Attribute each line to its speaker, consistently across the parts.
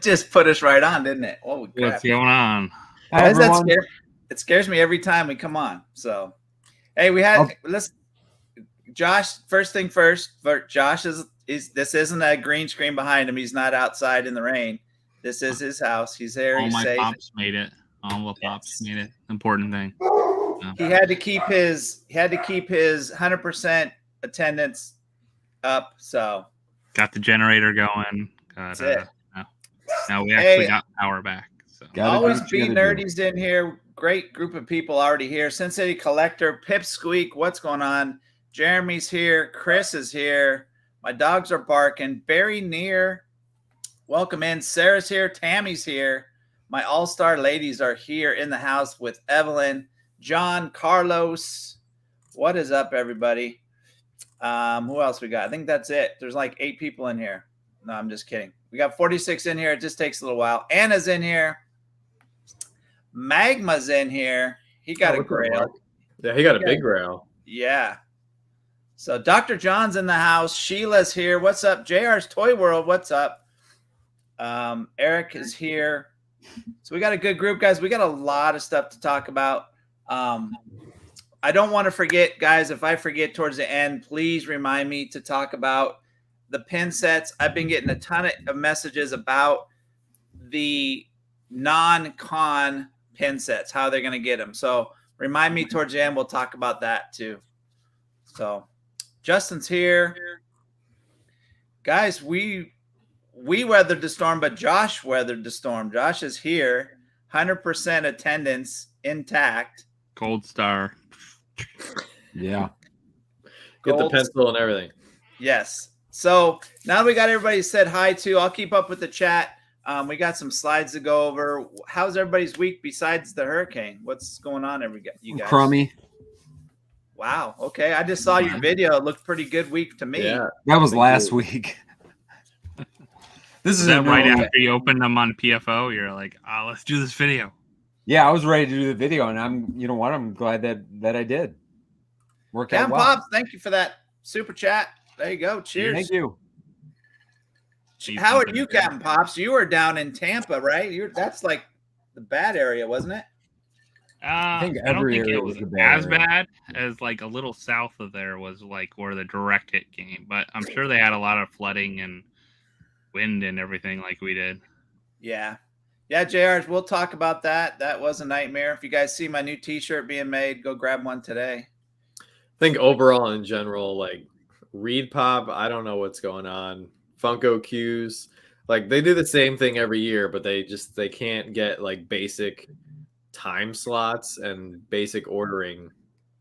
Speaker 1: just put us right on, didn't it? Oh, crap.
Speaker 2: What's going on?
Speaker 1: Why does that scare? It scares me every time we come on. So, hey, we had Josh. First thing first, Josh is this isn't a green screen behind him. He's not outside in the rain. This is his house. He's there.
Speaker 2: All
Speaker 1: he's
Speaker 2: my
Speaker 1: safe.
Speaker 2: pops made it. All the pops made it. Important thing.
Speaker 1: He had to keep his 100% attendance up. So
Speaker 2: got the generator going.
Speaker 1: That's it.
Speaker 2: Now we actually got power back. So
Speaker 1: always be nerdies in here. Great group of people already here. Sin City Collector, Pipsqueak, what's going on? Jeremy's here. Chris is here. My dogs are barking. Very near. Welcome in. Sarah's here. Tammy's here. My all-star ladies are here in the house with Evelyn, John, Carlos. What is up, everybody? Who else we got? I think that's it. There's like 8 people in here. No, I'm just kidding. We got 46 in here. It just takes a little while. Anna's in here. Magma's in here. He got a grail.
Speaker 3: Yeah, he got a big grail.
Speaker 1: Yeah. So Dr. John's in the house. Sheila's here. What's up? JR's Toy World. What's up? Eric is here. So we got a good group, guys. We got a lot of stuff to talk about. I don't want to forget, guys. If I forget towards the end, please remind me to talk about the pin sets. I've been getting a ton of messages about the non-con pin sets, how they're going to get them. So remind me towards the end. We'll talk about that too. So Justin's here. Guys, we weathered the storm, but Josh weathered the storm. Josh is here. 100% attendance intact.
Speaker 2: Gold star.
Speaker 4: Yeah.
Speaker 3: Get the pencil and everything.
Speaker 1: Yes. So now we got everybody said hi to. I'll keep up with the chat. We got some slides to go over. How's everybody's week besides the hurricane? What's going on, you guys?
Speaker 4: Crummy.
Speaker 1: Wow. Okay. I just saw your video. It looked pretty good week to me.
Speaker 4: Yeah. That was last week.
Speaker 2: This is that right after you opened them on PFO. You're like, let's do this video.
Speaker 4: Yeah, I was ready to do the video, and I'm glad that I did. Worked out well.
Speaker 1: Pops, thank you for that super chat. There you go. Cheers.
Speaker 4: Thank you.
Speaker 1: How are you, Captain Pops? You were down in Tampa, right? That's like the bad area, wasn't it?
Speaker 2: I don't think it was as bad as like a little south of there was like where the direct hit came, but I'm sure they had a lot of flooding and wind and everything like we did.
Speaker 1: Yeah. Yeah, JR, we'll talk about that. That was a nightmare. If you guys see my new t-shirt being made, go grab one today.
Speaker 3: I think overall in general, like Reed Pop, I don't know what's going on. Funko Qs, like they do the same thing every year, but they can't get like basic time slots and basic ordering.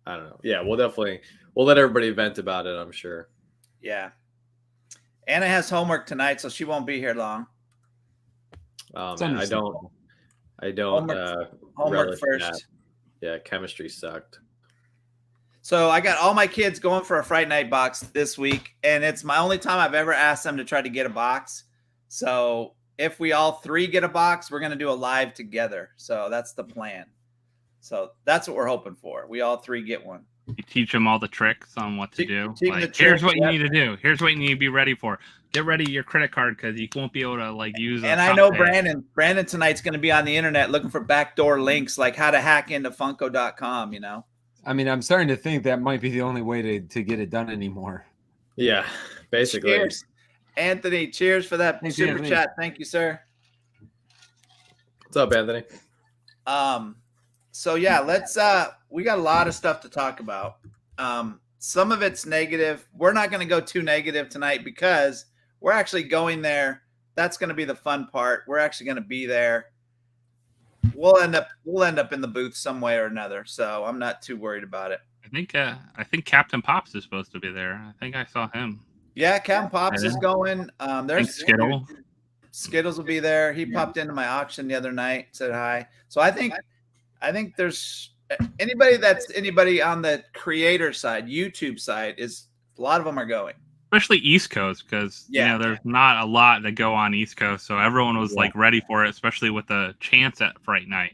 Speaker 3: I don't know. Yeah, we'll let everybody vent about it, I'm sure.
Speaker 1: Yeah. Anna has homework tonight, so she won't be here long.
Speaker 3: Man, I don't
Speaker 1: homework first.
Speaker 3: That. Yeah, chemistry sucked.
Speaker 1: So I got all my kids going for a Fright Night box this week, and it's my only time I've ever asked them to try to get a box. So if we all 3 get a box, we're going to do a live together. So that's the plan. So that's what we're hoping for. We all 3 get one.
Speaker 2: You teach them all the tricks on what to do. Like, here's what you need to do. Here's what you need to be ready for. Get ready your credit card because you won't be able to like use.
Speaker 1: And I know Brandon tonight's going to be on the internet looking for backdoor links, like how to hack into Funko.com.
Speaker 4: I mean, I'm starting to think that might be the only way to get it done anymore.
Speaker 3: Yeah, basically.
Speaker 1: Cheers, Anthony. Cheers for that super chat. Thank you, sir.
Speaker 3: What's up, Anthony?
Speaker 1: So yeah, let's we got a lot of stuff to talk about. Some of it's negative. We're not going to go too negative tonight because we're actually going there. That's going to be the fun part. We're actually going to be there. We'll end up in the booth some way or another. So I'm not too worried about it.
Speaker 2: I think Captain Pops is supposed to be there. I think I saw him.
Speaker 1: Yeah, Captain Pops is going. There's
Speaker 2: Skittles
Speaker 1: will be there. He popped into my auction the other night, said hi. So I think there's anybody on the creator side, YouTube side, is a lot of them are going.
Speaker 2: Especially East Coast, because there's not a lot to go on East Coast, so everyone was like ready for it, especially with the chance at Fright Night.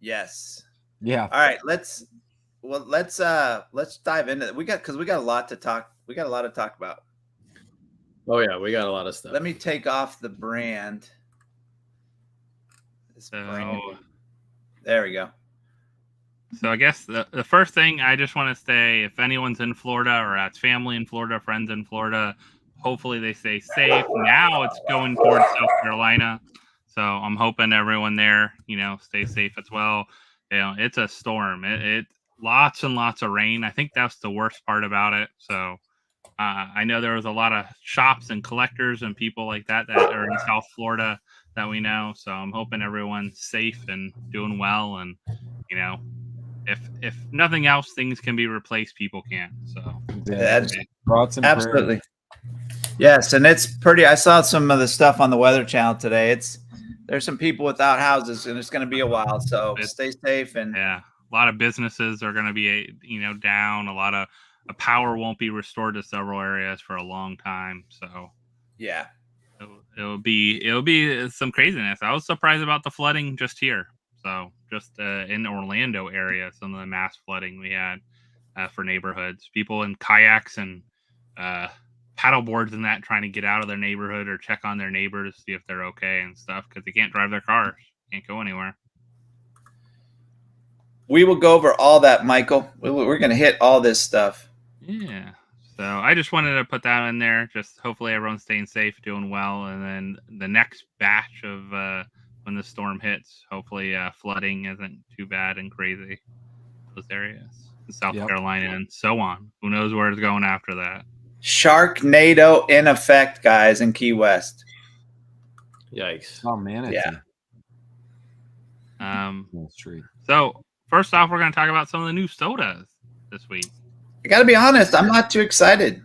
Speaker 1: Yes.
Speaker 4: Yeah.
Speaker 1: All right, let's dive into it. We got a lot to talk. We got a lot to talk about.
Speaker 3: Oh yeah, we got a lot of stuff.
Speaker 1: Let me take off the brand. There we go.
Speaker 2: So I guess the first thing I just want to say, if anyone's in Florida or has family in Florida, friends in Florida, hopefully they stay safe. Now it's going towards South Carolina. So I'm hoping everyone there, stays safe as well. It's a storm. It lots and lots of rain. I think that's the worst part about it. So I know there was a lot of shops and collectors and people like that are in South Florida that we know. So I'm hoping everyone's safe and doing well. And, if nothing else, things can be replaced, people can. So
Speaker 1: absolutely. Yes, and it's pretty. I saw some of the stuff on the Weather Channel today. There's some people without houses, and it's going to be a while. So stay safe. And
Speaker 2: a lot of businesses are going to be down. A lot of power won't be restored to several areas for a long time. So
Speaker 1: yeah,
Speaker 2: it'll be some craziness. I was surprised about the flooding just here. So just in Orlando area, some of the mass flooding we had for neighborhoods, people in kayaks and paddle boards and that trying to get out of their neighborhood or check on their neighbors, see if they're okay and stuff, because they can't drive their cars, can't go anywhere.
Speaker 1: We will go over all that, Michael. We're going to hit all this stuff.
Speaker 2: Yeah. So I just wanted to put that in there. Just hopefully everyone's staying safe, doing well. And then the next batch of when the storm hits, hopefully flooding isn't too bad and crazy. Those areas, South Carolina and so on. Who knows where it's going after that?
Speaker 1: Sharknado in effect, guys, in Key West.
Speaker 3: Yikes.
Speaker 4: Oh, man.
Speaker 1: Yeah.
Speaker 4: That's true.
Speaker 2: So first off, we're going to talk about some of the new sodas this week.
Speaker 1: I got to be honest, I'm not too excited.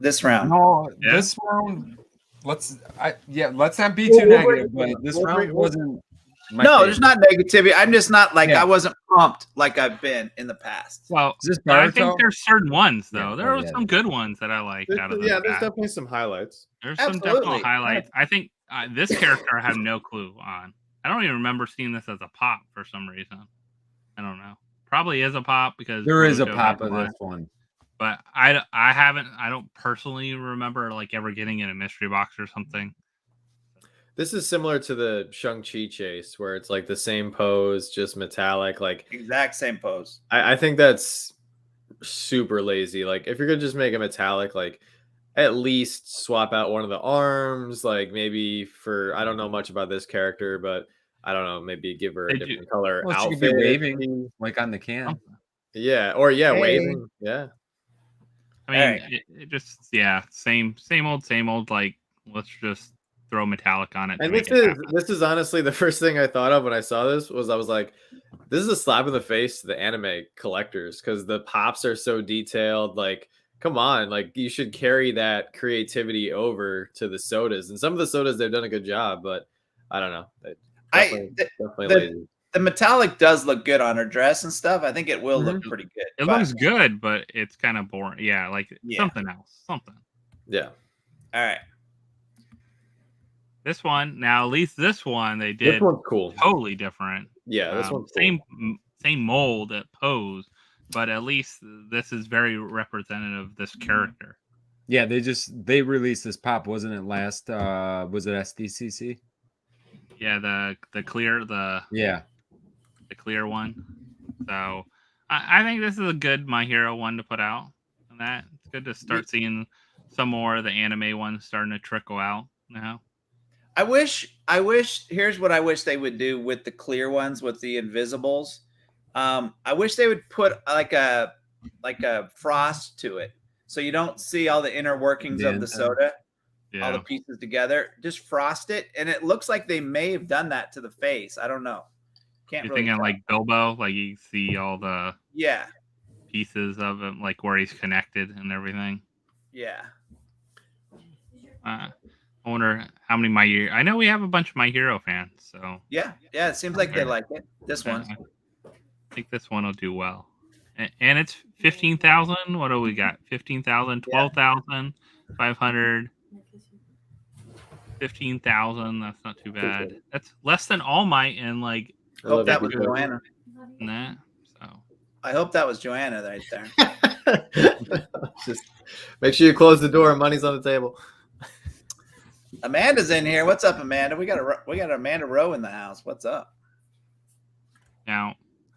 Speaker 1: This round.
Speaker 4: No, this round. Let's not be too negative, but this round wasn't.
Speaker 1: There's not negativity. I'm just not I wasn't pumped like I've been in the past.
Speaker 2: Well, I think there's certain ones though. There were some good ones that I liked out of the
Speaker 3: there's definitely some highlights.
Speaker 2: There's some definite highlights. I think this character I have no clue on. I don't even remember seeing this as a pop for some reason. I don't know. Probably is a pop because
Speaker 4: there is a pop of this one.
Speaker 2: But I don't personally remember ever getting in a mystery box or something.
Speaker 3: This is similar to the Shang-Chi chase where it's the same pose, just metallic,
Speaker 1: exact same pose.
Speaker 3: I think that's super lazy. If you're gonna just make a metallic, at least swap out one of the arms, maybe for, I don't know much about this character, but I don't know, maybe give her a different color outfit.
Speaker 4: She could be waving on the can.
Speaker 3: Yeah, or waving. Yeah.
Speaker 2: I mean, it just same old. Let's just throw metallic on it.
Speaker 3: And this is honestly the first thing I thought of when I saw this. I was like, this is a slap in the face to the anime collectors because the pops are so detailed. Come on, you should carry that creativity over to the sodas. And some of the sodas they've done a good job, but I don't know. Definitely lazy.
Speaker 1: The metallic does look good on her dress and stuff. I think it will look pretty good.
Speaker 2: It looks good, but it's kind of boring. Yeah, something else. Something.
Speaker 3: Yeah.
Speaker 1: All right.
Speaker 2: This one, now at least this one they did.
Speaker 3: This one's cool.
Speaker 2: Totally different.
Speaker 3: Yeah, this one's cool.
Speaker 2: Same mold at pose, but at least this is very representative of this character.
Speaker 4: Yeah, they released this pop, wasn't it last was it SDCC?
Speaker 2: Yeah, the clear the clear one. So I think this is a good My Hero one to put out. And that it's good to start seeing some more of the anime ones starting to trickle out now.
Speaker 1: I wish here's what I wish they would do with the clear ones with the invisibles. I wish they would put like a frost to it so you don't see all the inner workings of the soda. Yeah. All the pieces together, just frost it, and it looks like they may have done that to the face. I don't know.
Speaker 2: You're really thinking like Bilbo, you see all the pieces of him, where he's connected and everything.
Speaker 1: Yeah.
Speaker 2: I wonder how many My Hero. I know we have a bunch of My Hero fans, so
Speaker 1: yeah. It seems like they like it. This one.
Speaker 2: I think this one will do well, and it's 15,000. What do we got? 15,000, 12,000, 500. 15,000. That's not too bad. That's less than All Might and
Speaker 1: I hope that was Joanna.
Speaker 2: Nah, so
Speaker 1: I hope that was Joanna right there.
Speaker 3: Just make sure you close the door. Money's on the table.
Speaker 1: Amanda's in here. What's up, Amanda? We got Amanda Rowe in the house. What's up?
Speaker 2: Now,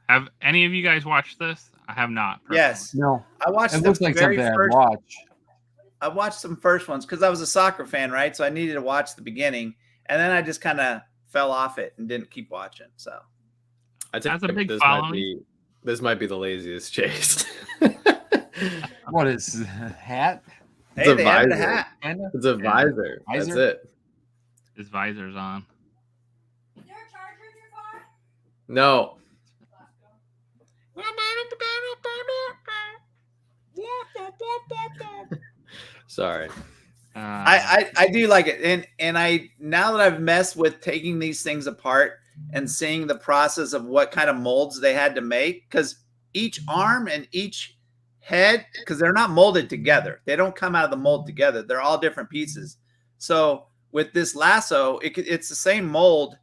Speaker 2: have any of you guys watched this? I have not. Personally.
Speaker 1: Yes.
Speaker 4: No.
Speaker 1: I watched
Speaker 4: It
Speaker 1: the
Speaker 4: looks like
Speaker 1: very
Speaker 4: something I'd
Speaker 1: first.
Speaker 4: watch.
Speaker 1: I watched some first ones because I was a soccer fan, right? So I needed to watch the beginning, and then I just kind of fell off it and didn't keep watching. So
Speaker 3: I think
Speaker 2: That's a big
Speaker 3: this
Speaker 2: following.
Speaker 3: might be the laziest chase.
Speaker 4: What is hat?
Speaker 3: It's
Speaker 1: hey,
Speaker 3: a
Speaker 1: they added a
Speaker 3: visor.
Speaker 1: hat.
Speaker 4: Kinda?
Speaker 3: It's a visor. That's
Speaker 4: Visor?
Speaker 3: it.
Speaker 2: His visor's on.
Speaker 5: Is there a charger in your car?
Speaker 3: No. Sorry.
Speaker 1: I do like it, and I now that I've messed with taking these things apart and seeing the process of what kind of molds they had to make, because each arm and each head, because they're not molded together, they don't come out of the mold together. They're all different pieces. So with this lasso, it's the same mold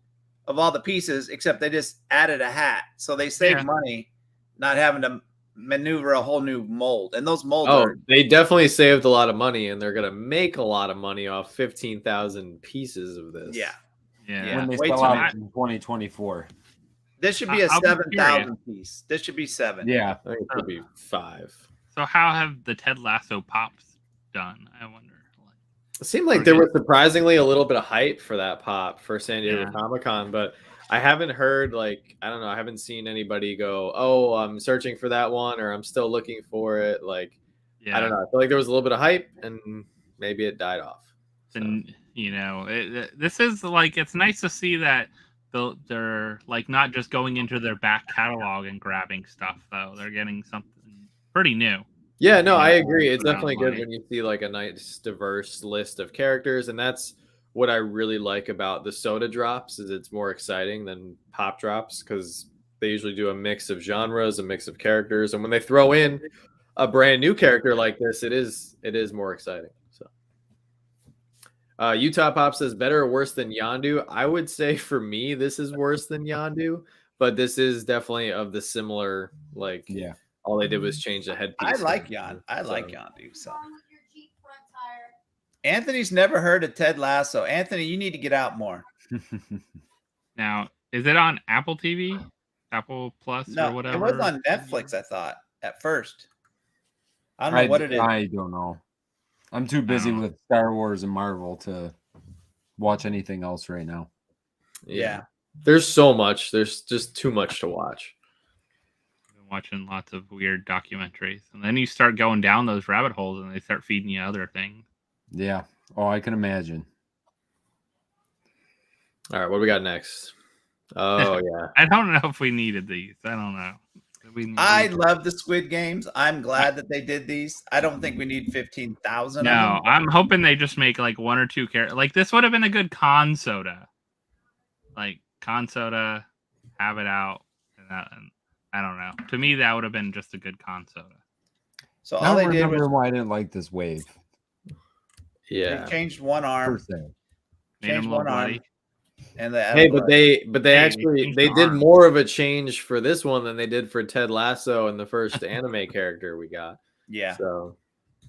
Speaker 1: of all the pieces, except they just added a hat, so they save money not having to maneuver a whole new mold. And those molds
Speaker 3: they definitely saved a lot of money, and they're gonna make a lot of money off 15,000 pieces of this.
Speaker 1: Yeah.
Speaker 4: When they
Speaker 1: Way
Speaker 4: sell
Speaker 1: too
Speaker 4: out
Speaker 1: much.
Speaker 4: in 2024.
Speaker 1: This should be a
Speaker 2: I'll be
Speaker 1: 7,000 piece. This should be 7.
Speaker 4: Yeah.
Speaker 3: I think it could be 5.
Speaker 2: So how have the Ted Lasso pops done? I wonder.
Speaker 3: It seemed like there was surprisingly a little bit of hype for that pop for San Diego Comic-Con, but I haven't heard, like, I don't know, I haven't seen anybody go, oh, I'm searching for that one, or I'm still looking for it. Like, I don't know. I feel like there was a little bit of hype, and maybe it died off. So.
Speaker 2: And, this is, like, it's nice to see that they're, like, not just going into their back catalog and grabbing stuff, though. They're getting something pretty new.
Speaker 3: Yeah, no, I agree. It's definitely good when you see, like, a nice, diverse list of characters, and that's what I really like about the soda drops is it's more exciting than pop drops because they usually do a mix of genres, a mix of characters, and when they throw in a brand new character like this, it is more exciting. So, Utah Pop says better or worse than Yondu. I would say for me, this is worse than Yondu, but this is definitely of the similar. Like, all they did was change the headpiece.
Speaker 1: I like Yondu. So. Anthony's never heard of Ted Lasso. Anthony, you need to get out more.
Speaker 2: Now, is it on Apple TV, Apple Plus, or whatever?
Speaker 1: It was on Netflix, I thought, at first. I don't know what it is.
Speaker 4: I don't know. I'm too busy with Star Wars and Marvel to watch anything else right now.
Speaker 1: Yeah.
Speaker 3: There's so much. There's just too much to watch.
Speaker 2: I've been watching lots of weird documentaries. And then you start going down those rabbit holes and they start feeding you other things.
Speaker 4: Yeah. Oh, I can imagine.
Speaker 3: All right, what do we got next? Oh, yeah.
Speaker 2: I don't know if we needed these. I don't know.
Speaker 1: I love the Squid Games. I'm glad that they did these. I don't think we need 15,000.
Speaker 2: No, I'm hoping they just make like 1 or 2 characters. Like this would have been a good con soda. Like con soda, have it out. And I don't know. To me, that would have been just a good con soda.
Speaker 1: So all they did was
Speaker 4: why I didn't like this wave.
Speaker 3: Yeah,
Speaker 1: they changed one arm. Changed one arm. And
Speaker 3: but they actually did more of a change for this one than they did for Ted Lasso and the first anime character we got.
Speaker 1: Yeah.
Speaker 3: So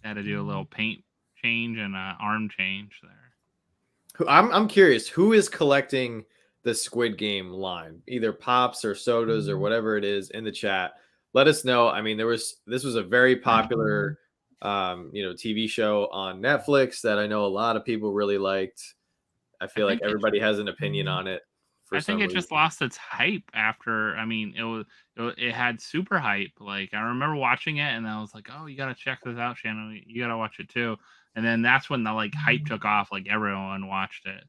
Speaker 2: had to do a little paint change and an arm change there.
Speaker 3: I'm curious, who is collecting the Squid Game line? Either Pops or Sodas or whatever it is in the chat. Let us know. I mean, this was a very popular TV show on Netflix that I know a lot of people really liked. I feel like everybody has an opinion on it.
Speaker 2: I think it just lost its hype after. I mean, it had super hype. Like I remember watching it, and I was like, "Oh, you gotta check this out, Shannon. You gotta watch it too." And then that's when the like hype took off. Like everyone watched it,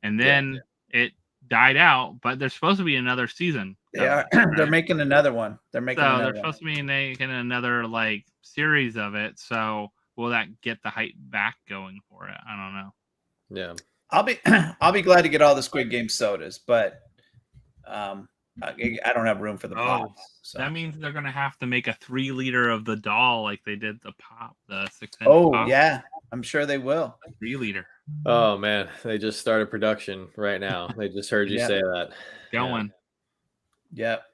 Speaker 2: and then it died out. But there's supposed to be another season.
Speaker 1: They are. Right? They're making another one. They're
Speaker 2: supposed to be making another like series of it. So will that get the hype back going for it? I don't know.
Speaker 3: Yeah.
Speaker 1: I'll be glad to get all the Squid Game sodas, but I don't have room for the pops. So.
Speaker 2: That means they're gonna have to make a 3-liter of the doll like they did the 6-inch.
Speaker 1: Oh yeah, I'm sure they will.
Speaker 2: 3-liter.
Speaker 3: Oh man, they just started production right now. They just heard you say that.
Speaker 2: Going.
Speaker 1: Yep.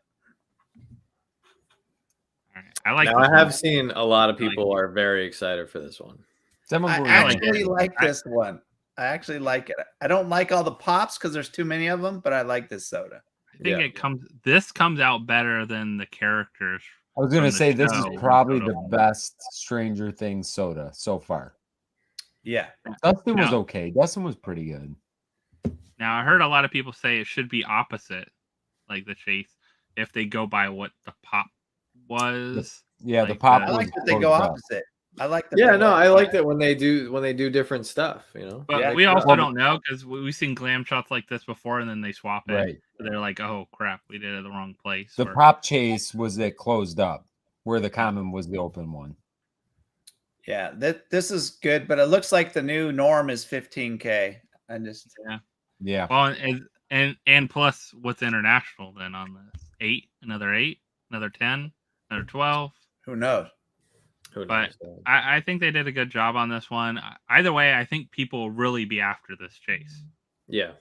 Speaker 2: I like.
Speaker 3: Now, I have seen a lot of people are very excited for this one.
Speaker 1: I actually like this one. I actually like it. I don't like all the pops because there's too many of them, but I like this soda.
Speaker 2: I think this comes out better than the characters.
Speaker 4: I was gonna say this is
Speaker 2: show
Speaker 4: probably
Speaker 2: Soda
Speaker 4: the
Speaker 2: One.
Speaker 4: best Stranger Things soda so far.
Speaker 1: Yeah.
Speaker 4: Dustin was okay. Dustin was pretty good.
Speaker 2: Now I heard a lot of people say it should be opposite, like the chase, if they go by what the pop was.
Speaker 4: Yeah,
Speaker 2: like
Speaker 4: the pop.
Speaker 1: I
Speaker 4: was
Speaker 1: like that they go
Speaker 4: closed up.
Speaker 1: opposite. I like that.
Speaker 3: Yeah, no, I like that when they do different stuff, you know.
Speaker 2: But
Speaker 1: Yeah.
Speaker 2: we also don't know because we've seen glam shots like this before, and then they swap it.
Speaker 4: Right.
Speaker 2: They're like, "Oh crap, we did it the wrong place."
Speaker 4: The
Speaker 2: or-
Speaker 4: pop chase was it closed up, where the common was the open one.
Speaker 1: Yeah, this is good, but it looks like the new norm is 15K. I just
Speaker 4: Yeah.
Speaker 2: Well, and plus, what's international then on this? 8, another 8, another 10, another 12.
Speaker 1: who knows?
Speaker 2: But I think they did a good job on this one. Either way, I think people will really be after this chase.
Speaker 3: Yeah.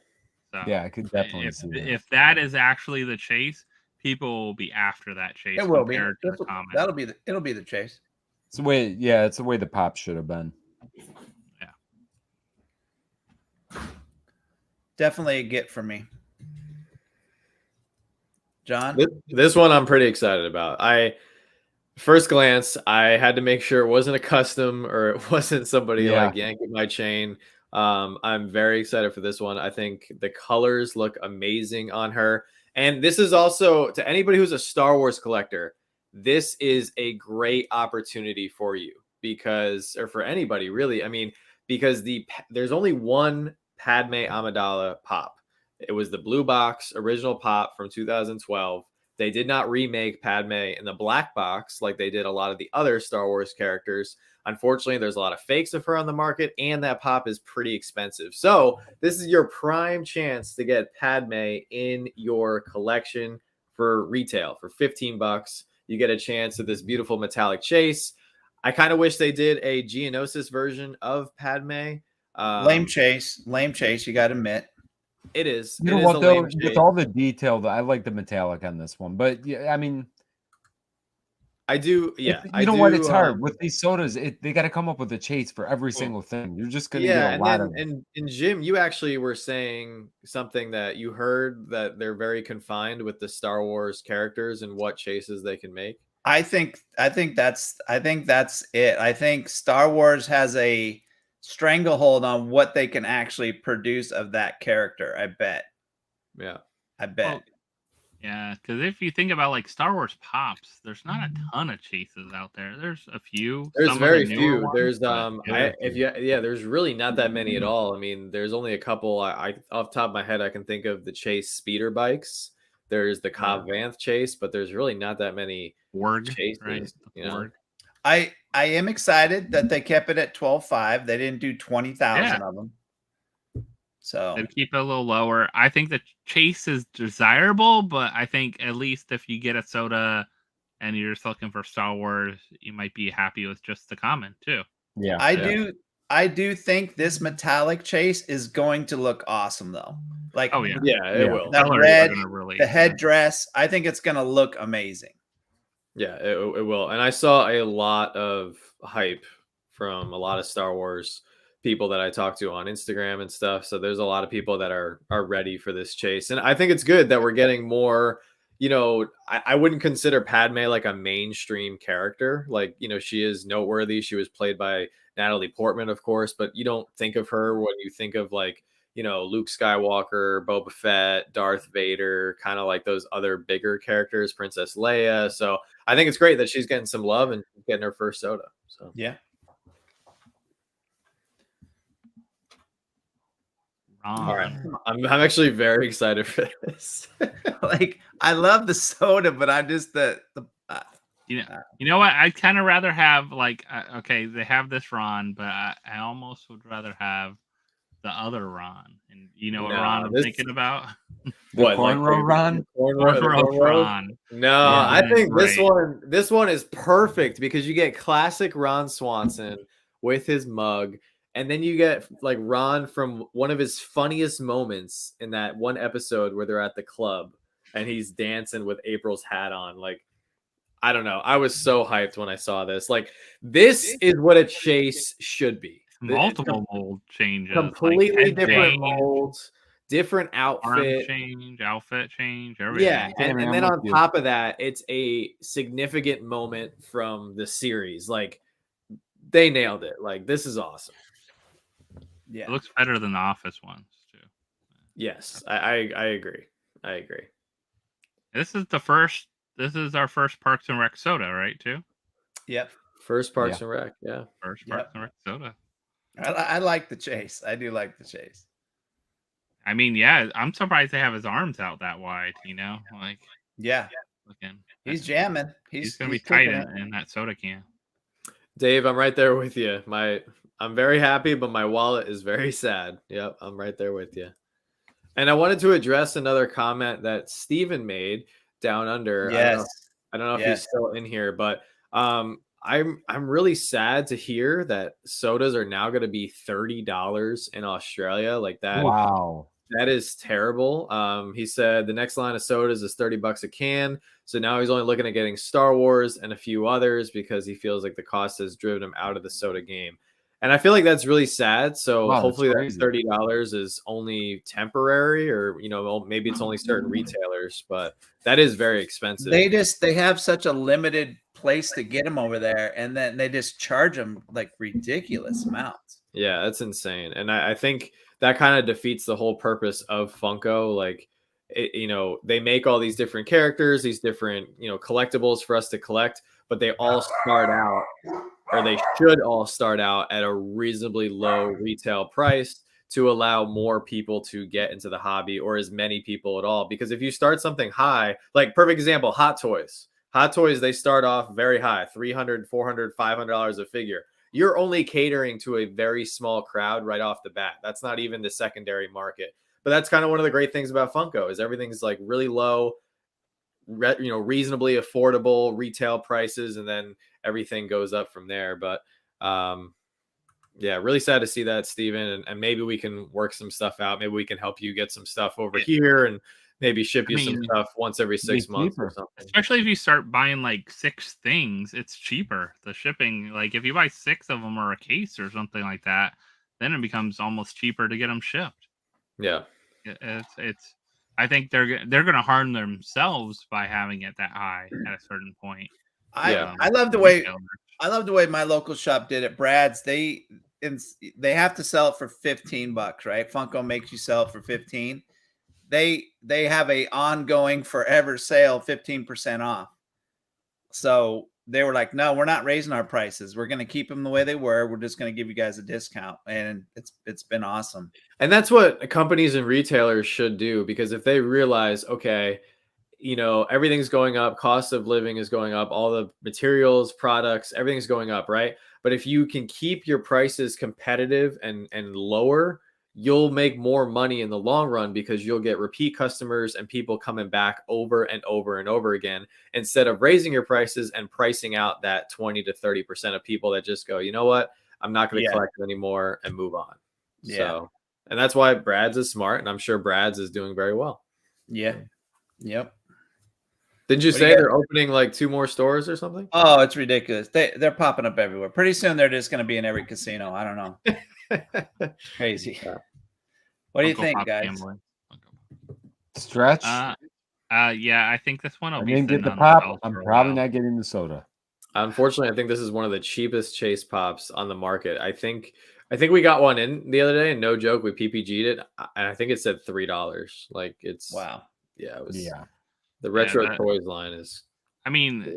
Speaker 2: So
Speaker 4: Yeah, I could definitely see that.
Speaker 2: if that is actually the chase, people will be after that chase.
Speaker 1: It will be.
Speaker 2: compared to the common.
Speaker 1: It'll be the chase.
Speaker 4: It's the way. Yeah, it's the way the pop should have been.
Speaker 1: Definitely a get for me. John?
Speaker 3: This one I'm pretty excited about. First glance, I had to make sure it wasn't a custom or it wasn't somebody like yanking my chain. I'm very excited for this one. I think the colors look amazing on her. And this is also, to anybody who's a Star Wars collector, this is a great opportunity for you because, or for anybody really, I mean, because there's only one Padme Amidala pop. It was the blue box original pop from 2012. They did not remake Padme in the black box like they did a lot of the other Star Wars characters. Unfortunately, there's a lot of fakes of her on the market, and that pop is pretty expensive. So this is your prime chance to get Padme in your collection for retail for $15. You get a chance at this beautiful metallic chase. I kind of wish they did a Geonosis version of Padme.
Speaker 1: Lame chase. You got to admit.
Speaker 3: It is.
Speaker 4: You know what, though? With all the detail, I like the metallic on this one. But yeah, I mean,
Speaker 3: I do. Yeah,
Speaker 4: you know what? It's hard with these sodas. They got to come up with a chase for every single thing. You're just gonna get a lot of.
Speaker 3: And Jim, you actually were saying something that you heard that they're very confined with the Star Wars characters and what chases they can make.
Speaker 1: I think that's it. I think Star Wars has a stranglehold on what they can actually produce of that character. I bet.
Speaker 3: Yeah,
Speaker 1: I bet.
Speaker 2: Well, yeah, because if you think about like Star Wars pops, there's not a ton of chases out there. There's a few.
Speaker 3: There's very few.
Speaker 2: Ones,
Speaker 3: there's there's really not that many at all. I mean, there's only a couple. I off the top of my head, I can think of the Chase speeder bikes. There's the Cobb Vanth chase, but there's really not that many chases.
Speaker 2: Right?
Speaker 3: You know?
Speaker 1: I am excited that they kept it at 12.5. They didn't do 20,000 of them. So
Speaker 2: they keep it a little lower. I think the chase is desirable, but I think at least if you get a soda and you're just looking for Star Wars, you might be happy with just the common too.
Speaker 4: Yeah,
Speaker 1: I do think this metallic chase is going to look awesome though. Like,
Speaker 2: oh yeah,
Speaker 3: it will.
Speaker 1: That red, the headdress, I think it's going to look amazing.
Speaker 3: Yeah, it will. And I saw a lot of hype from a lot of Star Wars people that I talked to on Instagram and stuff. So there's a lot of people that are ready for this chase. And I think it's good that we're getting more, you know, I wouldn't consider Padme like a mainstream character. Like, you know, she is noteworthy. She was played by Natalie Portman, of course, but you don't think of her when you think of like, you know, Luke Skywalker, Boba Fett, Darth Vader, kind of like those other bigger characters, Princess Leia. So I think it's great that she's getting some love and getting her first soda. So
Speaker 1: yeah.
Speaker 3: All right. I'm actually very excited for this.
Speaker 1: Like, I love the soda, but I just
Speaker 2: you know what? I'd kind of rather have like okay, they have this Ron, but I almost would rather have the other Ron. And you know what Ron I'm thinking about?
Speaker 4: What, cornrow Ron?
Speaker 2: Cornrow Ron.
Speaker 3: No, yeah, I think this one is perfect because you get classic Ron Swanson with his mug. And then you get like Ron from one of his funniest moments in that one episode where they're at the club and he's dancing with April's hat on. Like, I don't know. I was so hyped when I saw this. Like, this is what a chase should be.
Speaker 2: multiple mold changes,
Speaker 3: completely
Speaker 2: like
Speaker 3: different molds, different outfit
Speaker 2: change, everything.
Speaker 3: Yeah, and then on top of that, it's a significant moment from the series. Like they nailed it. Like this is awesome.
Speaker 2: Yeah, it looks better than the Office ones too.
Speaker 3: Yes, I agree. I agree.
Speaker 2: This is our first Parks and Rec soda, right? Too.
Speaker 1: Yep.
Speaker 3: First Parks and Rec. Yeah.
Speaker 2: First Parks and Rec soda.
Speaker 1: I like the chase. I do like the chase.
Speaker 2: I mean, yeah, I'm surprised they have his arms out that wide. You know, like looking.
Speaker 1: He's jamming.
Speaker 2: He's gonna be tight in that soda can.
Speaker 3: Dave, I'm right there with you. I'm very happy, but my wallet is very sad. Yep, I'm right there with you. And I wanted to address another comment that Steven made down under.
Speaker 1: Yes.
Speaker 3: I don't know if he's still in here, but I'm really sad to hear that sodas are now going to be $30 in Australia. Like that.
Speaker 4: Wow.
Speaker 3: That is terrible. He said the next line of sodas is $30 a can. So now he's only looking at getting Star Wars and a few others because he feels like the cost has driven him out of the soda game. And I feel like that's really sad. So hopefully that $30 is only temporary, or maybe it's only certain retailers, but that is very expensive.
Speaker 1: They have such a limited place to get them over there, and then they just charge them like ridiculous amounts.
Speaker 3: Yeah, that's insane. And I think that kind of defeats the whole purpose of Funko. Like, they make all these different characters, these different, collectibles for us to collect, but they all start out, or they should all start out at a reasonably low retail price to allow more people to get into the hobby, or as many people at all. Because if you start something high, like perfect example, Hot Toys, they start off very high, $300, $400, $500 a figure. You're only catering to a very small crowd right off the bat. That's not even the secondary market. But that's kind of one of the great things about Funko is everything's like really low, reasonably affordable retail prices, and then everything goes up from there. But really sad to see that, Steven, and maybe we can work some stuff out. Maybe we can help you get some stuff over here and maybe ship you some stuff once every 6 months or something.
Speaker 2: Especially if you start buying like 6 things, it's cheaper. The shipping, like if you buy 6 of them or a case or something like that, then it becomes almost cheaper to get them shipped.
Speaker 3: Yeah,
Speaker 2: it's. I think they're going to harm themselves by having it that high at a certain point.
Speaker 1: I love the way my local shop did it. Brad's, they have to sell it for $15, right? Funko makes you sell it for 15. They have a ongoing forever sale, 15% off. So they were like, no, we're not raising our prices. We're going to keep them the way they were. We're just going to give you guys a discount. And it's been awesome.
Speaker 3: And that's what companies and retailers should do, because if they realize, okay, everything's going up, cost of living is going up, all the materials, products, everything's going up, right? But if you can keep your prices competitive and lower, you'll make more money in the long run, because you'll get repeat customers and people coming back over and over and over again, instead of raising your prices and pricing out that 20 to 30% of people that just go, you know what, I'm not going to collect it anymore, and move on.
Speaker 1: Yeah.
Speaker 3: So, and that's why Brad's is smart, and I'm sure Brad's is doing very well.
Speaker 1: Yeah. Yep.
Speaker 3: Didn't you say they're opening like 2 more stores or something?
Speaker 1: Oh, it's ridiculous. They're popping up everywhere. Pretty soon they're just going to be in every casino. I don't know. Crazy. What do you think, guys?
Speaker 4: Stretch?
Speaker 2: Yeah, I think this one will be.
Speaker 4: I didn't get the pop. I'm probably not getting the soda.
Speaker 3: Unfortunately, I think this is one of the cheapest chase pops on the market. I think we got one in the other day, and no joke, we PPG'd it, and I think it said $3. Like, it's
Speaker 1: wow.
Speaker 3: Yeah, it was.
Speaker 4: Yeah.
Speaker 3: The retro toys line is.
Speaker 2: I mean, cool.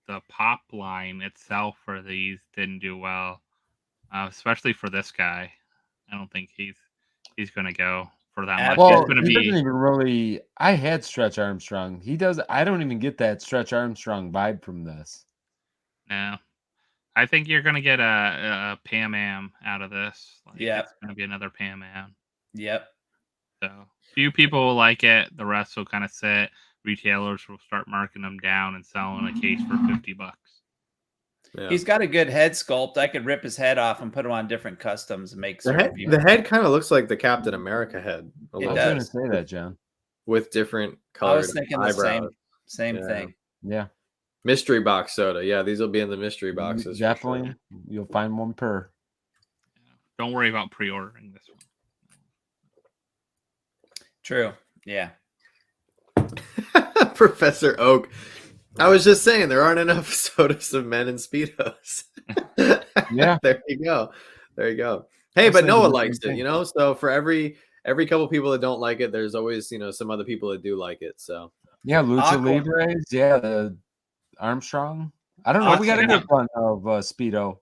Speaker 2: The pop line itself for these didn't do well, especially for this guy. I don't think he's going to go for that much.
Speaker 4: Well,
Speaker 2: he's going to be.
Speaker 4: Doesn't even really. I had Stretch Armstrong. He does. I don't even get that Stretch Armstrong vibe from this.
Speaker 2: No, I think you're going to get a Pam Am out of this. Like, it's going to be another Pam Am.
Speaker 1: Yep.
Speaker 2: So few people will like it. The rest will kind of sit. Retailers will start marking them down and selling a case for $50.
Speaker 1: Yeah. He's got a good head sculpt. I could rip his head off and put him on different customs and make
Speaker 3: the head kind of looks like the Captain America head.
Speaker 1: It does.
Speaker 4: I was going to say that, John.
Speaker 3: With different colors.
Speaker 1: I was thinking the same thing.
Speaker 4: Yeah.
Speaker 3: Mystery box soda. Yeah, these will be in the mystery boxes.
Speaker 4: Definitely. Sure. You'll find one per.
Speaker 2: don't worry about pre-ordering this one.
Speaker 1: True. Yeah.
Speaker 3: Professor Oak. I was just saying there aren't enough sodas of men in Speedos.
Speaker 4: Yeah.
Speaker 3: There you go. There you go. Hey, but Noah likes it, you know? So for every couple people that don't like it, there's always, you know, some other people that do like it. So
Speaker 4: yeah, Lucha Libres, yeah, the Armstrong. I don't know. We got a good run of Speedo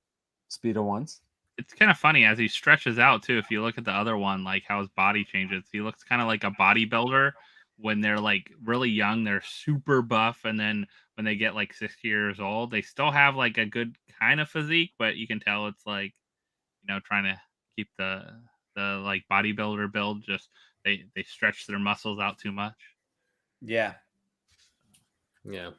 Speaker 4: ones.
Speaker 2: It's kind of funny as he stretches out too. If you look at the other one, like how his body changes, he looks kind of like a bodybuilder. When they're like really young, they're super buff, and then when they get like 60 years old, they still have like a good kind of physique, but you can tell it's like, you know, trying to keep the like bodybuilder build. Just they stretch their muscles out too much.
Speaker 1: Yeah.
Speaker 3: Yeah.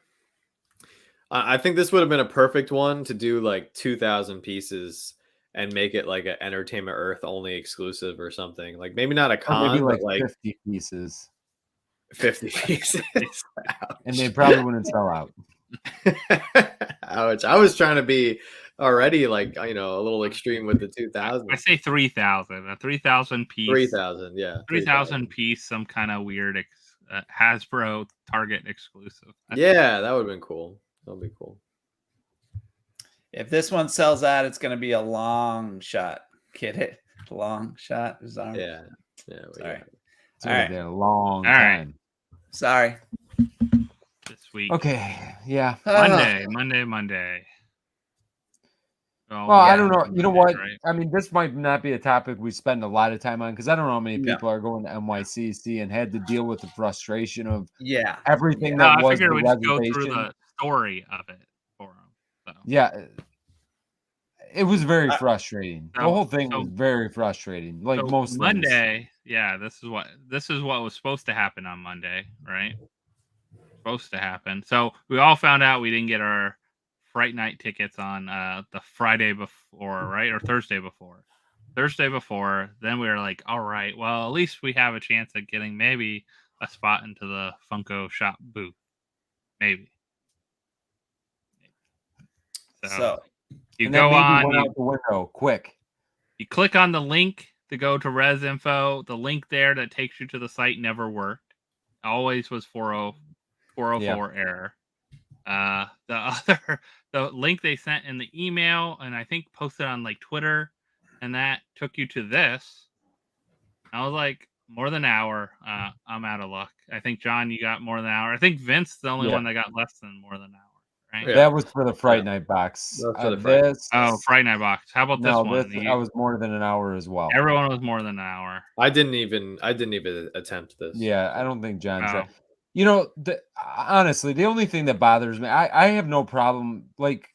Speaker 3: I think this would have been a perfect one to do like 2,000 pieces and make it like an Entertainment Earth only exclusive or something. Like maybe not a con,
Speaker 4: maybe
Speaker 3: but like
Speaker 4: 50 pieces.
Speaker 3: 50 pieces.
Speaker 4: And they probably wouldn't sell out.
Speaker 3: Ouch. I was trying to be already like, you know, a little extreme with the 2,000.
Speaker 2: I say 3,000. A 3,000 piece.
Speaker 3: 3,000, yeah.
Speaker 2: 3,000 piece, some kind of weird Hasbro Target exclusive.
Speaker 3: Yeah, that would have been cool. That would be cool.
Speaker 1: If this one sells out, it's going to be a long shot. Get it? Long shot.
Speaker 3: Yeah. Yeah.
Speaker 1: Sorry.
Speaker 4: It's going to be a long time.
Speaker 1: Sorry.
Speaker 2: This week.
Speaker 4: Okay. Yeah.
Speaker 2: Monday.
Speaker 4: Well, I don't know. You know what? Right? I mean, this might not be a topic we spend a lot of time on because I don't know how many people are going to NYCC and had to deal with the frustration of everything that was the reservation.
Speaker 2: Go through the story of it for them. So.
Speaker 4: Yeah, it was very frustrating. The whole thing was very frustrating. Like most
Speaker 2: Monday, this is what was supposed to happen on Monday, right? Supposed to happen. So we all found out we didn't get our Fright Night tickets on the Friday before, right? Or Thursday before. Then we were like, all right, well, at least we have a chance at getting maybe a spot into the Funko shop booth. Maybe. So you go on
Speaker 4: out the window quick.
Speaker 2: You click on the link to go to Res Info. The link there that takes you to the site never worked. Always was 404 error. The link they sent in the email and I think posted on like Twitter, and that took you to this. I was like, more than an hour. I'm out of luck. I think John, you got more than an hour. I think Vince, the only one that got less than more than an hour. Right?
Speaker 4: Yeah. That was for the Fright Night box.
Speaker 2: Fright Night box. How about this one?
Speaker 4: I was more than an hour as well.
Speaker 2: Everyone was more than an hour.
Speaker 3: I didn't even attempt this.
Speaker 4: Yeah, I don't think John tried. You know, honestly, the only thing that bothers me, I have no problem. Like,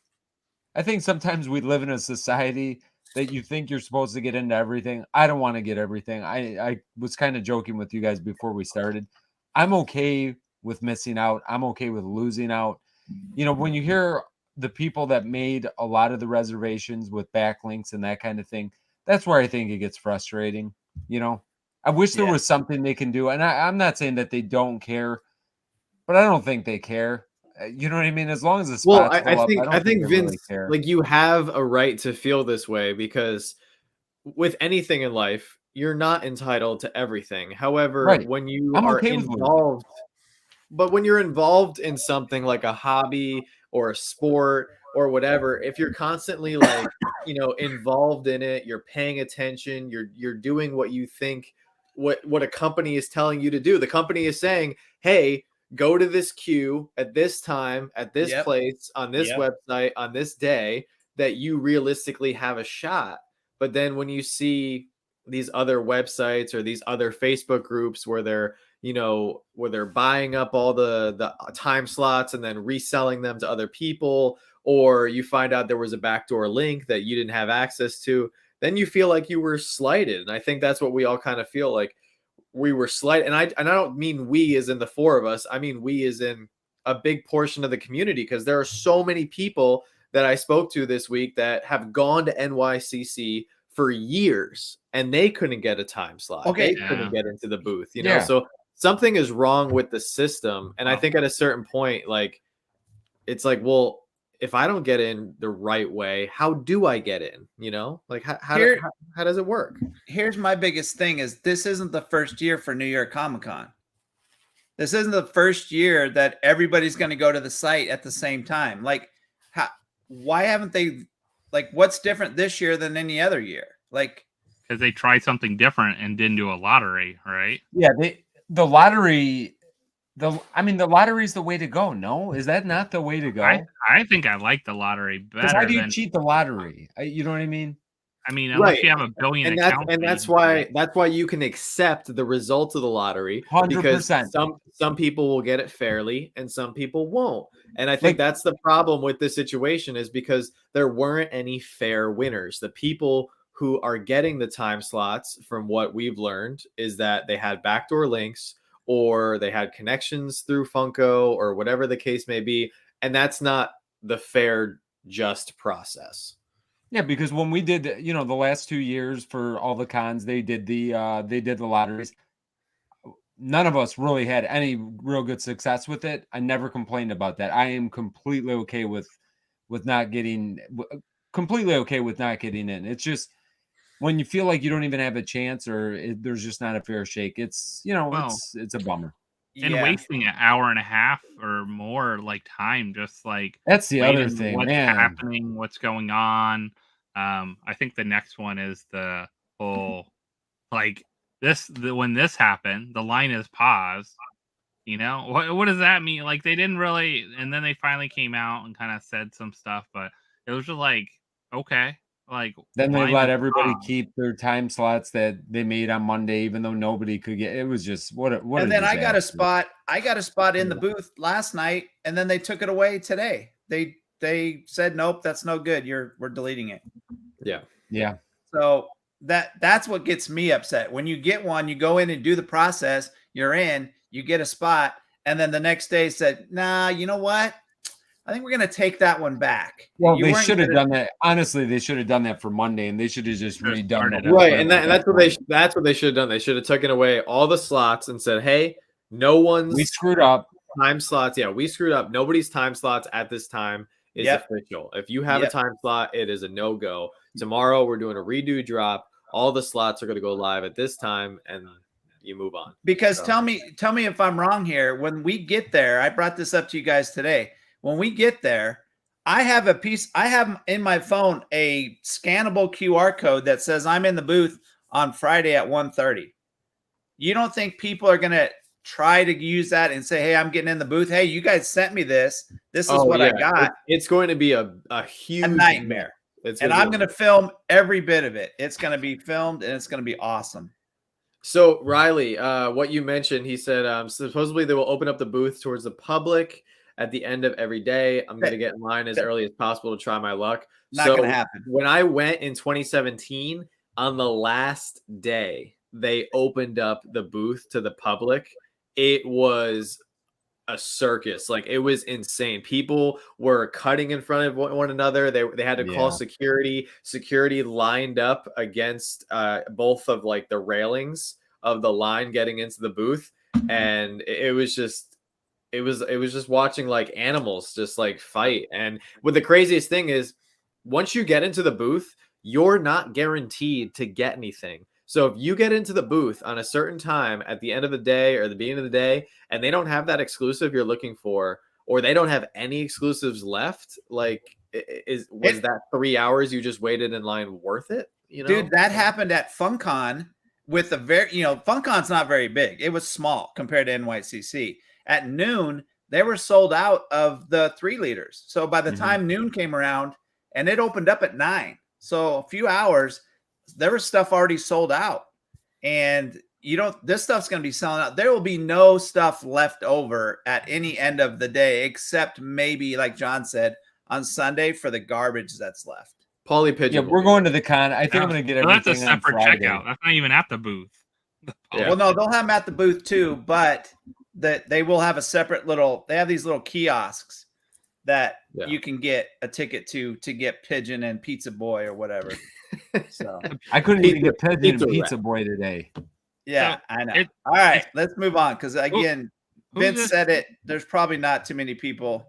Speaker 4: I think sometimes we live in a society that you think you're supposed to get into everything. I don't want to get everything. I was kind of joking with you guys before we started. I'm okay with missing out. I'm okay with losing out. You know, when you hear the people that made a lot of the reservations with backlinks and that kind of thing, that's where I think it gets frustrating. You know, I wish there was something they can do. And I'm not saying that they don't care, but I don't think they care. You know what I mean? As long as the spot's
Speaker 3: I think Vince, really like, you have a right to feel this way because with anything in life, you're not entitled to everything. However, when you are involved, but when you're involved in something like a hobby or a sport or whatever, if you're constantly like, you know, involved in it, you're paying attention, you're doing what you think, what a company is telling you to do. The company is saying, hey, go to this queue at this time, at this place, on this website, on this day, that you realistically have a shot. But then when you see these other websites or these other Facebook groups where they're, you know, where they're buying up all the time slots and then reselling them to other people, or you find out there was a backdoor link that you didn't have access to, then you feel like you were slighted. And I think that's what we all kind of feel like. We were slighted. And I don't mean we as in the four of us. I mean we as in a big portion of the community, because there are so many people that I spoke to this week that have gone to NYCC for years and they couldn't get a time slot. They couldn't get into the booth, you know? So something is wrong with the system. And I think at a certain point, like, it's like, well, if I don't get in the right way, how do I get in? You know, like how does it work?
Speaker 1: Here's my biggest thing is this isn't the first year for New York Comic Con. This isn't the first year that everybody's going to go to the site at the same time. Like, why haven't they, like, what's different this year than any other year? Like,
Speaker 2: because they tried something different and didn't do a lottery, right?
Speaker 4: Yeah, the lottery. The lottery is the way to go. No, is that not the way to go?
Speaker 2: I think I like the lottery better.
Speaker 4: How do you cheat the lottery? You know what I mean?
Speaker 2: I mean, unless you have a billion accounts,
Speaker 3: and that's why you can accept the results of the lottery
Speaker 4: 100%.
Speaker 3: because some people will get it fairly and some people won't. And I think that's the problem with this situation is because there weren't any fair winners. The people who are getting the time slots, from what we've learned, is that they had backdoor links or they had connections through Funko or whatever the case may be. And that's not the fair, just process.
Speaker 4: Yeah, because when we did, the last 2 years for all the cons, they did the lotteries. None of us really had any real good success with it. I never complained about that. I am completely okay with not getting in. It's just when you feel like you don't even have a chance or there's just not a fair shake. It's it's a bummer.
Speaker 2: And wasting an hour and a half or more time, just like
Speaker 4: that's the other thing.
Speaker 2: What's happening? What's going on? I think the next one is the whole when this happened, the line is paused. What does that mean? Like they didn't really, and then they finally came out and kind of said some stuff, but it was just like, okay, like
Speaker 4: then they let everybody keep their time slots that they made on Monday, even though nobody could get. It was just what.
Speaker 1: And then I got a spot. I got a spot in the booth last night, and then they took it away today. They said nope, that's no good. We're deleting it.
Speaker 3: Yeah.
Speaker 1: So that's what gets me upset. When you get one, you go in and do the process. You're in. You get a spot, and then the next day said, "Nah, you know what? I think we're going to take that one back."
Speaker 4: Well, they should have done that. Honestly, they should have done that for Monday, and they should have just redone it.
Speaker 3: Right, and that's what they should have done. They should have taken away all the slots and said, "Hey, we
Speaker 4: screwed up
Speaker 3: time slots. Yeah, we screwed up. Nobody's time slots at this time is official. If you have a time slot, it is a no-go. Tomorrow, we're doing a redo drop. All the slots are going to go live at this time, and you move on."
Speaker 1: Because tell me if I'm wrong here. When we get there, I brought this up to you guys today. When we get there, I have in my phone a scannable QR code that says I'm in the booth on Friday at 1:30. You don't think people are going to try to use that and say, "Hey, I'm getting in the booth. Hey, you guys sent me this. This is what I got."
Speaker 3: It's going to be a huge
Speaker 1: nightmare. And I'm going to film every bit of it. It's going to be filmed and it's going to be awesome.
Speaker 3: So Riley, what you mentioned, he said, supposedly they will open up the booth towards the public at the end of every day. I'm going to get in line as early as possible to try my luck.
Speaker 1: Not going to happen.
Speaker 3: When I went in 2017, on the last day, they opened up the booth to the public. It was a circus. Like it was insane. People were cutting in front of one another. They had to call security. Security lined up against both of the railings of the line getting into the booth, and it was just watching animals just fight. And what the craziest thing is, once you get into the booth, you're not guaranteed to get anything. So if you get into the booth on a certain time at the end of the day or the beginning of the day, and they don't have that exclusive you're looking for, or they don't have any exclusives left, was that 3 hours you just waited in line worth it?
Speaker 1: Dude, that happened at FunCon with the FunCon's not very big. It was small compared to NYCC. At noon, they were sold out of the 3 liters. So by the time noon came around, and it opened up at 9, so a few hours, there was stuff already sold out. And this stuff's going to be selling out. There will be no stuff left over at any end of the day, except maybe, like John said, on Sunday for the garbage that's left.
Speaker 3: Paulie Pigeon.
Speaker 4: Yeah, we're going to the con. I think I'm going to get everything.
Speaker 2: That's a separate checkout. That's not even at the booth.
Speaker 1: Well, no, they'll have them at the booth too, but they will have a separate they have these little kiosks that you can get a ticket to get Pigeon and Pizza Boy or whatever. So
Speaker 4: I couldn't even get Pigeon and Pizza Boy today.
Speaker 1: Yeah, I know. All right, let's move on because again, Vince said it. There's probably not too many people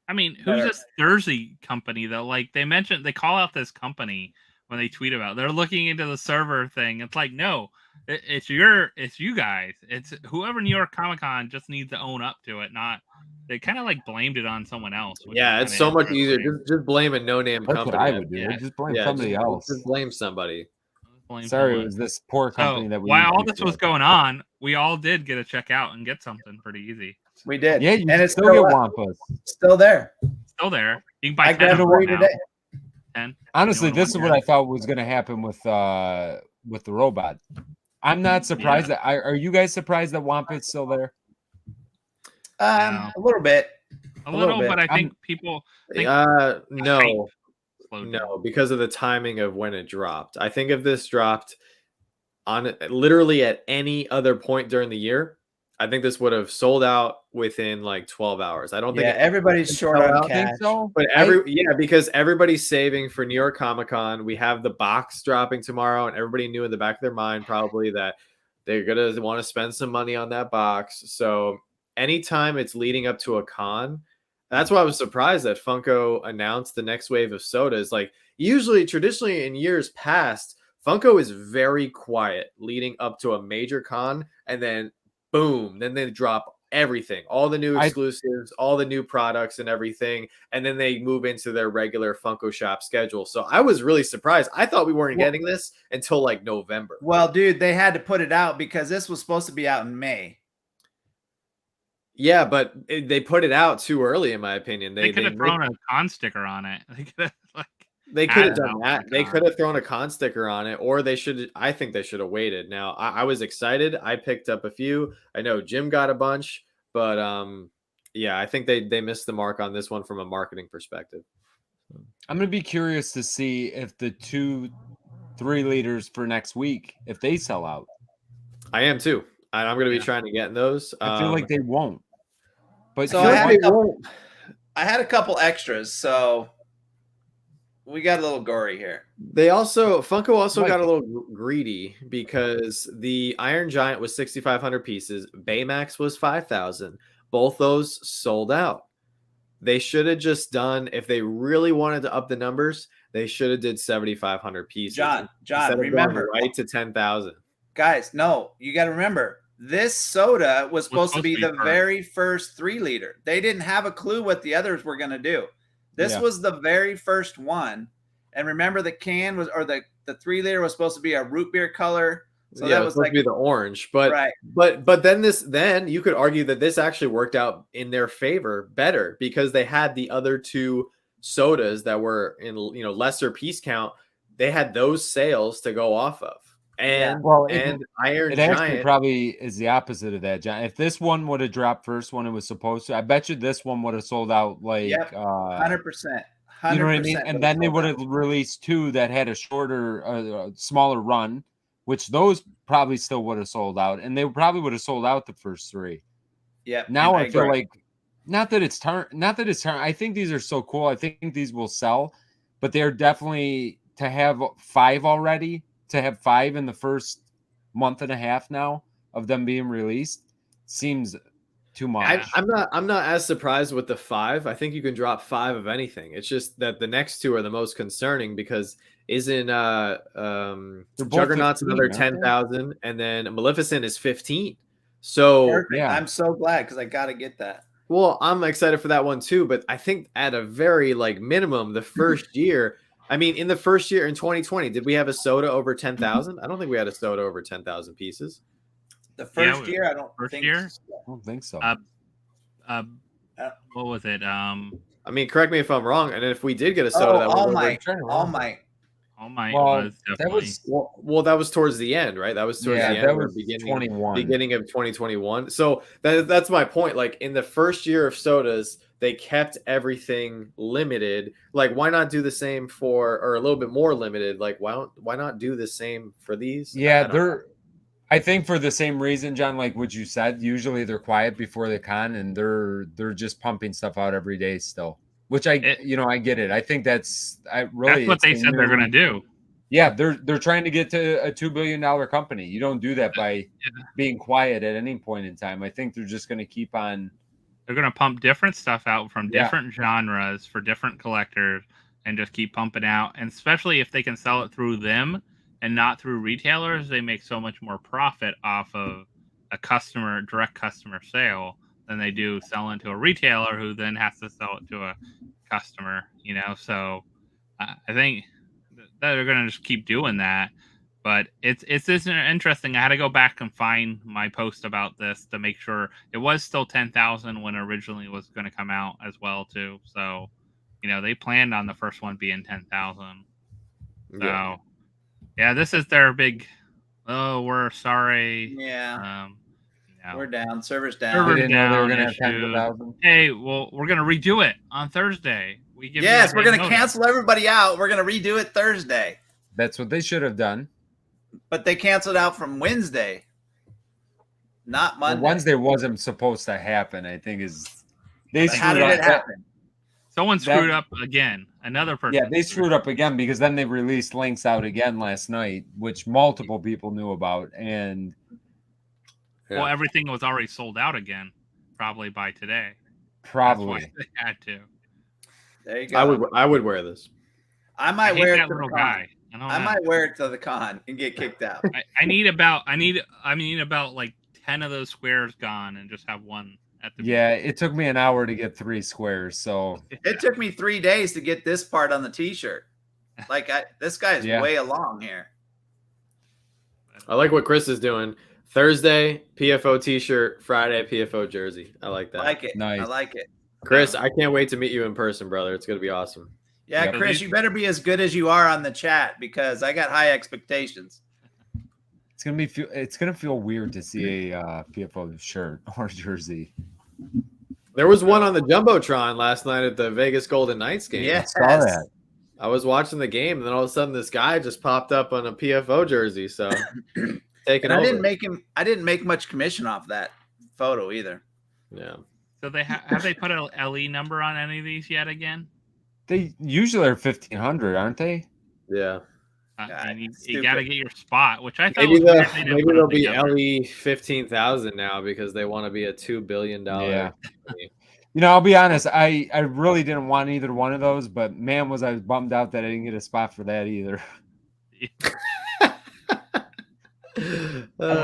Speaker 2: I mean, who's this Thursday company though? Like they call out this company when they tweet about they're looking into the server thing. It's like, no, it's you guys. It's whoever New York Comic Con just needs to own up to it. Not they kind of like blamed it on someone else.
Speaker 3: Yeah, it's so much easier. Just blame a no-name company.
Speaker 4: What I would do.
Speaker 2: Yeah.
Speaker 4: Just blame somebody else.
Speaker 3: Just blame somebody.
Speaker 4: Sorry, it was this poor company that we.
Speaker 2: While all this was going on, we all did get to check out and get something pretty easy.
Speaker 1: We did.
Speaker 4: Yeah, you
Speaker 1: and it's
Speaker 4: still get Wampas.
Speaker 1: Still there.
Speaker 2: Still there. You can buy 10
Speaker 1: grabbed three today.
Speaker 2: 10.
Speaker 4: Honestly, this is what I thought was going to happen with the robot. I'm not surprised that. Are you guys surprised that Wampa's still there?
Speaker 1: A little bit.
Speaker 2: A little, but I think people. Think
Speaker 3: No, because of the timing of when it dropped. I think if this dropped on literally at any other point during the year, I think this would have sold out within like 12 hours. I don't think
Speaker 1: everybody's short on cash.
Speaker 4: So.
Speaker 3: But because everybody's saving for New York Comic Con. We have the box dropping tomorrow, and everybody knew in the back of their mind probably that they're gonna want to spend some money on that box. So anytime it's leading up to a con, that's why I was surprised that Funko announced the next wave of sodas. Like traditionally in years past, Funko is very quiet leading up to a major con, and then boom, then they drop everything, all the new exclusives, all the new products and everything, and then they move into their regular Funko Shop schedule. So I was really surprised. I thought we weren't getting this until like November.
Speaker 1: Well, dude, they had to put it out because this was supposed to be out in May.
Speaker 3: Yeah, but they put it out too early, in my opinion.
Speaker 2: They could have thrown a con sticker on it.
Speaker 3: They could have done that. They could have thrown a con sticker on it, or I think they should have waited. Now, I was excited. I picked up a few. I know Jim got a bunch, but yeah, I think they missed the mark on this one from a marketing perspective.
Speaker 4: I'm going to be curious to see if the 2-3 liters for next week, if they sell out.
Speaker 3: I am too. I'm going to be trying to get in those.
Speaker 4: I feel like they won't. But
Speaker 1: so I had a couple extras, so we got a little gory here.
Speaker 3: Funko also got a little greedy because the Iron Giant was 6,500 pieces. Baymax was 5,000. Both those sold out. They should have just done, if they really wanted to up the numbers, they should have did 7,500 pieces.
Speaker 1: John, remember,
Speaker 3: right to 10,000.
Speaker 1: Guys, no, you got to remember, this soda was supposed to be the very first 3-liter. They didn't have a clue what the others were going to do. This was the very first one. And remember, the can was, or the 3-liter was supposed to be a root beer color. So that was
Speaker 3: supposed to be the orange. But but then you could argue that this actually worked out in their favor better because they had the other two sodas that were in lesser piece count. They had those sales to go off of. And Iron Giant
Speaker 4: probably is the opposite of that, John. If this one would have dropped first when it was supposed to, I bet you this one would have sold out like
Speaker 1: 100%.
Speaker 4: You know what I mean? And then they would have released two that had a shorter, smaller run, which those probably still would have sold out, and they probably would have sold out the first 3.
Speaker 1: Yeah.
Speaker 4: Now I feel like not that it's turn. I think these are so cool. I think these will sell, but they're definitely to have 5 already. To have 5 in the first month and a half now of them being released seems too much.
Speaker 3: I'm not as surprised with the 5. I think you can drop 5 of anything. It's just that the next 2 are the most concerning because isn't Juggernaut's another 10,000 and then Maleficent is 15. So
Speaker 1: perfect. I'm so glad because I got to get that.
Speaker 3: Well, I'm excited for that one too, but I think at a very minimum the first year. I mean, in the first year in 2020, did we have a soda over 10,000? I don't think we had a soda over 10,000 pieces.
Speaker 1: The first year, I don't
Speaker 4: think so.
Speaker 2: What was it?
Speaker 3: I mean, correct me if I'm wrong. And if we did get a soda, that was
Speaker 2: All Might was definitely.
Speaker 3: That was towards the end, right? That was towards the end.
Speaker 4: That was beginning
Speaker 3: of 2021. So that's my point. Like in the first year of sodas, they kept everything limited. Like, why not do the same or a little bit more limited? Like, why not do the same for these?
Speaker 4: Yeah, I think for the same reason, John, like what you said, usually they're quiet before the con and they're just pumping stuff out every day still. Which I get it. I think that's
Speaker 2: what they said they're gonna do.
Speaker 4: Yeah, they're trying to get to a $2 billion company. You don't do that by being quiet at any point in time. I think they're just gonna keep on
Speaker 2: They're going to pump different stuff out from different genres for different collectors and just keep pumping out. And especially if they can sell it through them and not through retailers, they make so much more profit off of a direct customer sale than they do selling to a retailer who then has to sell it to a customer, So I think that they're going to just keep doing that. But it's interesting. I had to go back and find my post about this to make sure it was still 10,000 when originally was going to come out as well too. So, they planned on the first one being 10,000. So, yeah, this is their big. Oh, we're sorry.
Speaker 1: Yeah. We're down. Server's down.
Speaker 4: Server's down. They were going to have 10,000.
Speaker 2: Hey, well, we're going to redo it on Thursday.
Speaker 1: We're going to cancel everybody out. We're going to redo it Thursday.
Speaker 4: That's what they should have done.
Speaker 1: But they canceled out from Wednesday, not Monday.
Speaker 4: Well, Wednesday wasn't supposed to happen. I think
Speaker 1: how did it happen?
Speaker 2: Someone screwed up again. Another person.
Speaker 4: Yeah, they screwed up again because then they released links out again last night, which multiple people knew about, and
Speaker 2: well, everything was already sold out again, probably by today.
Speaker 4: Probably
Speaker 2: they had to.
Speaker 1: There you go.
Speaker 3: I would wear this.
Speaker 1: I might wear it to
Speaker 2: little
Speaker 1: the
Speaker 2: guy.
Speaker 1: I might wear it to the con and get kicked out.
Speaker 2: I need about like 10 of those squares gone and just have one at the
Speaker 4: beginning. It took me an hour to get 3 squares, so
Speaker 1: it took me 3 days to get this part on the t-shirt. Like this guy's way along here.
Speaker 3: I like what Chris is doing. Thursday PFO t-shirt, Friday PFO jersey. I like that.
Speaker 1: I like it.
Speaker 4: Nice.
Speaker 1: I like it.
Speaker 3: Chris, I can't wait to meet you in person, brother. It's gonna be awesome.
Speaker 1: Yeah, Chris, you better be as good as you are on the chat because I got high expectations.
Speaker 4: It's gonna feel weird to see a PFO shirt or jersey.
Speaker 3: There was one on the Jumbotron last night at the Vegas Golden Knights game.
Speaker 1: Yeah,
Speaker 4: I saw that.
Speaker 3: I was watching the game, and then all of a sudden, this guy just popped up on a PFO jersey. So, taking over.
Speaker 1: I didn't make much commission off that photo either.
Speaker 3: Yeah.
Speaker 2: So have they put a LE number on any of these yet again?
Speaker 4: They usually are 1,500, aren't they?
Speaker 3: Yeah.
Speaker 2: You got to get your spot, which I thought
Speaker 3: maybe
Speaker 2: they'll
Speaker 3: be LE 15,000 now because they want to be a $2 billion.
Speaker 4: Yeah. I'll be honest. I really didn't want either one of those, but man, was I bummed out that I didn't get a spot for that either. I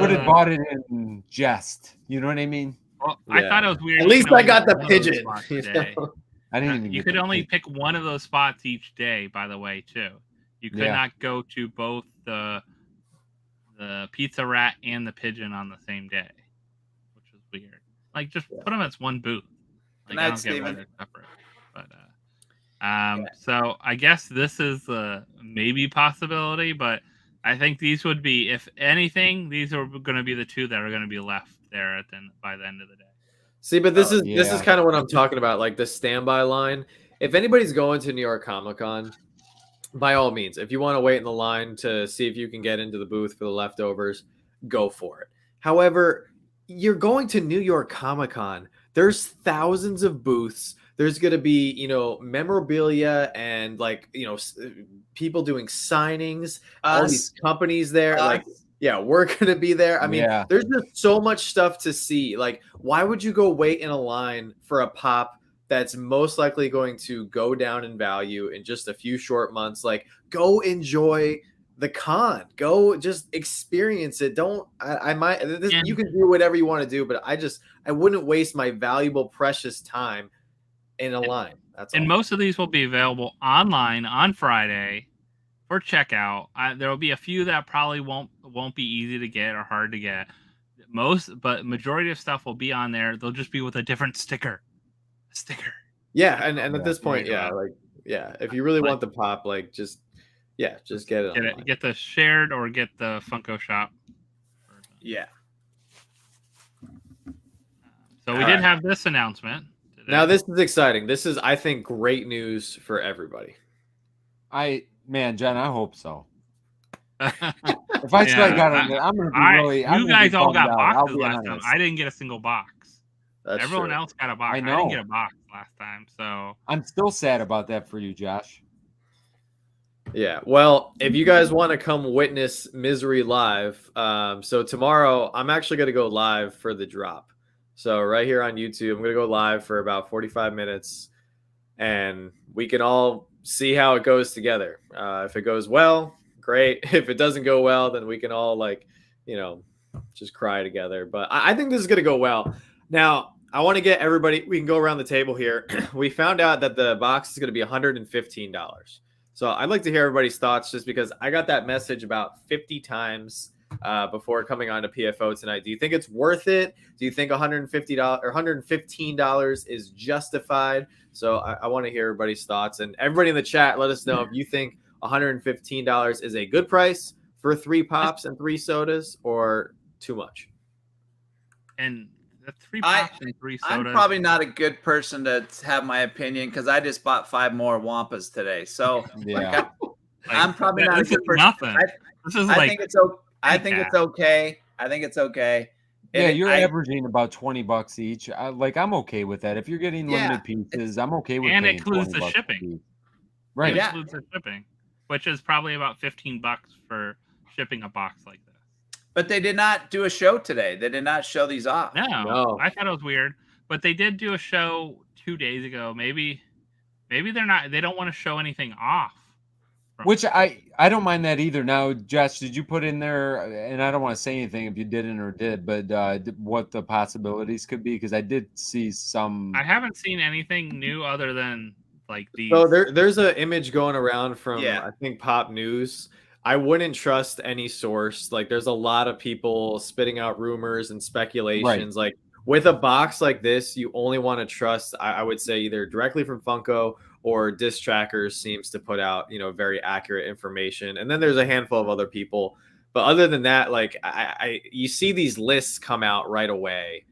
Speaker 4: would have bought it in jest. You know what I mean?
Speaker 2: Well, yeah. I thought it was weird.
Speaker 3: At least I got the pigeon.
Speaker 4: I didn't even.
Speaker 2: You could only pick one of those spots each day. By the way, too, you could not go to both the pizza rat and the pigeon on the same day, which is weird. Like, just put them as one booth. Like, I don't get why they're separate. But so I guess this is a maybe possibility, but I think these would be, if anything, these are going to be the two that are going to be left there by the end of the day.
Speaker 3: See, but this is kind of what I'm talking about, like the standby line. If anybody's going to New York Comic Con, by all means, if you want to wait in the line to see if you can get into the booth for the leftovers, go for it. However, you're going to New York Comic Con. There's thousands of booths. There's going to be, memorabilia and people doing signings, all these companies there. We're going to be there. I mean, there's just so much stuff to see. Like, why would you go wait in a line for a pop that's most likely going to go down in value in just a few short months? Like, go enjoy the con. Go just experience it. You can do whatever you want to do, but I wouldn't waste my valuable, precious time in a line. That's all.
Speaker 2: And most of these will be available online on Friday for checkout. There will be a few that probably won't be easy to get or hard to get. But majority of stuff will be on there. They'll just be with a different sticker.
Speaker 3: Yeah, and at this point, if you really want the pop, just get it.
Speaker 2: Get the shared or get the Funko Shop.
Speaker 1: Yeah.
Speaker 2: So we did have this announcement today.
Speaker 3: Now this is exciting. This is, I think, great news for everybody.
Speaker 4: John, I hope so. If I still got it, I'm going to be really.
Speaker 2: You guys all got boxes last time. I didn't get a single box. Everyone else got a box. I didn't get a box last time, so
Speaker 4: I'm still sad about that for you, Josh.
Speaker 3: Yeah, well, if you guys want to come witness misery live, so tomorrow I'm actually going to go live for the drop. So right here on YouTube, I'm going to go live for about 45 minutes and we can all see how it goes together. If it goes well, great. If it doesn't go well, then we can all like, just cry together. But I think this is going to go well. Now, I want to get everybody, we can go around the table here. We found out that the box is going to be $115. So I'd like to hear everybody's thoughts just because I got that message about 50 times before coming on to PFO tonight. Do you think it's worth it? Do you think $150 or $115 is justified? So I want to hear everybody's thoughts. And everybody in the chat, let us know if you think $115 is a good price for 3 pops and 3 sodas or too much.
Speaker 2: And the 3 pops and 3 sodas.
Speaker 1: I'm probably not a good person to have my opinion because I just bought 5 more Wampas today. So
Speaker 4: yeah,
Speaker 1: I'm probably not a good person.
Speaker 2: Nothing. I think it's
Speaker 1: I think it's okay. I think it's okay.
Speaker 4: Yeah, you're averaging about $20 each. I'm okay with that. If you're getting limited pieces, I'm okay with.
Speaker 2: And it includes the shipping.
Speaker 4: Right.
Speaker 2: It includes the shipping, which is probably about $15 for shipping a box like this. But
Speaker 1: they did not do a show today. They did not show these off.
Speaker 2: No. I thought it was weird. But they did do a show 2 days ago. Maybe they're not. They don't want to show anything off.
Speaker 4: Which I don't mind that either. Now, Josh, did you put in there? And I don't want to say anything if you didn't or did, but what the possibilities could be? Because I did see some.
Speaker 2: I haven't seen anything new other than like these.
Speaker 3: So there's an image going around from I think Pop News. I wouldn't trust any source. Like there's a lot of people spitting out rumors and speculations. Like with a box like this, you only want to trust, I would say, either directly from Funko or Disc Trackers seems to put out, very accurate information. And then there's a handful of other people. But other than that, like you see these lists come out right away,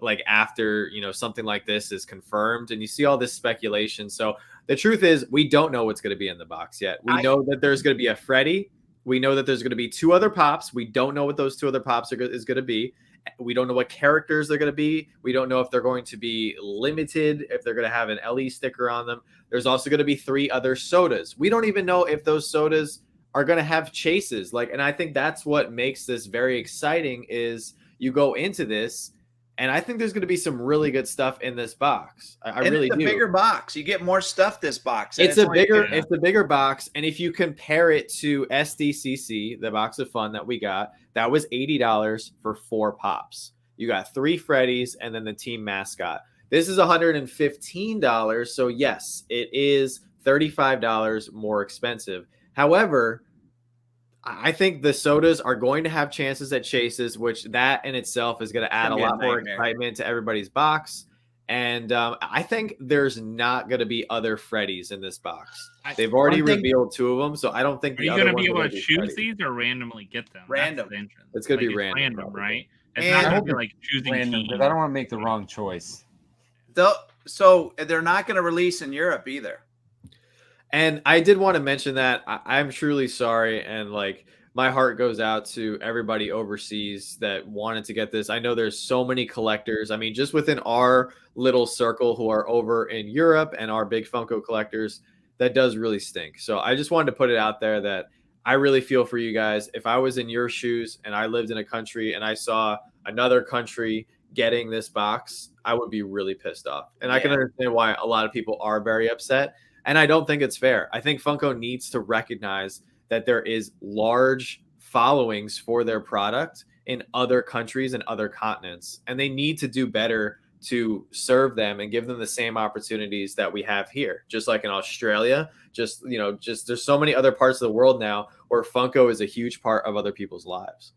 Speaker 3: like after, something like this is confirmed, and you see all this speculation. So the truth is we don't know what's going to be in the box yet. We know that there's going to be a Freddy. We know that there's going to be 2 other pops. We don't know what those 2 other pops is going to be. We don't know what characters they're going to be. We don't know if they're going to be limited, if they're going to have an LE sticker on them. There's also going to be 3 other sodas. We don't even know if those sodas are going to have chases. And I think that's what makes this very exciting is you go into this, and I think there's going to be some really good stuff in this box. I really do.
Speaker 1: It's a bigger box. You get more stuff this box.
Speaker 3: It's a bigger box. And if you compare it to SDCC, the box of fun that we got, that was $80 for 4 pops. You got 3 Freddys and then the team mascot. This is $115. So yes, it is $35 more expensive. However, I think the sodas are going to have chances at chases, which that in itself is going to add a lot more excitement to everybody's box. And I think there's not going to be other Freddys in this box. They've already revealed 2 of them, so I don't think
Speaker 2: the other ones are going to be able to choose these or randomly get them.
Speaker 1: Random.
Speaker 3: It's going to be random,
Speaker 2: right? It's not going to be like choosing
Speaker 4: random because I don't want to make the wrong choice.
Speaker 1: So they're not going to release in Europe either.
Speaker 3: And I did want to mention that I'm truly sorry. And like my heart goes out to everybody overseas that wanted to get this. I know there's so many collectors. I mean, just within our little circle who are over in Europe and our big Funko collectors, that does really stink. So I just wanted to put it out there that I really feel for you guys. If I was in your shoes and I lived in a country and I saw another country getting this box, I would be really pissed off. And I can understand why a lot of people are very upset. And I don't think it's fair. I think Funko needs to recognize that there is large followings for their product in other countries and other continents. And they need to do better to serve them and give them the same opportunities that we have here. Just like in Australia, just there's so many other parts of the world now where Funko is a huge part of other people's lives.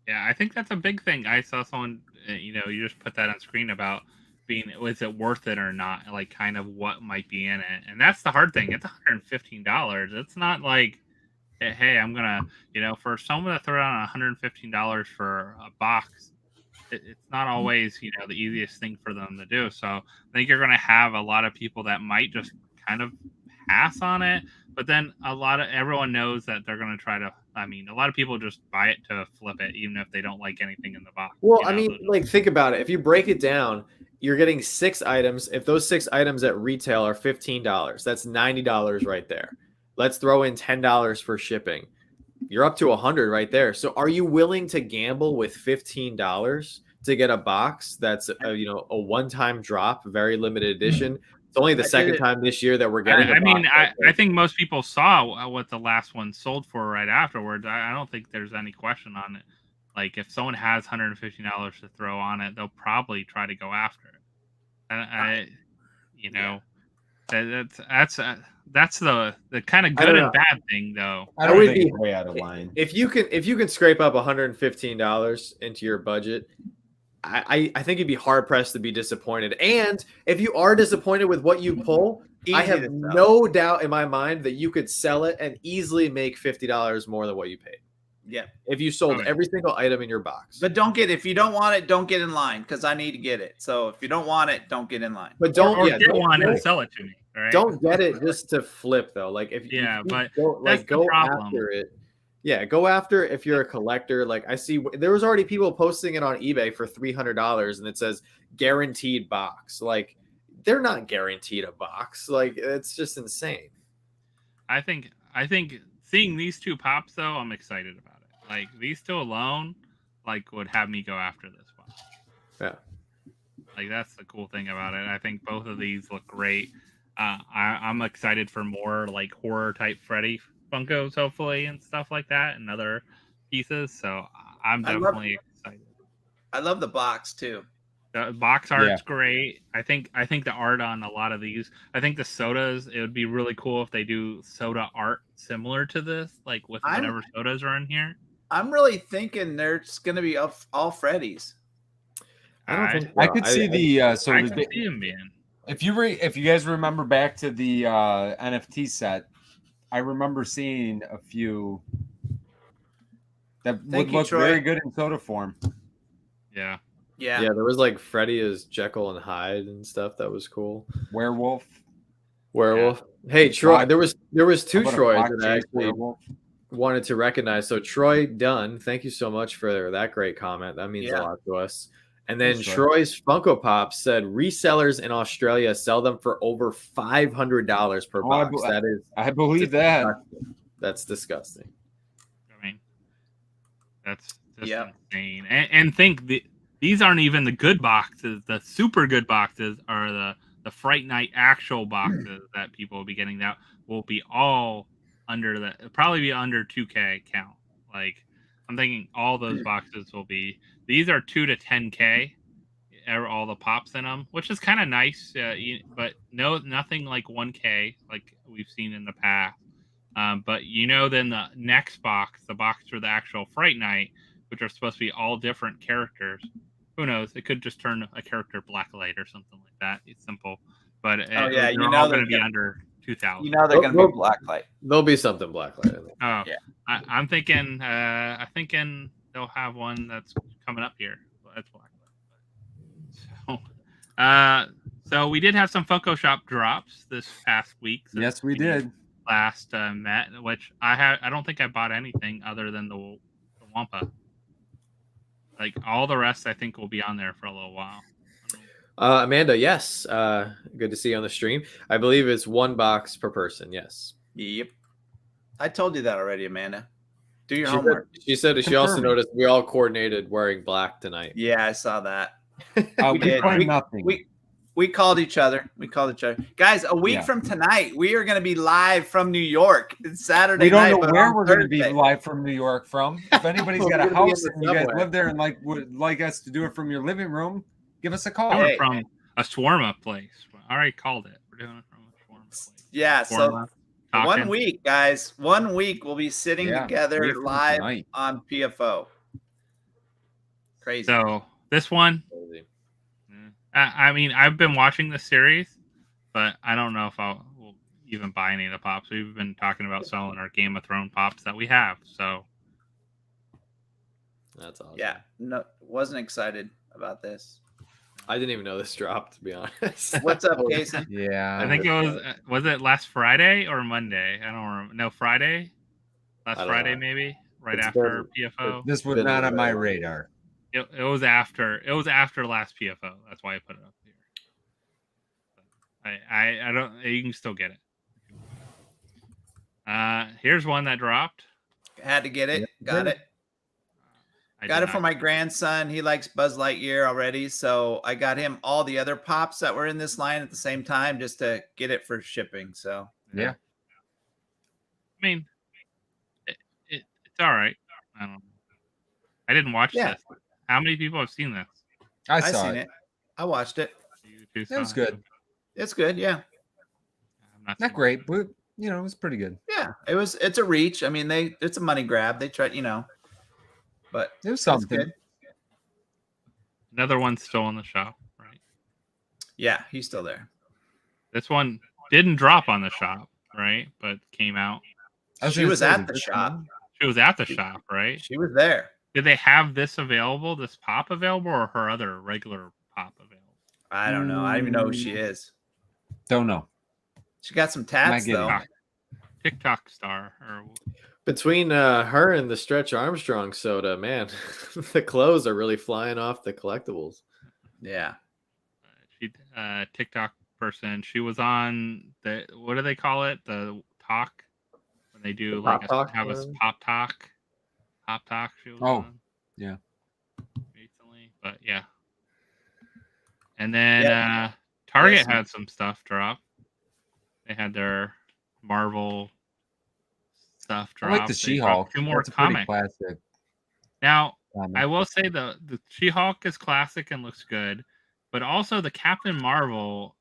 Speaker 2: Yeah, I think that's a big thing. I saw someone, you just put that on screen about was it worth it or not, like kind of what might be in it. And that's the hard thing. It's $115. It's not like, hey, I'm gonna, for someone to throw down $115 for a box, it's not always the easiest thing for them to do. So I think you're gonna have a lot of people that might just kind of pass on it, but then everyone knows that they're gonna try to. I mean, a lot of people just buy it to flip it, even if they don't like anything in the box.
Speaker 3: Well, I mean, think about it. If you break it down, you're getting 6 items. If those 6 items at retail are $15, that's $90 right there. Let's throw in $10 for shipping. You're up to $100 right there. So are you willing to gamble with $15 to get a box that's a one-time drop, very limited edition. It's only the second time this year that we're getting.
Speaker 2: I think most people saw what the last one sold for right afterwards. I don't think there's any question on it. Like if someone has $150 to throw on it, they'll probably try to go after it. That's the kind of good and bad thing, though.
Speaker 6: I would be way out of line.
Speaker 3: If you can scrape up $115 into your budget, I think you'd be hard pressed to be disappointed. And if you are disappointed with what you pull, I have no doubt in my mind that you could sell it and easily make $50 more than what you paid.
Speaker 1: Yeah.
Speaker 3: If you sold every single item in your box.
Speaker 1: But if you don't want it, don't get in line because I need to get it. So if you don't want it, don't get in line.
Speaker 3: But don't
Speaker 2: get one and sell it to me. Right?
Speaker 3: Don't get it just to flip though. Like if you go after it. Yeah, go after it if you're a collector. Like I see there was already people posting it on eBay for $300 and it says guaranteed box. Like they're not guaranteed a box. Like it's just insane.
Speaker 2: I think seeing these two pops though, I'm excited about it. Like these two alone, like would have me go after this one.
Speaker 3: Yeah.
Speaker 2: Like that's the cool thing about it. I think both of these look great. I'm excited for more like horror type Freddy Funkos, hopefully, and stuff like that, and other pieces. So I'm definitely excited.
Speaker 1: I love the box too.
Speaker 2: The box art's great. I think the art on a lot of these. I think the sodas. It would be really cool if they do soda art similar to this, like with whatever sodas are in here.
Speaker 1: I'm really thinking there's going to be all Freddy's.
Speaker 3: I don't think so.
Speaker 4: I could see the sodas.
Speaker 2: I could see them being.
Speaker 4: If you guys remember back to the NFT set, I remember seeing a few that would look very good in soda form.
Speaker 2: Yeah.
Speaker 1: Yeah.
Speaker 3: Yeah, there was like Freddy as Jekyll and Hyde and stuff that was cool.
Speaker 4: Werewolf.
Speaker 3: Yeah. Hey, Troy, there was two Troys that I actually wanted to recognize. So Troy Dunn, thank you so much for that great comment. That means a lot to us. And then Troy's Funko Pop said resellers in Australia sell them for over $500 per box.
Speaker 4: I believe that.
Speaker 3: That's disgusting.
Speaker 2: I mean, that's just insane. And think these aren't even the good boxes. The super good boxes are the Fright Night actual boxes that people will be getting. That will be all under probably be under 2K count. Like I'm thinking all those boxes will be. These are 2 to 10K, all the pops in them, which is kind of nice. But nothing like 1K like we've seen in the past. But then the next box, the box for the actual Fright Night, which are supposed to be all different characters. Who knows? It could just turn a character Blacklight or something like that. It's simple, but they're all going to be under 2,000.
Speaker 1: You know they're going to be Blacklight.
Speaker 3: There'll be something Blacklight.
Speaker 2: Oh yeah, I'm thinking. I'm thinking they'll have one that's coming up here. That's Blacklight. So we did have some Funko Shop drops this past week.
Speaker 4: Yes, we did.
Speaker 2: Last met, which I don't think I bought anything other than the Wampa. Like all the rest, I think will be on there for a little while.
Speaker 3: Amanda, yes. Good to see you on the stream. I believe it's one box per person. Yes.
Speaker 1: Yep. I told you that already, Amanda. Do your homework.
Speaker 3: She said she also noticed we all coordinated wearing black tonight.
Speaker 1: Yeah, I saw that.
Speaker 4: We did.
Speaker 1: We called each other. Guys, a week from tonight, we are going to be live from New York. It's Saturday night.
Speaker 4: We don't know where we're going to be live from New York from. If anybody's got a house and you guys live there and would like us to do it from your living room, give us a call.
Speaker 2: From a shawarma place. I already called it. We're doing it from a shawarma place.
Speaker 1: Yeah, so 1 week, guys. 1 week we'll be sitting together live on PFO. Crazy.
Speaker 2: So this one, I mean, I've been watching the series, but I don't know if I'll even buy any of the pops. We've been talking about selling our Game of Thrones pops that we have. So
Speaker 3: that's awesome.
Speaker 1: Yeah, no, wasn't excited about this.
Speaker 3: I didn't even know this dropped, to be honest.
Speaker 1: What's up, Jason?
Speaker 4: Yeah,
Speaker 2: I think it was it last Friday or Monday? I don't remember. No, Friday. Last Friday, maybe right after PFO.
Speaker 4: This was not on my radar.
Speaker 2: It was after. It was after last PFO. That's why I put it up here. I don't. You can still get it. Here's one that dropped.
Speaker 1: Had to get it. Got it. Got it for my grandson. He likes Buzz Lightyear already, so I got him all the other pops that were in this line at the same time just to get it for shipping. So
Speaker 4: yeah.
Speaker 2: I mean, it's all right. I don't know. I didn't watch this. How many people have seen this?
Speaker 1: I seen it. I watched it.
Speaker 4: It was good.
Speaker 1: It's good. Yeah.
Speaker 4: Not great, but you know, it was pretty good.
Speaker 1: Yeah, it's a reach. I mean, it's a money grab. They tried, but
Speaker 4: it was something.
Speaker 1: Good.
Speaker 2: Another one's still in the shop, right?
Speaker 1: Yeah, he's still there.
Speaker 2: This one didn't drop on the shop, right? But came out.
Speaker 1: She was at the shop.
Speaker 2: She was at the shop, right?
Speaker 1: She was there.
Speaker 2: Did they have this available, this pop available, or her other regular pop available?
Speaker 1: I don't know. I don't even know who she is.
Speaker 4: Don't know.
Speaker 1: She got some tats though.
Speaker 2: TikTok star.
Speaker 3: Between her and the Stretch Armstrong soda, man, the clothes are really flying off the collectibles.
Speaker 1: Yeah.
Speaker 2: She TikTok person. She was on the, what do they call it? The talk when they do like a pop talk. Pop talk. She was on.
Speaker 4: Yeah.
Speaker 2: Recently, but yeah. And then Target had some stuff drop. They had their Marvel stuff drop.
Speaker 4: I like the She-Hulk.
Speaker 2: 2 more comics.
Speaker 4: Classic.
Speaker 2: Now, I will say the She-Hulk is classic and looks good, but also the Captain Marvel.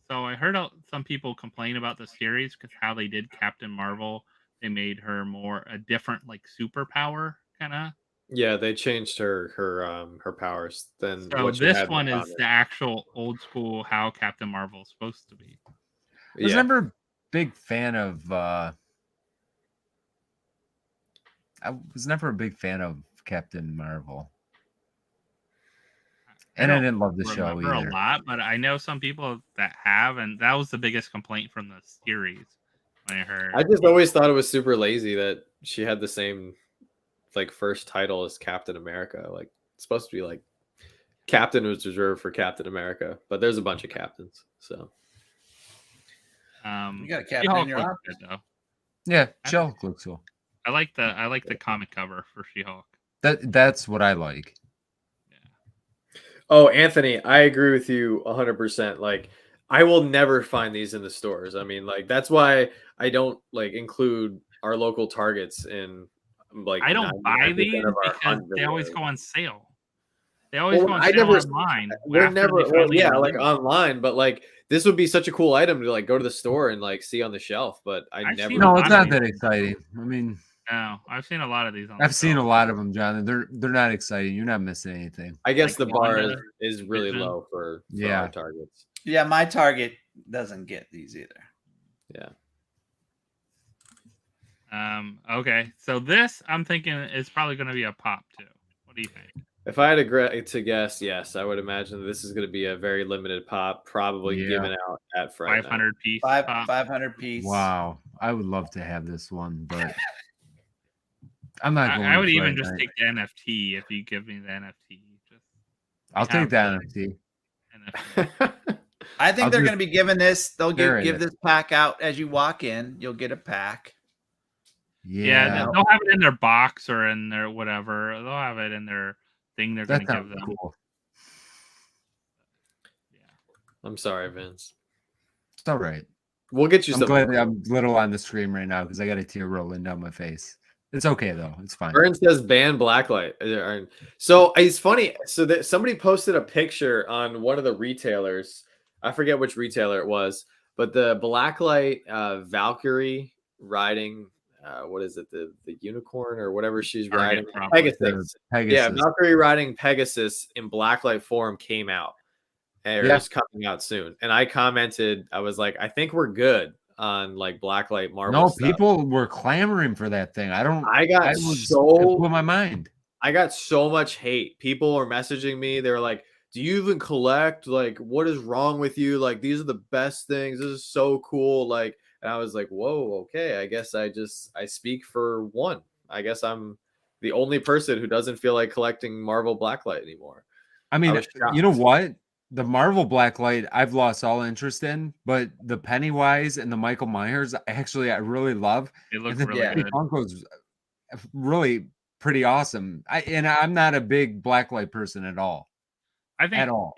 Speaker 2: So I heard some people complain about the series because how they did Captain Marvel, they made her more a different like superpower kind of.
Speaker 3: Yeah, they changed her powers. Then
Speaker 2: so this one is the actual old school how Captain Marvel is supposed to be.
Speaker 4: I was never a big fan of. I was never a big fan of Captain Marvel, and I didn't love the show either.
Speaker 2: A lot, but I know some people that have, and that was the biggest complaint from the series. When I heard,
Speaker 3: I just always thought it was super lazy that she had the same like first title as Captain America. Like it's supposed to be like Captain was reserved for Captain America, but there's a bunch of captains, so.
Speaker 1: You got a captain in your office,
Speaker 2: though.
Speaker 4: Yeah, She-Hulk looks cool.
Speaker 2: I like the comic cover for She-Hulk.
Speaker 4: That's what I like.
Speaker 2: Yeah.
Speaker 3: Oh, Anthony, I agree with you 100%. Like, I will never find these in the stores. I mean, like that's why I don't like include our local Targets in. Like,
Speaker 2: I don't buy these because they always go on sale. They always go on sale online.
Speaker 3: They're never, like online, but like. This would be such a cool item to like go to the store and like see on the shelf, but I never.
Speaker 4: No, it's not that exciting. I mean,
Speaker 2: no, I've seen a lot of these.
Speaker 4: I've seen a lot of them, John. They're not exciting. You're not missing anything.
Speaker 3: I guess the bar is really low for our Targets.
Speaker 1: Yeah, my Target doesn't get these either.
Speaker 3: Yeah.
Speaker 2: Okay, so this I'm thinking is probably going to be a pop too. What do you think?
Speaker 3: If I had to guess, yes, I would imagine this is going to be a very limited pop, probably given out at Fright
Speaker 2: 500 piece.
Speaker 1: 500 piece.
Speaker 4: Wow, I would love to have this one, but I'm not going.
Speaker 2: I would even just take the NFT if you give me the NFT.
Speaker 4: I'll take the NFT.
Speaker 1: I think they're going to be giving this. They'll give this pack out as you walk in. You'll get a pack.
Speaker 2: Yeah, they'll have it in their box or in their whatever. They'll have it in their thing they're going to give them.
Speaker 4: Cool.
Speaker 2: Yeah.
Speaker 3: I'm sorry, Vince.
Speaker 4: It's all right.
Speaker 3: We'll get you
Speaker 4: some. I'm glad I'm little on the screen right now because I got a tear rolling down my face. It's okay though. It's fine.
Speaker 3: Vern says ban Blacklight. So it's funny. So that somebody posted a picture on one of the retailers. I forget which retailer it was, but the Blacklight Valkyrie riding. What is it? The unicorn or whatever she's riding? Pegasus. Yeah, Valkyrie riding Pegasus in Blacklight form came out. And it's coming out soon. And I commented, I was like, I think we're good on like Blacklight Marvel.
Speaker 4: No, people were clamoring for that thing.
Speaker 3: It
Speaker 4: blew my mind.
Speaker 3: I got so much hate. People were messaging me. They were like, do you even collect? Like, what is wrong with you? Like, these are the best things. This is so cool. Like, and I was like, whoa, okay. I guess I speak for one. I guess I'm the only person who doesn't feel like collecting Marvel Blacklight anymore.
Speaker 4: I mean, you know what? The Marvel Blacklight, I've lost all interest in, but the Pennywise and the Michael Myers, I really love.
Speaker 2: They look really good.
Speaker 4: Funko's really pretty awesome. I'm not a big Blacklight person at all.
Speaker 2: I think
Speaker 4: at all.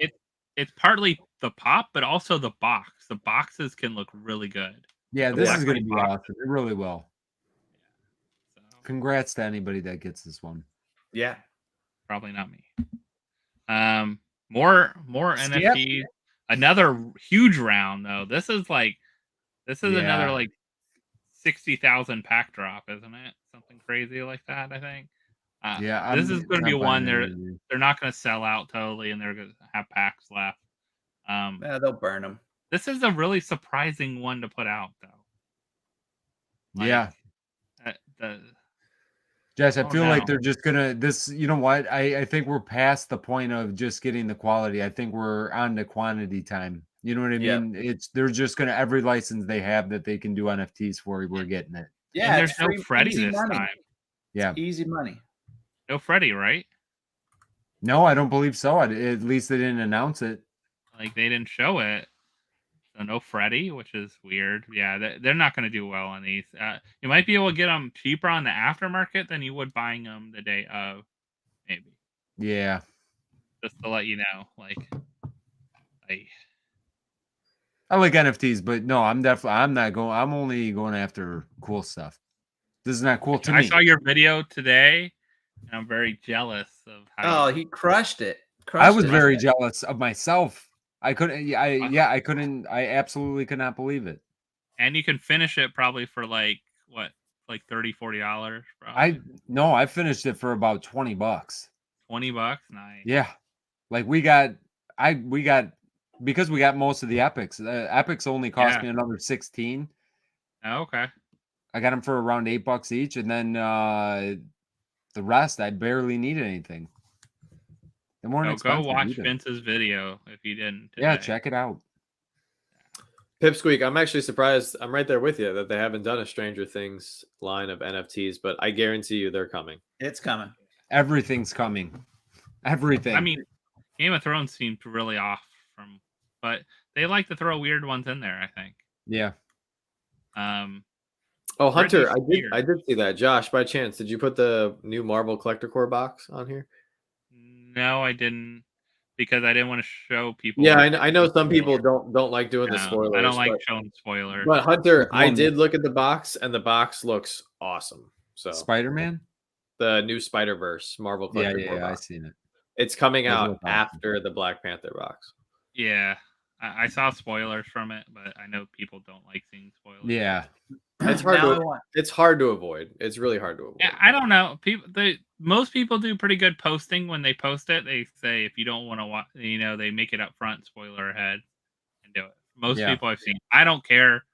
Speaker 2: It's partly the pop, but also the box. The boxes can look really good.
Speaker 4: Yeah, this is going to be
Speaker 2: box.
Speaker 4: awesome. It really will.
Speaker 2: So,
Speaker 4: congrats to anybody that gets this one.
Speaker 1: Yeah,
Speaker 2: probably not me. More NFTs. Another huge round though. This is another like 60,000 pack drop, isn't it? Something crazy like that, I think. This is going to be one they're not going to sell out totally, and they're going to have packs left.
Speaker 1: Yeah, they'll burn them.
Speaker 2: This is a really surprising one to put out, though.
Speaker 4: Yeah. Jess, I feel like they're just gonna you know what? I think we're past the point of just getting the quality. I think we're on to quantity time. You know what I mean? They're just gonna every license they have that they can do NFTs for, we're getting it.
Speaker 2: Yeah, and there's no Freddy this time.
Speaker 1: Yeah, it's easy money.
Speaker 2: No Freddy, right?
Speaker 4: No, I don't believe so. At least they didn't announce it.
Speaker 2: Like they didn't show it. So no Freddy, which is weird. Yeah, they're not going to do well on these. You might be able to get them cheaper on the aftermarket than you would buying them the day of, maybe.
Speaker 4: Yeah.
Speaker 2: Just to let you know, like,
Speaker 4: I like NFTs, but no, I'm only going after cool stuff. This is not cool to me.
Speaker 2: I saw your video today, and I'm very jealous of how.
Speaker 1: Oh, he crushed it.
Speaker 4: I was very jealous of myself. I absolutely could not believe it.
Speaker 2: And you can finish it probably for like what, like $30-$40.
Speaker 4: I finished it for about $20.
Speaker 2: $20, nice.
Speaker 4: Yeah, like we got because we got most of the epics. Epics only cost me another 16.
Speaker 2: Oh, okay.
Speaker 4: I got them for around $8 each, and then the rest I barely needed anything.
Speaker 2: Go watch Vince's video if you didn't today.
Speaker 4: Yeah, check it out.
Speaker 3: Pipsqueak, I'm actually surprised. I'm right there with you that they haven't done a Stranger Things line of NFTs, but I guarantee you they're coming.
Speaker 1: It's coming.
Speaker 4: Everything's coming. Everything.
Speaker 2: I mean, Game of Thrones seemed really off but they like to throw weird ones in there, I think.
Speaker 4: Yeah.
Speaker 3: Oh, Hunter, I did see that. Josh, by chance, did you put the new Marvel Collector Core box on here?
Speaker 2: No, I didn't, because I didn't want to show people.
Speaker 3: Yeah, I know some people don't like doing the spoilers.
Speaker 2: I don't like showing spoilers.
Speaker 3: But Hunter, I did look at the box, and the box looks awesome. So
Speaker 4: Spider-Man,
Speaker 3: the new Spider-Verse Marvel Collector Core box.
Speaker 4: I've seen it.
Speaker 3: It's coming out after the Black Panther box.
Speaker 2: Yeah, I saw spoilers from it, but I know people don't like seeing spoilers.
Speaker 4: Yeah.
Speaker 3: It's hard to avoid. It's really hard to avoid.
Speaker 2: Yeah, I don't know. Most people do pretty good posting when they post it. They say if you don't want to watch, they make it up front, spoiler ahead, and do it. Most people I've seen. I don't care.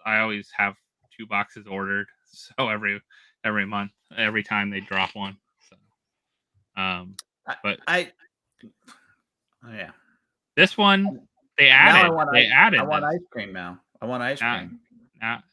Speaker 2: I always have 2 boxes ordered, so every month, every time they drop one. So, this one they added. I
Speaker 1: want ice cream now. I want ice cream.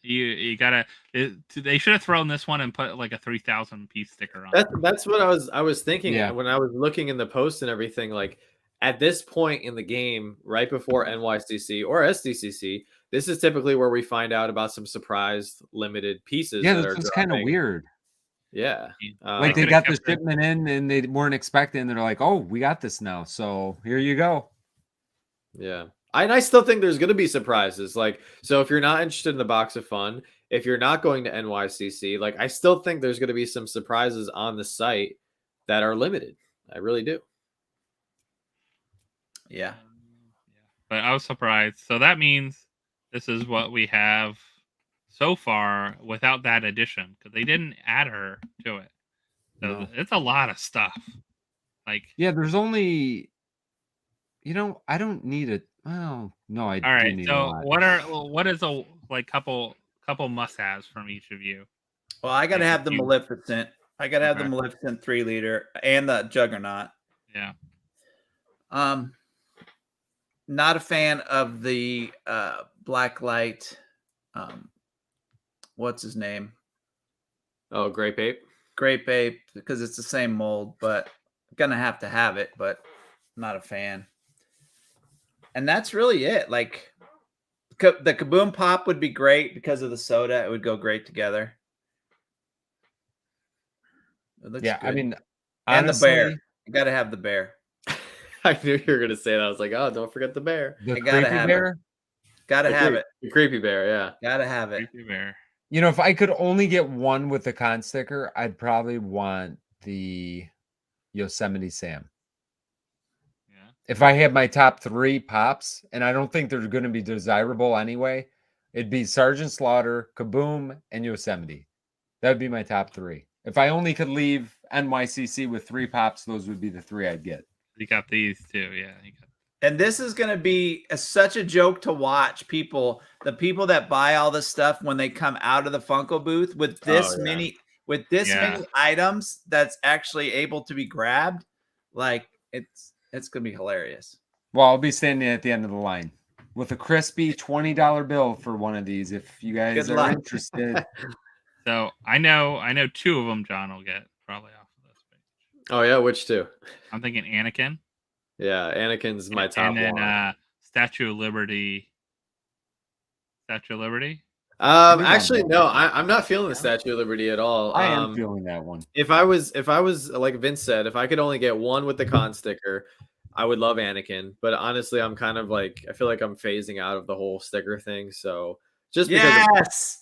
Speaker 2: You gotta. They should have thrown this one and put like a 3,000 piece sticker on.
Speaker 3: That's what I was thinking when I was looking in the post and everything. Like at this point in the game, right before NYCC or SDCC, this is typically where we find out about some surprise limited pieces.
Speaker 4: Yeah, that's kind of weird.
Speaker 3: Yeah,
Speaker 4: like they got the shipment in and they weren't expecting. They're like, "Oh, we got this now, so here you go."
Speaker 3: Yeah. I still think there's going to be surprises. Like, so if you're not interested in the box of fun, if you're not going to NYCC, like I still think there's going to be some surprises on the site that are limited. I really do.
Speaker 1: Yeah.
Speaker 2: But I was surprised. So that means this is what we have so far without that addition, because they didn't add her to it. So it's a lot of stuff. Like,
Speaker 4: yeah, there's only, I don't need it. Well, no, I
Speaker 2: all right.
Speaker 4: Need
Speaker 2: so
Speaker 4: a lot.
Speaker 2: what is a couple must-haves from each of you?
Speaker 1: Well, I gotta have the Maleficent. I gotta have the Maleficent 3-liter and the Juggernaut.
Speaker 2: Yeah.
Speaker 1: Not a fan of the Blacklight. What's his name?
Speaker 3: Oh, Grape Ape.
Speaker 1: Grape Ape, because it's the same mold, but I'm gonna have to have it, but not a fan. And that's really it. Like the Kaboom Pop would be great because of the soda. It would go great together. It looks
Speaker 4: Yeah,
Speaker 1: good.
Speaker 4: I mean,
Speaker 1: and the bear.
Speaker 4: honestly,
Speaker 1: You got to have the bear.
Speaker 3: I knew you were gonna say that. I was like, oh, don't forget the bear.
Speaker 4: the
Speaker 1: I gotta
Speaker 4: creepy
Speaker 1: have
Speaker 4: bear.
Speaker 1: Got to have it.
Speaker 3: The creepy bear, yeah.
Speaker 1: Got to have it.
Speaker 2: Creepy bear.
Speaker 4: You know, if I could only get one with the con sticker, I'd probably want the Yosemite Sam.
Speaker 2: Yeah.
Speaker 4: If I had my top 3 pops, and I don't think they're going to be desirable anyway, it'd be Sergeant Slaughter, Kaboom, and Yosemite. That would be my top 3. If I only could leave NYCC with 3 pops, those would be the 3 I'd get.
Speaker 2: You got these too, yeah.
Speaker 1: And this is going to be such a joke to watch the people that buy all this stuff when they come out of the Funko booth with this many items that's actually able to be grabbed. Like it's going to be hilarious.
Speaker 4: Well, I'll be standing at the end of the line with a crispy $20 bill for one of these if you guys are interested.
Speaker 2: So I know 2 of them John will get probably off of this page.
Speaker 3: Oh yeah, which 2?
Speaker 2: I'm thinking Anakin.
Speaker 3: Yeah, Anakin's my top
Speaker 2: and then,
Speaker 3: one.
Speaker 2: Statue of Liberty.
Speaker 3: Actually, no, I'm not feeling the Statue of Liberty at all.
Speaker 4: I am feeling that one.
Speaker 3: If I was like Vince said, if I could only get one with the con sticker, I would love Anakin. But honestly, I'm kind of like, I feel like I'm phasing out of the whole sticker thing. So just because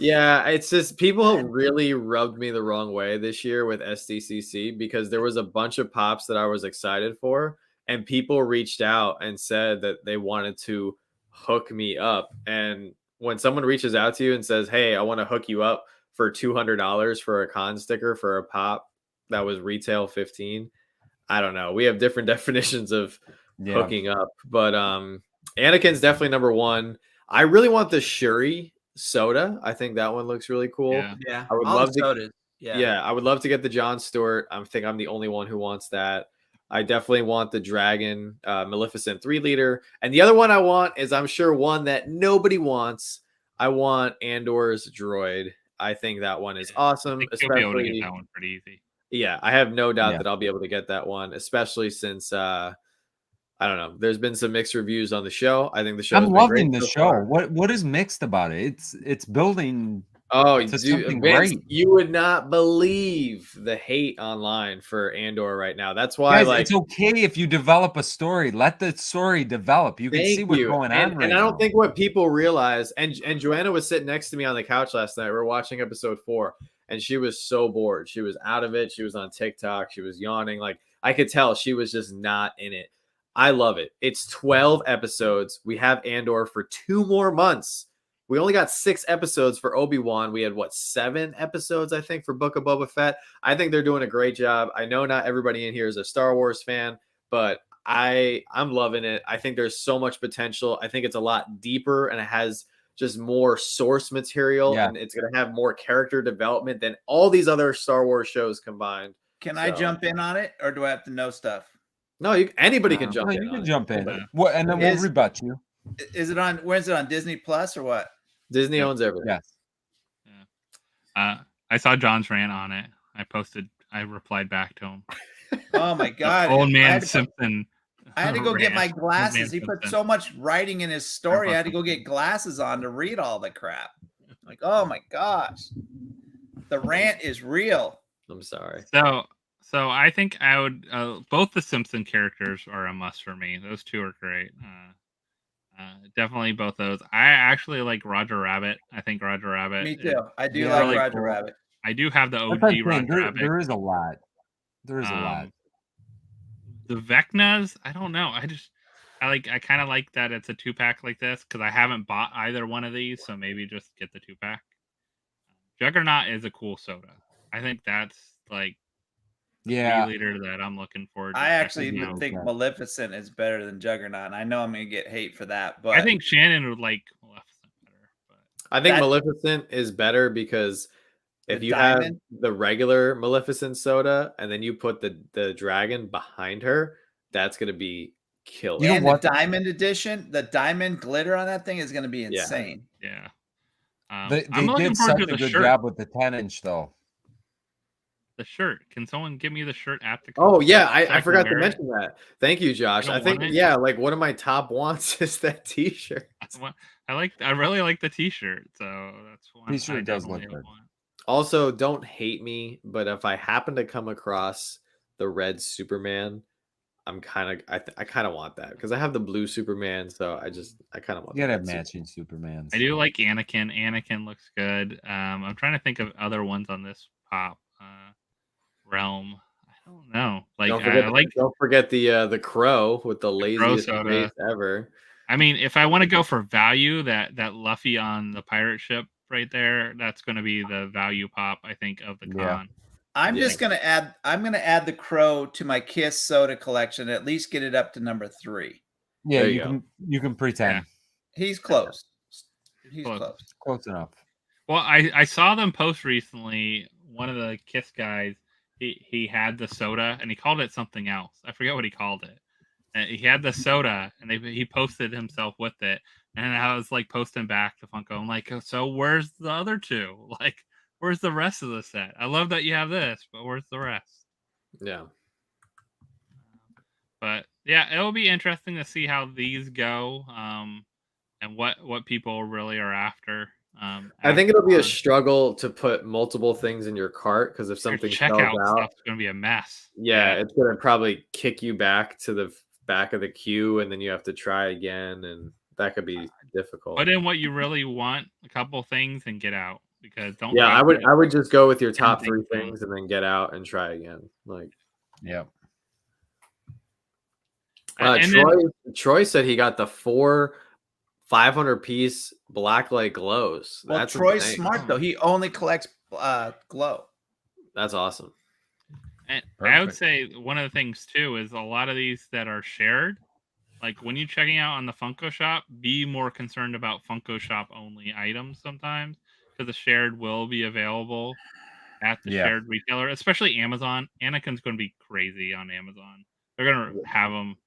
Speaker 3: yeah, it's just people really rubbed me the wrong way this year with SDCC because there was a bunch of pops that I was excited for, and people reached out and said that they wanted to hook me up. And when someone reaches out to you and says, hey, I want to hook you up for $200 for a con sticker for a pop that was retail 15, I don't know. We have different definitions of hooking up, but Anakin's definitely number 1. I really want the Shuri soda. I think that one looks really cool.
Speaker 1: Yeah.
Speaker 3: I would
Speaker 1: all
Speaker 3: love
Speaker 1: the
Speaker 3: to
Speaker 1: sodas.
Speaker 3: Yeah, I would love to get the Jon Stewart. I think I'm the only one who wants that. I definitely want the Dragon Maleficent 3-liter. And the other one I want is, I'm sure, one that nobody wants. I want Andor's droid. I think that one is awesome.
Speaker 2: You'll be able to get that one pretty easy.
Speaker 3: Yeah, I have no doubt that I'll be able to get that one, especially since I don't know. There's been some mixed reviews on the show. I think the show.
Speaker 4: I'm loving the show. What is mixed about it? It's building.
Speaker 3: Oh,
Speaker 4: to
Speaker 3: dude,
Speaker 4: something
Speaker 3: Vince,
Speaker 4: great.
Speaker 3: you would not believe the hate online for Andor right now. That's why,
Speaker 4: Guys, it's okay if you develop a story. Let the story develop. You can see what's going on right
Speaker 3: and I don't think what people realize. And Joanna was sitting next to me on the couch last night. We were watching episode 4, and she was so bored. She was out of it. She was on TikTok. She was yawning. Like, I could tell she was just not in it. I love it. It's 12 episodes. We have Andor for 2 more months. We only got 6 episodes for Obi-Wan. We had 7 episodes, I think, for Book of Boba Fett. I think they're doing a great job. I know not everybody in here is a Star Wars fan, but I'm loving it. I think there's so much potential. I think it's a lot deeper, and it has just more source material, and it's going to have more character development than all these other Star Wars shows combined.
Speaker 1: Can I jump in on it, or do I have to know stuff?
Speaker 3: No, anybody can jump in.
Speaker 4: You can jump in. What, and then we'll rebut you.
Speaker 1: Is it on? Where's it on? Disney Plus or what?
Speaker 3: Disney owns everything.
Speaker 4: Yes.
Speaker 2: Yeah. I saw John's rant on it. I replied back to him.
Speaker 1: Oh my god!
Speaker 2: Old man Simpson.
Speaker 1: I had to go get my glasses. He put so much writing in his story. I had to go get glasses on to read all the crap. Like, oh my gosh, the rant is real.
Speaker 3: I'm sorry.
Speaker 2: So I think I would. Both the Simpson characters are a must for me. Those 2 are great. Definitely both those. I actually like Roger Rabbit. I think Roger Rabbit.
Speaker 1: Me too. I do like
Speaker 2: really
Speaker 1: Roger
Speaker 2: cool.
Speaker 1: Rabbit.
Speaker 2: I do have the OG Roger Rabbit.
Speaker 4: There is a lot. There is a lot.
Speaker 2: The Vecnas, I don't know. I kind of like that it's a 2-pack like this because I haven't bought either one of these, so maybe just get the 2-pack. Juggernaut is a cool soda. I think that's like leader that I'm looking forward to.
Speaker 1: I actually think Maleficent is better than Juggernaut, and I know I'm gonna get hate for that, but
Speaker 2: I think Shannon would like Maleficent better. But
Speaker 3: I think Maleficent is better because if you have the regular Maleficent soda and then you put the dragon behind her, that's gonna be killer.
Speaker 1: And the diamond edition, the diamond glitter on that thing is gonna be insane.
Speaker 2: Yeah.
Speaker 4: They did such a good job with the 10-inch though.
Speaker 2: The shirt. Can someone give me the shirt at the?
Speaker 3: Oh yeah, I forgot to mention that. Thank you, Josh. I think like one of my top wants is that T-shirt.
Speaker 2: I really like the T-shirt, so that's one.
Speaker 4: T-shirt does look good.
Speaker 3: Also, don't hate me, but if I happen to come across the red Superman, I kind of want that because I have the blue Superman, so I kind of want.
Speaker 4: You gotta
Speaker 3: the
Speaker 4: have matching Supermans.
Speaker 2: I do like Anakin. Anakin looks good. I'm trying to think of other ones on this pop realm. I don't know. Like
Speaker 3: don't forget the crow with the laziest
Speaker 2: soda
Speaker 3: face ever.
Speaker 2: I mean, if I want to go for value, that Luffy on the pirate ship right there, that's going to be the value pop, I think, of the con.
Speaker 1: I'm just gonna add. I'm gonna add the crow to my Kiss soda collection. At least get it up to number 3.
Speaker 4: Yeah, you can pretend.
Speaker 2: Yeah.
Speaker 1: He's close. He's
Speaker 4: close enough.
Speaker 2: Well, I saw them post recently. One of the Kiss guys, he had the soda and he called it something else. I forget what he called it. And he had the soda and he posted himself with it. And I was like posting back to Funko. I'm like, so where's the other 2? Like, where's the rest of the set? I love that you have this, but where's the rest?
Speaker 3: Yeah.
Speaker 2: But yeah, it'll be interesting to see how these go, and what people really are after.
Speaker 3: I think it'll be a struggle to put multiple things in your cart because if something sells out,
Speaker 2: stuff's gonna be a mess.
Speaker 3: Yeah, it's gonna probably kick you back to the back of the queue, and then you have to try again, and that could be difficult.
Speaker 2: Put in what you really want, a couple things, and get out. Because
Speaker 3: I would just go with your top 3 things and then get out and try again. Like,
Speaker 4: yeah.
Speaker 3: Troy said he got the 4 500-piece Blacklight glows.
Speaker 1: Well,
Speaker 3: That's
Speaker 1: Troy's
Speaker 3: insane.
Speaker 1: smart though. He only collects glow.
Speaker 3: That's awesome.
Speaker 2: And I would say one of the things too is a lot of these that are shared. Like when you're checking out on the Funko Shop, be more concerned about Funko Shop only items sometimes. Because the shared will be available at the shared retailer, especially Amazon. Anakin's going to be crazy on Amazon. They're going to have them.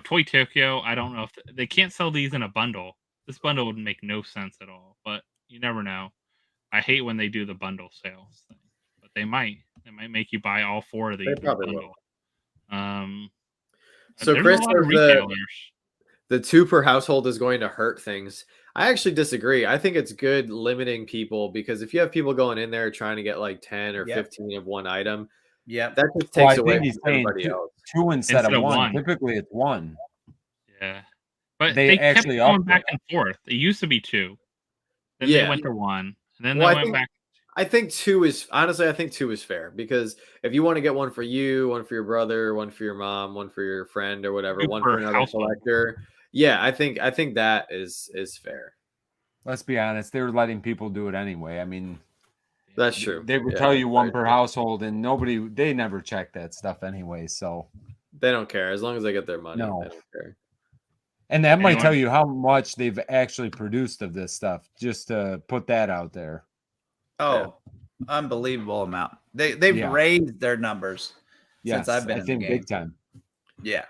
Speaker 2: Toy Tokyo. I don't know if they can't sell these in a bundle. This bundle would make no sense at all. But you never know. I hate when they do the bundle sales thing, but they might. They might make you buy all 4 of these.
Speaker 3: They probably
Speaker 2: will.
Speaker 3: So Chris says the 2 per household is going to hurt things. I actually disagree. I think it's good limiting people because if you have people going in there trying to get like 10 or 15 of one item, that just takes away from everybody else.
Speaker 4: 2 instead of 1. Typically, it's 1.
Speaker 2: Yeah, but
Speaker 4: they
Speaker 2: actually kept going back and forth. It used to be 2, then they went to 1, and then they went back.
Speaker 3: I think 2 is honestly. I think 2 is fair because if you want to get one for you, one for your brother, one for your mom, one for your friend or whatever, one for another collector. Yeah, I think that is fair.
Speaker 4: Let's be honest; they were letting people do it anyway. I mean,
Speaker 3: that's true.
Speaker 4: They would tell you 1 per household, and they never check that stuff anyway. So
Speaker 3: they don't care as long as they get their money.
Speaker 4: No.
Speaker 3: They don't care.
Speaker 4: And that might tell you how much they've actually produced of this stuff. Just to put that out there.
Speaker 1: Oh, unbelievable amount. They've raised their numbers since I've been in the game.
Speaker 4: Big time.
Speaker 1: Yeah.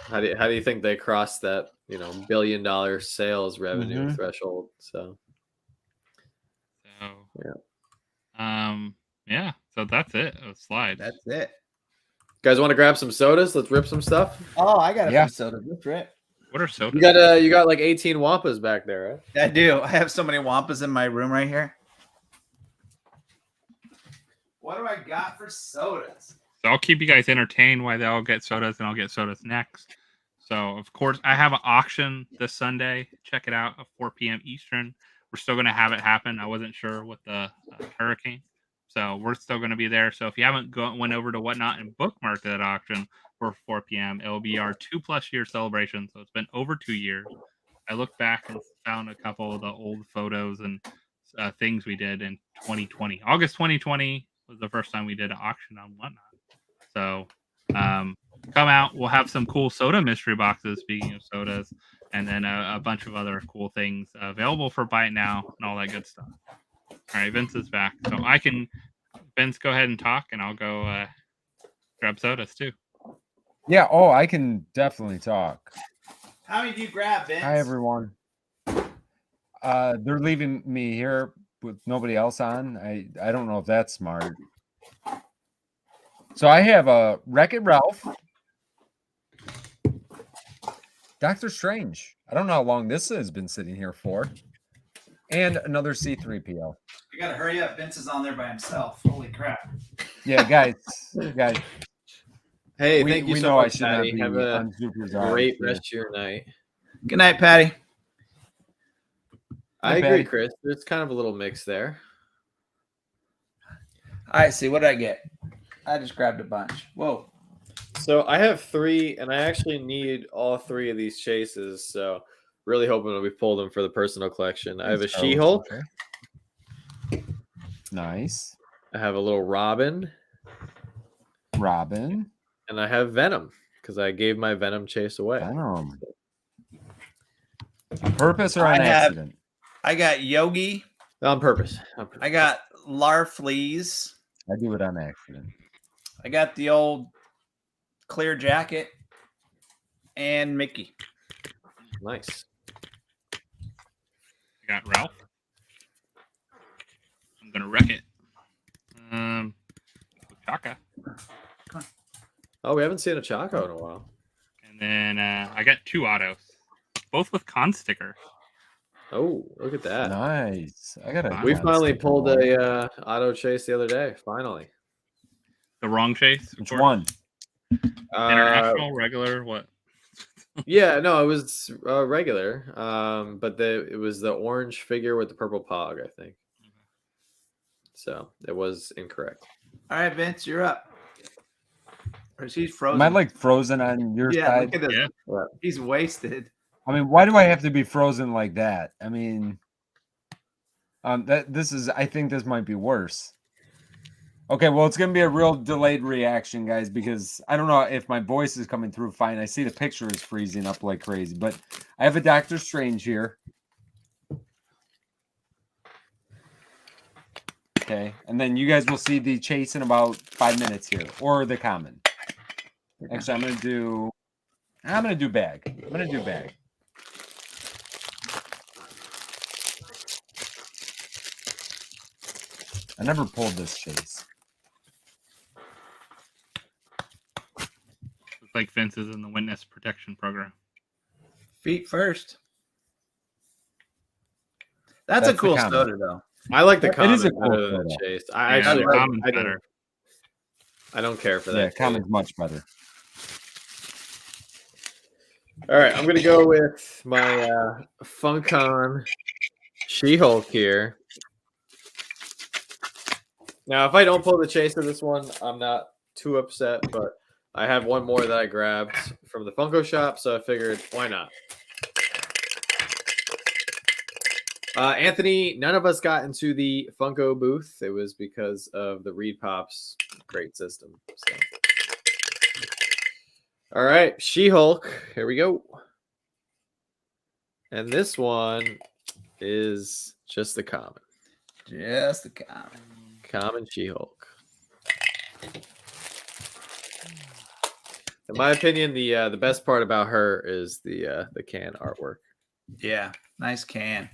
Speaker 3: How do you think they crossed that $1 billion sales revenue threshold? So
Speaker 2: so that's it. Slide.
Speaker 1: That's it.
Speaker 3: You guys want to grab some sodas? Let's rip some stuff.
Speaker 1: Oh, I got a few sodas. Let's rip.
Speaker 2: What are sodas?
Speaker 3: You got like 18 Wampas back there, right?
Speaker 1: I do. I have so many Wampas in my room right here. What do I got for sodas?
Speaker 2: So I'll keep you guys entertained while they all get sodas, and I'll get sodas next. So, of course, I have an auction this Sunday. Check it out at 4 p.m. Eastern. We're still going to have it happen. I wasn't sure with the hurricane. So we're still going to be there. So if you haven't went over to Whatnot and bookmarked that auction for 4 p.m., it'll be our 2+ year celebration. So it's been over 2 years. I looked back and found a couple of the old photos and things we did in 2020. August 2020 was the first time we did an auction on Whatnot. So come out. We'll have some cool soda mystery boxes, speaking of sodas, and then a bunch of other cool things available for buy it now and all that good stuff. All right, Vince is back. So Vince, go ahead and talk, and I'll go grab sodas too.
Speaker 4: Yeah, I can definitely talk.
Speaker 1: How many do you grab, Vince?
Speaker 4: Hi, everyone. They're leaving me here with nobody else on. I don't know if that's smart. So I have a Wreck-It Ralph. Doctor Strange. I don't know how long this has been sitting here for. And another C3PO.
Speaker 1: You gotta hurry up. Vince is on there by himself. Holy crap.
Speaker 4: Yeah, guys.
Speaker 3: Hey,
Speaker 4: we
Speaker 3: thank you so
Speaker 4: know I
Speaker 3: much,
Speaker 4: should not
Speaker 3: Patty.
Speaker 4: be
Speaker 3: Have a
Speaker 4: on Super's eyes
Speaker 3: great
Speaker 4: here.
Speaker 3: rest of your night.
Speaker 1: Good night, Patty.
Speaker 3: I
Speaker 4: Hey,
Speaker 3: agree,
Speaker 4: Patty.
Speaker 3: Chris. There's kind of a little mix there.
Speaker 1: All right, see, what did I get? I just grabbed a bunch. Whoa.
Speaker 3: So I have 3, and I actually need all 3 of these chases. So really hoping that we pull them for the personal collection. I have a
Speaker 4: Thanks,
Speaker 3: She-Hulk.
Speaker 4: Okay. Nice.
Speaker 3: I have a little Robin.
Speaker 4: Robin.
Speaker 3: And I have Venom because I gave my Venom chase away.
Speaker 4: Venom. On purpose or on accident?
Speaker 1: I got Yogi.
Speaker 3: On purpose.
Speaker 1: I got Larfleeze.
Speaker 4: I do it on accident.
Speaker 1: I got the old clear jacket and Mickey.
Speaker 3: Nice.
Speaker 2: I got Ralph. I'm gonna wreck it. Chaka.
Speaker 3: Oh, we haven't seen a Choco in a while.
Speaker 2: And then I got 2 autos, both with con stickers.
Speaker 3: Oh, look at that.
Speaker 4: Nice. I got a.
Speaker 3: We finally pulled a auto chase the other day. Finally.
Speaker 2: The wrong chase.
Speaker 4: Which one?
Speaker 2: International, regular, what?
Speaker 3: Yeah, no, it was regular. But it was the orange figure with the purple pog, I think. So it was incorrect.
Speaker 1: All right, Vince, you're up. Or he's frozen.
Speaker 4: Am I like frozen on your
Speaker 1: yeah,
Speaker 4: side?
Speaker 1: look at this.
Speaker 3: Yeah.
Speaker 1: He's wasted.
Speaker 4: I mean, why do I have to be frozen like that? I mean, I think this might be worse. Okay, well, it's gonna be a real delayed reaction, guys, because I don't know if my voice is coming through fine. I see the picture is freezing up like crazy, but I have a Doctor Strange here. Okay, and then you guys will see the chase in about 5 minutes here, or the common. Actually, I'm gonna do bag. I'm gonna do bag. I never pulled this chase.
Speaker 2: Looks like Vince is in the witness protection program.
Speaker 1: Feet first. That's a cool soda, though.
Speaker 3: I like the common
Speaker 4: It is a cool
Speaker 3: better than the
Speaker 4: soda.
Speaker 3: chase. I don't care for that.
Speaker 4: Yeah, common's much better.
Speaker 3: All right, I'm gonna go with my Funkon She-Hulk here. Now, if I don't pull the chase of this one, I'm not too upset, but I have one more that I grabbed from the Funko shop, so I figured, why not? Anthony, none of us got into the Funko booth. It was because of the Reed Pops great system. So. All right, She-Hulk. Here we go. And this one is just the common.
Speaker 1: Just the common.
Speaker 3: Common She-Hulk. In my opinion, the best part about her is the can artwork.
Speaker 1: Yeah, nice can.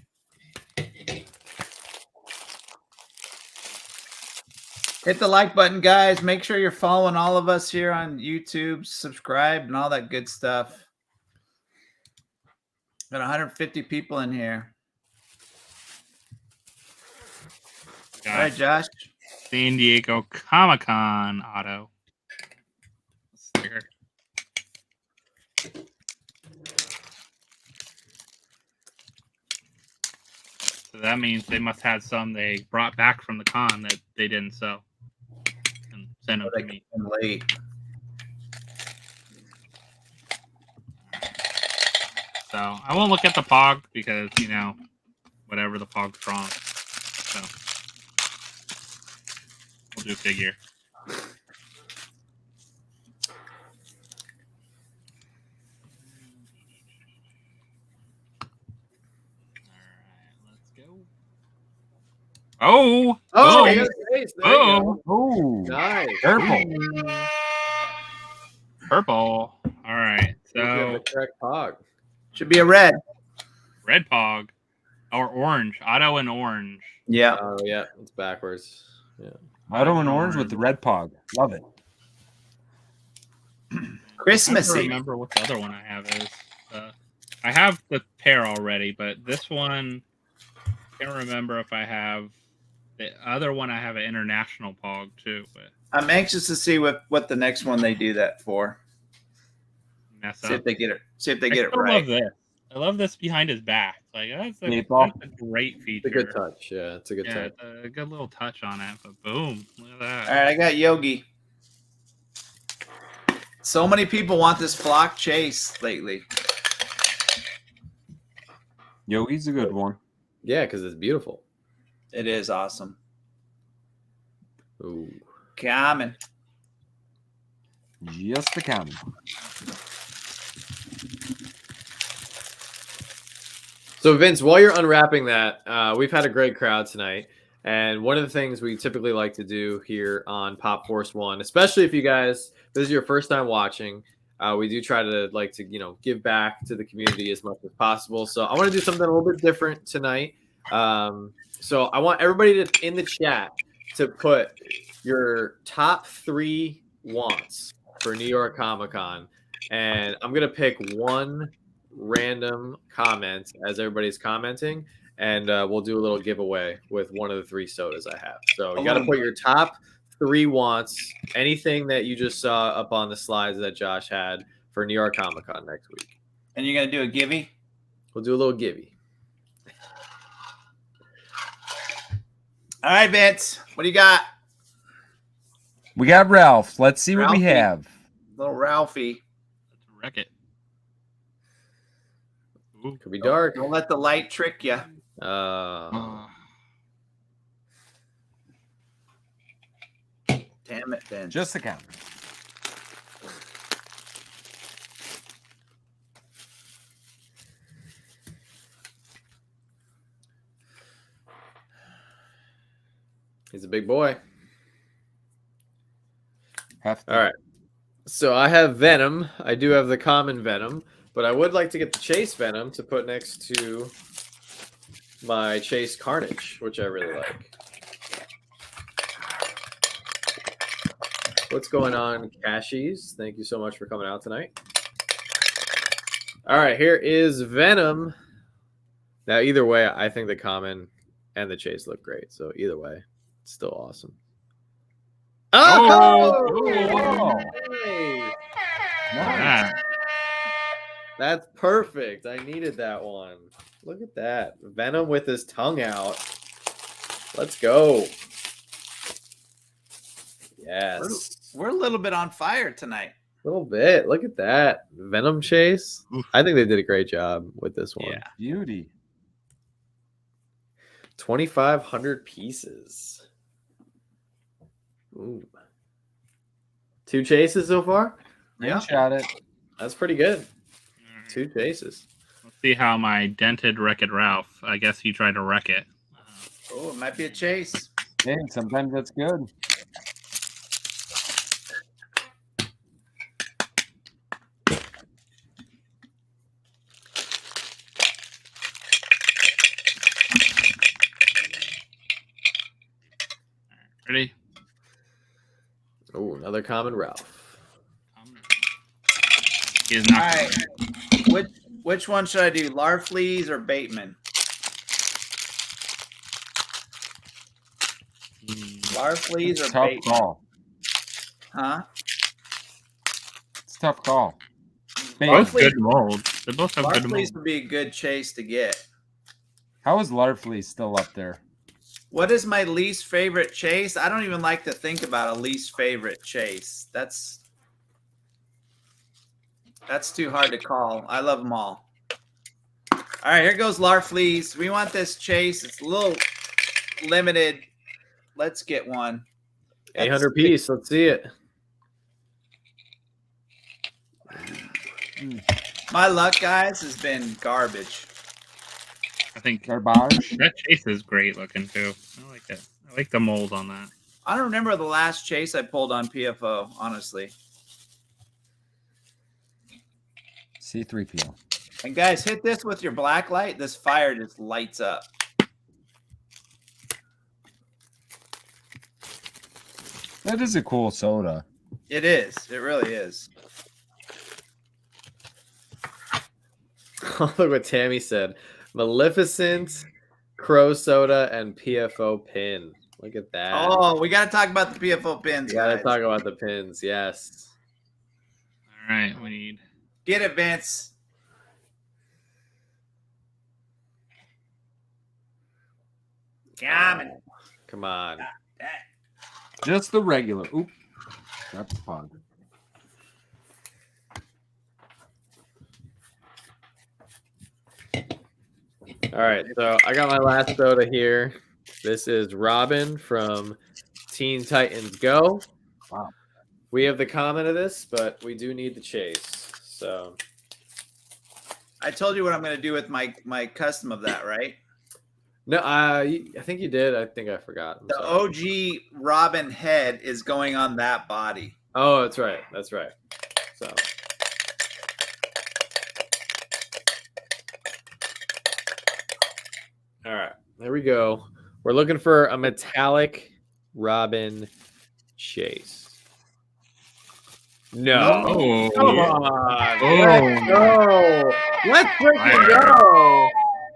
Speaker 1: Hit the like button, guys. Make sure you're following all of us here on YouTube, subscribe, and all that good stuff. Got 150 people in here. All right, Josh.
Speaker 2: San Diego Comic-Con auto sticker. So that means they must have some they brought back from the con that they didn't sell and sent them to me.
Speaker 1: Late.
Speaker 2: So I won't look at the Pog because, you know, whatever the Pog's wrong. So we'll do figure. Oh!
Speaker 3: Oh,
Speaker 2: Oh!
Speaker 3: you got a chase. There you go.
Speaker 4: Oh,
Speaker 3: Nice.
Speaker 4: purple.
Speaker 2: Purple. All right.
Speaker 3: You have the
Speaker 2: So
Speaker 3: correct pog.
Speaker 1: Should be a red.
Speaker 2: red Pog or orange. Auto and orange.
Speaker 1: Yeah.
Speaker 3: Oh yeah, it's backwards. Yeah.
Speaker 4: Auto and orange with the red pog. Love it.
Speaker 2: I don't
Speaker 1: Christmassy.
Speaker 2: remember what the other one I have is. I have the pair already, but this one can't remember if I have the other one. I have an international pog too, but
Speaker 1: I'm anxious to see what the next one they do that for. See if they get it. See if they get it right.
Speaker 2: Love this. I love this behind his back. Like that's a great feature.
Speaker 3: It's a good touch. Yeah, it's a good touch.
Speaker 2: A good little touch on it. But boom, look at that.
Speaker 1: All right, I got Yogi. So many people want this flock chase lately.
Speaker 4: Yogi's a good one.
Speaker 3: Yeah, because it's beautiful.
Speaker 1: It is awesome.
Speaker 3: Ooh.
Speaker 1: Coming.
Speaker 4: Just the common.
Speaker 3: So Vince, while you're unwrapping that, we've had a great crowd tonight. And one of the things we typically like to do here on Pop Fource One, especially if you guys, this is your first time watching, we do try to give back to the community as much as possible. So I want to do something a little bit different tonight. So I want everybody in the chat to put your top 3 wants for New York Comic Con. And I'm going to pick one random comment as everybody's commenting. And we'll do a little giveaway with one of the 3 sodas I have. So you got to put your top 3 wants, anything that you just saw up on the slides that Josh had for New York Comic Con next week.
Speaker 1: And you're going to do a givey?
Speaker 3: We'll do a little givey.
Speaker 1: All right, Vince. What do you got?
Speaker 4: We got Ralph. Let's see what we have.
Speaker 1: Little Ralphie.
Speaker 2: Let's wreck it.
Speaker 3: Ooh, could be dark.
Speaker 1: Don't let the light trick you.
Speaker 3: Damn
Speaker 1: it, Vince.
Speaker 4: Just the counter.
Speaker 3: He's a big boy.
Speaker 4: All
Speaker 3: right. So I have Venom. I do have the common Venom, but I would like to get the Chase Venom to put next to my Chase Carnage, which I really like. What's going on, Cashies? Thank you so much for coming out tonight. All right, here is Venom. Now, either way, I think the common and the Chase look great. So either way, it's still awesome.
Speaker 4: Oh!
Speaker 3: Hey.
Speaker 4: Nice.
Speaker 3: That's perfect. I needed that one. Look at that. Venom with his tongue out. Let's go. Yes.
Speaker 1: We're a little bit on fire tonight.
Speaker 3: A little bit. Look at that. Venom Chase. I think they did a great job with this one.
Speaker 1: Yeah.
Speaker 4: Beauty.
Speaker 3: 2,500 pieces. Ooh. 2 chases so far?
Speaker 4: Yeah. Shot it.
Speaker 3: That's pretty good. 2 chases.
Speaker 2: Let's see how my dented Wreck-It Ralph. I guess he tried to wreck it.
Speaker 1: Oh, it might be a chase.
Speaker 4: Hey, sometimes that's good.
Speaker 2: Ready?
Speaker 3: Oh, another common Ralph.
Speaker 2: He is not.
Speaker 1: All right. Which one should I do? Larfleeze or Bateman? Larfleeze or
Speaker 4: Tough
Speaker 1: Bateman?
Speaker 4: call.
Speaker 1: Huh?
Speaker 4: It's a tough call.
Speaker 2: Both good molds. They both have good
Speaker 1: Larfleeze
Speaker 2: molds.
Speaker 1: would be a good chase to get.
Speaker 4: How is Larfleeze still up there?
Speaker 1: What is my least favorite chase? I don't even like to think about a least favorite chase. That's too hard to call. I love them all. All right, here goes Larfleeze. We want this chase. It's a little limited. Let's get one.
Speaker 3: 800 piece. Let's see it.
Speaker 1: My luck, guys, has been garbage.
Speaker 2: I think
Speaker 4: Garbage.
Speaker 2: that chase is great looking too. I like it. I like the mold on that.
Speaker 1: I don't remember the last chase I pulled on PFO, honestly.
Speaker 4: C3PO.
Speaker 1: And guys, hit this with your Blacklight. This fire just lights up.
Speaker 4: That is a cool soda.
Speaker 1: It is. It really is.
Speaker 3: Look what Tammy said. Maleficent Crow Soda and PFO pin. Look at that.
Speaker 1: Oh, we got to talk about the PFO pins,
Speaker 3: We gotta
Speaker 1: guys.
Speaker 3: talk about the pins. Yes.
Speaker 2: All right, we need.
Speaker 1: Get it, Vince.
Speaker 3: Come on.
Speaker 4: Just the regular. Oop. That's fun.
Speaker 3: All right, so I got my last soda here. This is Robin from Teen Titans Go.
Speaker 4: Wow.
Speaker 3: We have the comment of this, but we do need the chase. So
Speaker 1: I told you what I'm going to do with my custom of that, right?
Speaker 3: no, I think you did. I think I forgot. I'm
Speaker 1: The
Speaker 3: sorry.
Speaker 1: OG Robin head is going on that body.
Speaker 3: Oh, that's right. That's right. So all right, there we go. We're looking for a metallic Robin chase. No.
Speaker 2: Oh,
Speaker 3: Come on.
Speaker 2: Oh.
Speaker 3: Let's go. Let's freaking go.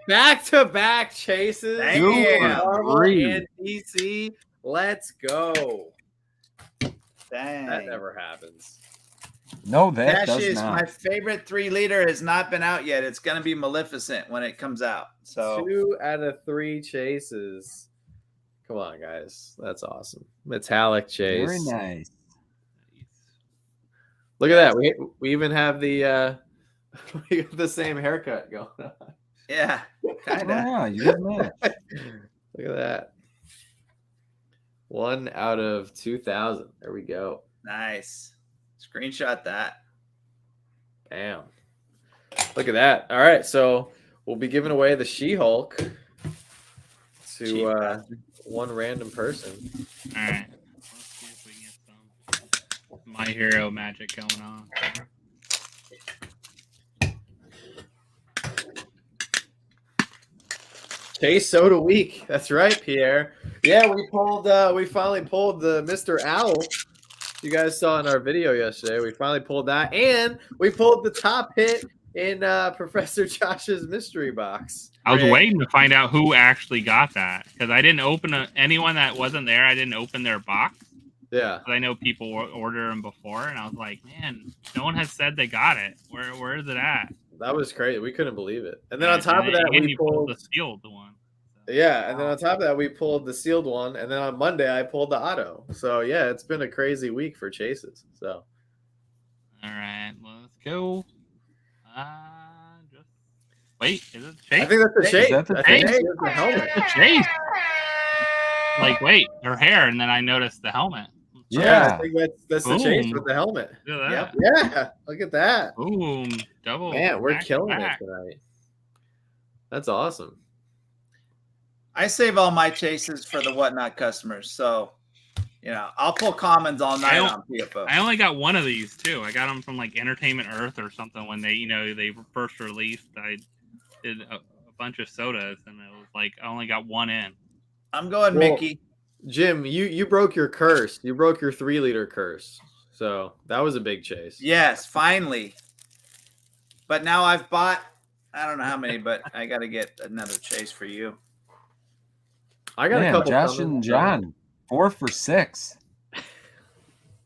Speaker 3: Back-to-back chases.
Speaker 1: Damn.
Speaker 3: Marvel
Speaker 4: Three.
Speaker 3: and DC. Let's go.
Speaker 1: Dang.
Speaker 3: That never happens.
Speaker 4: No, that does
Speaker 1: Cassius,
Speaker 4: not.
Speaker 1: my favorite 3-liter has not been out yet. It's going to be Maleficent when it comes out. So
Speaker 3: 2 out of 3 chases. Come on, guys. That's awesome. Metallic chase.
Speaker 4: Very nice.
Speaker 3: Look at that. We even have the we have the same haircut going on.
Speaker 1: yeah, kind of.
Speaker 4: Yeah, you did match.
Speaker 3: Look at that. 1 out of 2,000. There we go.
Speaker 1: Nice. Screenshot that.
Speaker 3: Bam. Look at that. All right, so we'll be giving away the She-Hulk
Speaker 1: Cheap
Speaker 3: to
Speaker 1: bastard.
Speaker 3: one random person.
Speaker 2: all right. Let's see if we can get some My Hero magic going on.
Speaker 3: Chase Soda Week. That's right, Pierre. Yeah, we finally pulled the Mr. Owl. You guys saw in our video yesterday. We finally pulled that, and we pulled the top hit in Professor Josh's mystery box.
Speaker 2: I was
Speaker 1: Rick.
Speaker 2: waiting to find out who actually got that because I didn't open anyone that wasn't there. I didn't open their box.
Speaker 3: Yeah.
Speaker 2: 'Cause I know people order them before, and I was like, man, no one has said they got it. Where is it at?
Speaker 3: That was crazy. We couldn't believe it. And then on top of that,
Speaker 2: and
Speaker 3: we
Speaker 2: you pulled
Speaker 3: pulled
Speaker 2: the sealed one.
Speaker 3: yeah, and then on top of that, we pulled the sealed one, and then on Monday, I pulled the auto. So yeah, it's been a crazy week for chases. So
Speaker 2: All right, let's go. Just wait. Is it Chase?
Speaker 3: I think that's the
Speaker 1: Is
Speaker 3: chase.
Speaker 4: that the
Speaker 3: I think
Speaker 2: chase?
Speaker 3: that's the helmet.
Speaker 2: Chase. Like, wait, her hair, and then I noticed the helmet.
Speaker 3: Yeah, I think that's the chase
Speaker 2: Boom.
Speaker 3: with the helmet.
Speaker 2: Look at
Speaker 1: Yep.
Speaker 2: that.
Speaker 3: Yeah, look at that.
Speaker 2: Boom. Double.
Speaker 3: Man, we're
Speaker 2: back to
Speaker 3: killing it
Speaker 2: back.
Speaker 3: tonight. That's awesome.
Speaker 1: I save all my chases for the whatnot customers. So, I'll pull commons all night on PFO.
Speaker 2: I only got one of these too. I got them from like Entertainment Earth or something when they first released. I did a bunch of sodas, and it was like I only got one in.
Speaker 1: I'm going
Speaker 3: Well,
Speaker 1: Mickey.
Speaker 3: Jim, you broke your curse. You broke your 3-liter curse. So that was a big chase.
Speaker 1: Yes, finally. But now I've bought, I don't know how many, but I got to get another chase for you.
Speaker 3: I got a
Speaker 4: Man,
Speaker 3: couple.
Speaker 4: Josh
Speaker 3: coming.
Speaker 4: and John, 4 for 6.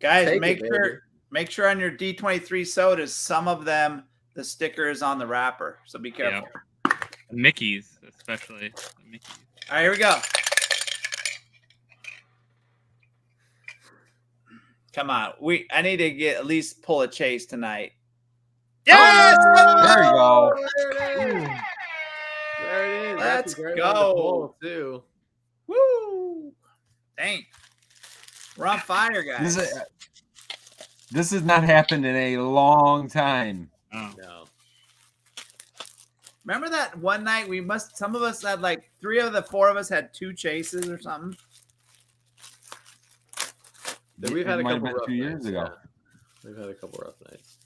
Speaker 1: Guys,
Speaker 3: Take it,
Speaker 1: make
Speaker 3: baby.
Speaker 1: sure on your D23 sodas, some of them, the sticker is on the wrapper. So be careful.
Speaker 2: Mickey's, especially. The Mickey's.
Speaker 1: All right, here we go. Come on. I need to at least pull a chase tonight. Yes!
Speaker 4: There you go.
Speaker 3: There it is. There it is.
Speaker 1: Let's
Speaker 3: That's a great
Speaker 1: go.
Speaker 3: one to pull, too.
Speaker 1: Woo! Dang. We're on fire, guys.
Speaker 4: This has not happened in a long time.
Speaker 2: Oh.
Speaker 3: No.
Speaker 1: Remember that one night some of us had like 3 of the 4 of us had 2 chases or something?
Speaker 3: We've had
Speaker 4: It
Speaker 3: a
Speaker 4: might have
Speaker 3: couple
Speaker 4: been
Speaker 3: rough
Speaker 4: 2 years
Speaker 3: nights,
Speaker 4: ago.
Speaker 3: yeah. We've had a couple rough nights.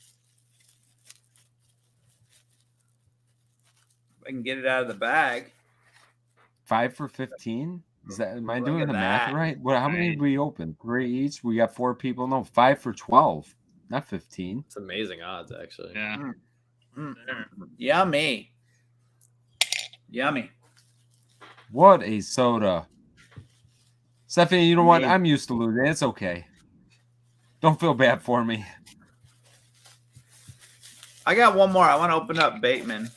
Speaker 1: I can get it out of the bag.
Speaker 4: 5 for 15. Am I
Speaker 1: Look
Speaker 4: doing
Speaker 1: at
Speaker 4: the math
Speaker 1: that.
Speaker 4: right? How many did we open? 3 each. We got 4 people. No, 5 for 12, not 15.
Speaker 3: It's amazing odds, actually.
Speaker 2: Yeah.
Speaker 1: Mm.
Speaker 2: There.
Speaker 1: Yummy. Yummy.
Speaker 4: What a soda. Stephanie, you know what? I'm used to losing. It's okay. Don't feel bad for me.
Speaker 1: I got one more. I want to open up Bateman.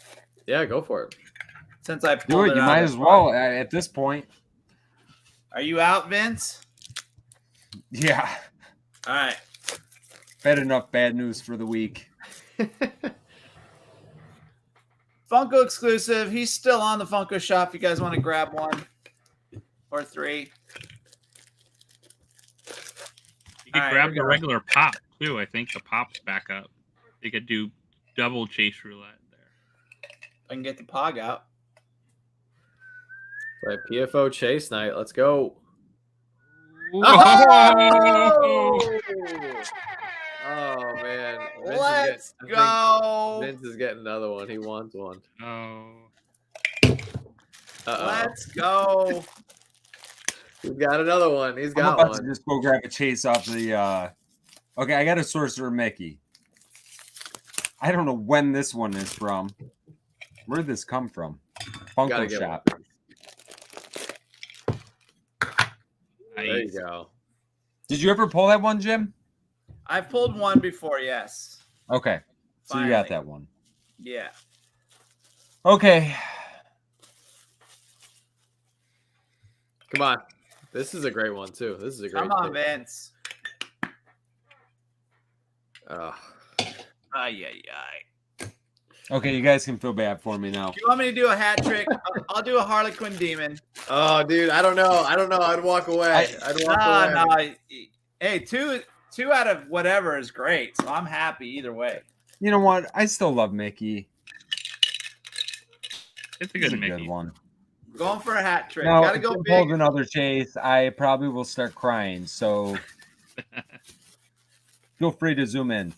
Speaker 3: Yeah, go for it.
Speaker 1: Since I
Speaker 4: Do
Speaker 1: pulled
Speaker 4: it.
Speaker 1: it
Speaker 4: You
Speaker 1: out
Speaker 4: might
Speaker 1: of
Speaker 4: as
Speaker 1: the
Speaker 4: well
Speaker 1: box.
Speaker 4: at this point.
Speaker 1: Are you out, Vince?
Speaker 4: Yeah.
Speaker 1: All right.
Speaker 4: Bad enough bad news for the week.
Speaker 1: Funko exclusive. He's still on the Funko shop. If you guys want to grab one or three.
Speaker 2: You could
Speaker 1: All right,
Speaker 2: grab
Speaker 1: here we
Speaker 2: the
Speaker 1: go.
Speaker 2: regular pop too. I think the pop's back up. You could do double chase roulette there.
Speaker 1: I can get the pog out.
Speaker 3: Right, PFO Chase Night. Let's go.
Speaker 1: Oh!
Speaker 3: Oh man.
Speaker 1: Let's
Speaker 3: I think
Speaker 1: go.
Speaker 3: Vince is getting another one. He wants one.
Speaker 2: Oh.
Speaker 3: Uh-oh.
Speaker 1: Let's go.
Speaker 3: He's got another one. He's
Speaker 4: I'm
Speaker 3: got
Speaker 4: about
Speaker 3: one.
Speaker 4: to just go grab a chase off the Okay, I got a Sorcerer Mickey. I don't know when this one is from. Where did this come from?
Speaker 3: Gotta
Speaker 4: Funko
Speaker 3: get
Speaker 4: shop.
Speaker 3: There you
Speaker 2: Nice.
Speaker 3: go.
Speaker 4: Did you ever pull that one, Jim?
Speaker 1: I've pulled one before, yes.
Speaker 4: Okay. So you got
Speaker 1: Finally.
Speaker 4: that one.
Speaker 1: Yeah.
Speaker 4: Okay.
Speaker 3: Come on. This is a great one too. This is a great
Speaker 1: Come on,
Speaker 3: pick.
Speaker 1: Vince.
Speaker 3: Ugh.
Speaker 1: Ay, ay, ay.
Speaker 4: Okay, you guys can feel bad for me now.
Speaker 1: Do you want me to do a hat trick? I'll do a Harley Quinn demon.
Speaker 3: Oh, dude, I don't know. I'd walk away. I'd walk away.
Speaker 1: No. Hey, two out of whatever is great. So I'm happy either way.
Speaker 4: You know what? I still love Mickey.
Speaker 2: It's a
Speaker 4: He's
Speaker 2: good
Speaker 4: a
Speaker 2: Mickey.
Speaker 4: good one.
Speaker 1: Going for a hat trick.
Speaker 4: Now,
Speaker 1: Gotta
Speaker 4: if
Speaker 1: go
Speaker 4: Jim
Speaker 1: big.
Speaker 4: pulls another chase, I probably will start crying. So feel free to zoom in.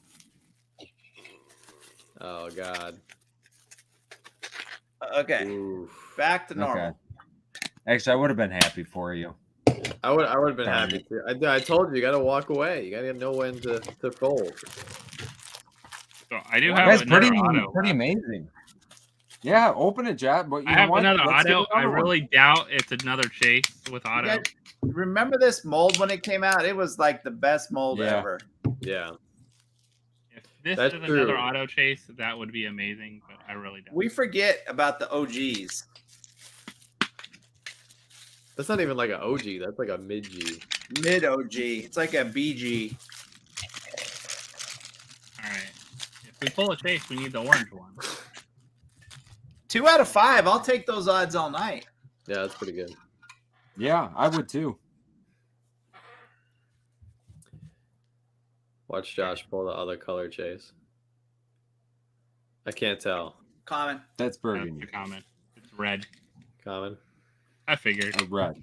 Speaker 3: Oh God.
Speaker 1: Okay.
Speaker 3: Oof.
Speaker 1: Back to normal.
Speaker 4: Okay. Actually, I would have been happy for you.
Speaker 3: I would have been
Speaker 4: Darn
Speaker 3: happy too. I told you, you gotta walk away. You gotta know when to fold.
Speaker 2: So I do have
Speaker 4: That's
Speaker 2: another
Speaker 4: pretty
Speaker 2: auto.
Speaker 4: pretty amazing. Yeah, open it, Jab. But you
Speaker 2: I
Speaker 4: know
Speaker 2: have
Speaker 4: what?
Speaker 2: another
Speaker 4: Let's get
Speaker 2: auto. I
Speaker 4: another one.
Speaker 2: really doubt it's another chase with auto.
Speaker 1: guys- Remember this mold when it came out? It was like the best mold
Speaker 4: Yeah.
Speaker 1: ever.
Speaker 3: Yeah.
Speaker 2: If this
Speaker 3: That's
Speaker 2: is
Speaker 3: true.
Speaker 2: another auto chase, that would be amazing, but I really don't.
Speaker 1: We forget about the OGs.
Speaker 3: That's not even like an OG. That's like a mid G.
Speaker 1: Mid OG. It's like a BG.
Speaker 2: All right. If we pull a chase, we need the orange one.
Speaker 1: 2 out of 5. I'll take those odds all night.
Speaker 3: Yeah, that's pretty good.
Speaker 4: Yeah, I would too.
Speaker 3: Watch Josh pull the other color chase. I can't tell.
Speaker 1: Common.
Speaker 4: That's
Speaker 2: That's
Speaker 4: burgundy.
Speaker 2: your comment. It's red.
Speaker 3: Common.
Speaker 2: I figured
Speaker 4: A red.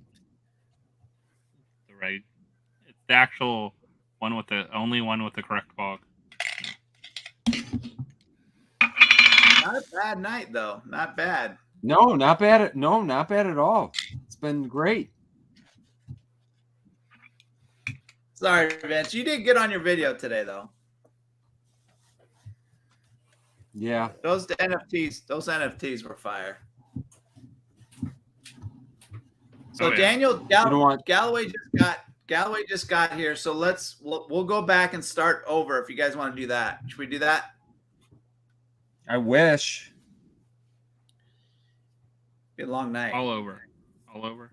Speaker 2: the red. It's the actual one with the only one with the correct fog.
Speaker 1: Not a bad night though. Not bad.
Speaker 4: No, not bad. No, not bad at all. It's been great.
Speaker 1: Sorry, Vince. You did good on your video today though.
Speaker 4: Yeah.
Speaker 1: Those NFTs were fire. So
Speaker 2: Oh, yeah.
Speaker 1: Daniel
Speaker 4: You know what?
Speaker 1: Galloway just got here. So we'll go back and start over if you guys want to do that. Should we do that?
Speaker 4: I wish.
Speaker 1: Be a long night.
Speaker 2: All over. All over.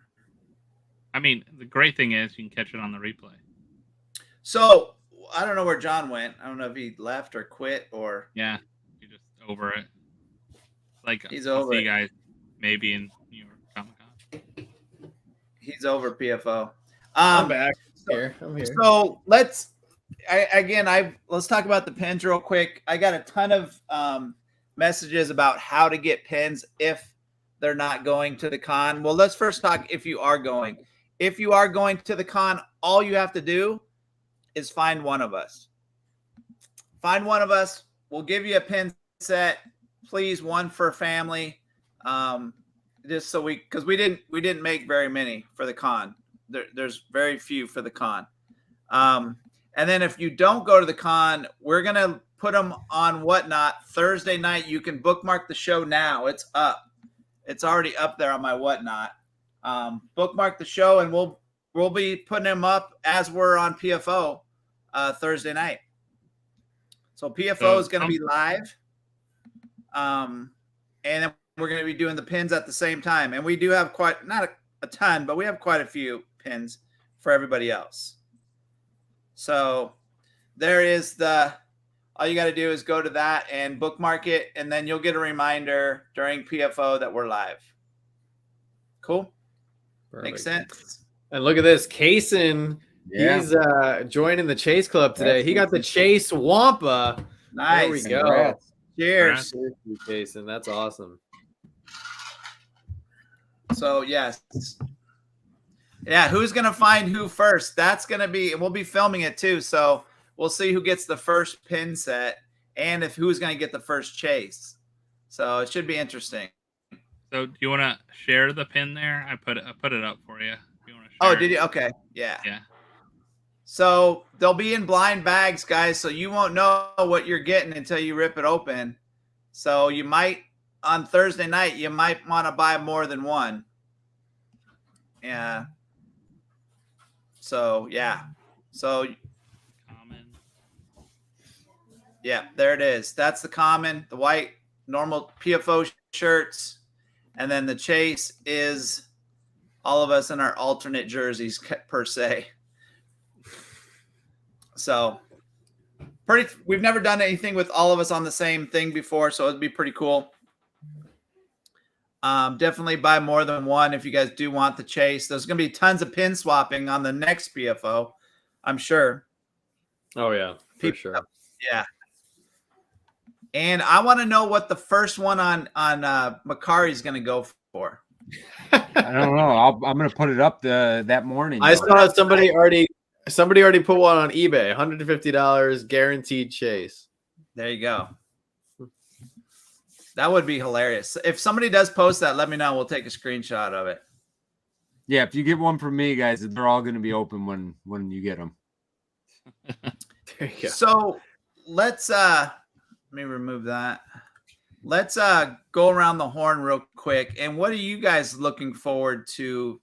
Speaker 2: I mean, the great thing is you can catch it on the replay.
Speaker 1: So I don't know where John went. I don't know if he left or quit or
Speaker 2: Yeah. You just over it. Like
Speaker 1: He's
Speaker 2: I'll
Speaker 1: over
Speaker 2: see
Speaker 1: it.
Speaker 2: you guys maybe in New York Comic Con.
Speaker 1: he's over PFO.
Speaker 3: I'm back here. I'm here.
Speaker 1: So let's talk about the pins real quick. I got a ton of messages about how to get pins if they're not going to the con. Well, let's first talk if you are going. If you are going to the con, all you have to do is find one of us. Find one of us. We'll give you a pin set. Please, one for family. Just so because we didn't make very many for the con. There's very few for the con. And then if you don't go to the con, we're going to put them on Whatnot Thursday night. You can bookmark the show now. It's up. It's already up there on my Whatnot. Bookmark the show, and we'll be putting them up as we're on PFO Thursday night. So PFO is going to be live, and then we're going to be doing the pins at the same time. And we do have not a ton, but we have quite a few pins for everybody else. So there is all you got to do is go to that and bookmark it, and then you'll get a reminder during PFO that we're live. Cool?
Speaker 3: Perfect.
Speaker 1: Makes sense.
Speaker 3: And look at this. Kaysen, he's joining the Chase Club today. He got the Chase Wampa.
Speaker 1: Nice.
Speaker 3: There we go.
Speaker 4: Congrats.
Speaker 1: Cheers.
Speaker 3: Kaysen. That's awesome.
Speaker 1: So, yes. Yeah, who's going to find who first? That's going to be – we'll be filming it too, so – we'll see who gets the first pin set and who's going to get the first chase. So it should be interesting.
Speaker 2: So do you want to share the pin there? I put it up for you. If you want to
Speaker 1: Oh,
Speaker 2: share
Speaker 1: did you? Okay. Yeah.
Speaker 2: Yeah.
Speaker 1: So they'll be in blind bags, guys. So you won't know what you're getting until you rip it open. So you might, on Thursday night, you might want to buy more than one. Yeah. So, yeah. So, yeah, there it is. That's the common, the white, normal PFO shirts. And then the chase is all of us in our alternate jerseys, per se. So, we've never done anything with all of us on the same thing before, so it'd be pretty cool. Definitely buy more than one if you guys do want the chase. There's going to be tons of pin swapping on the next PFO, I'm sure.
Speaker 3: Oh, yeah, for sure.
Speaker 1: Yeah. And I want to know what the first one on Macari is going to go for.
Speaker 4: I don't know. I'm going to put it up that morning.
Speaker 3: I saw somebody already put one on eBay. $150 guaranteed chase.
Speaker 1: There you go. That would be hilarious. If somebody does post that, let me know. We'll take a screenshot of it.
Speaker 4: Yeah, if you get one from me, guys, they're all going to be open when you get them.
Speaker 3: There you go.
Speaker 1: So let's let me remove that. Let's go around the horn real quick. And what are you guys looking forward to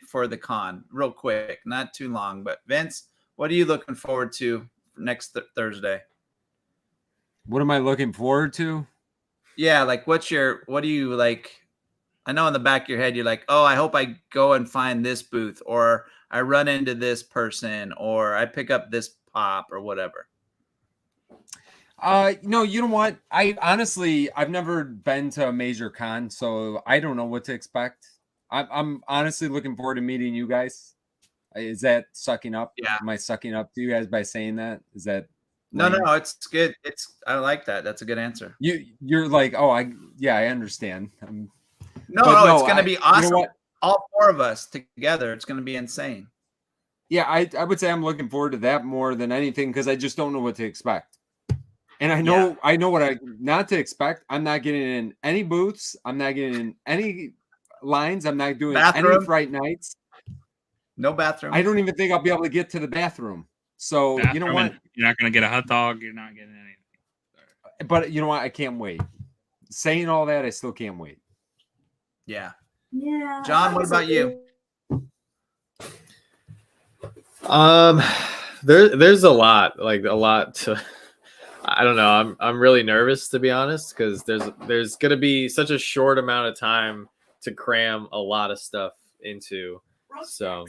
Speaker 1: for the con? Real quick, not too long. But Vince, what are you looking forward to next Thursday?
Speaker 4: What am I looking forward to?
Speaker 1: Yeah, like what do you like? I know in the back of your head you're like, oh, I hope I go and find this booth, or I run into this person, or I pick up this pop or whatever.
Speaker 4: No, you know what? I've never been to a major con, so I don't know what to expect. I'm honestly looking forward to meeting you guys. Is that sucking up?
Speaker 1: Yeah.
Speaker 4: Am I sucking up to you guys by saying that? Is that
Speaker 1: No, it's good. I like that. That's a good answer.
Speaker 4: You're like, oh, I understand.
Speaker 1: No, it's going to be awesome.
Speaker 4: You know what?
Speaker 1: All four of us together. It's going to be insane.
Speaker 4: Yeah, I would say I'm looking forward to that more than anything because I just don't know what to expect. And I know what not to expect. I'm not getting in any booths. I'm not getting in any lines. I'm not doing any Fright Nights.
Speaker 1: No bathroom.
Speaker 4: I don't even think I'll be able to get to the bathroom. So you know what?
Speaker 2: You're not going to get a hot dog. You're not getting anything.
Speaker 4: But you know what? I can't wait. Saying all that, I still can't wait.
Speaker 1: Yeah.
Speaker 5: Yeah.
Speaker 1: John, what about you?
Speaker 3: There's a lot to. I don't know. I'm really nervous, to be honest, because there's going to be such a short amount of time to cram a lot of stuff into. So,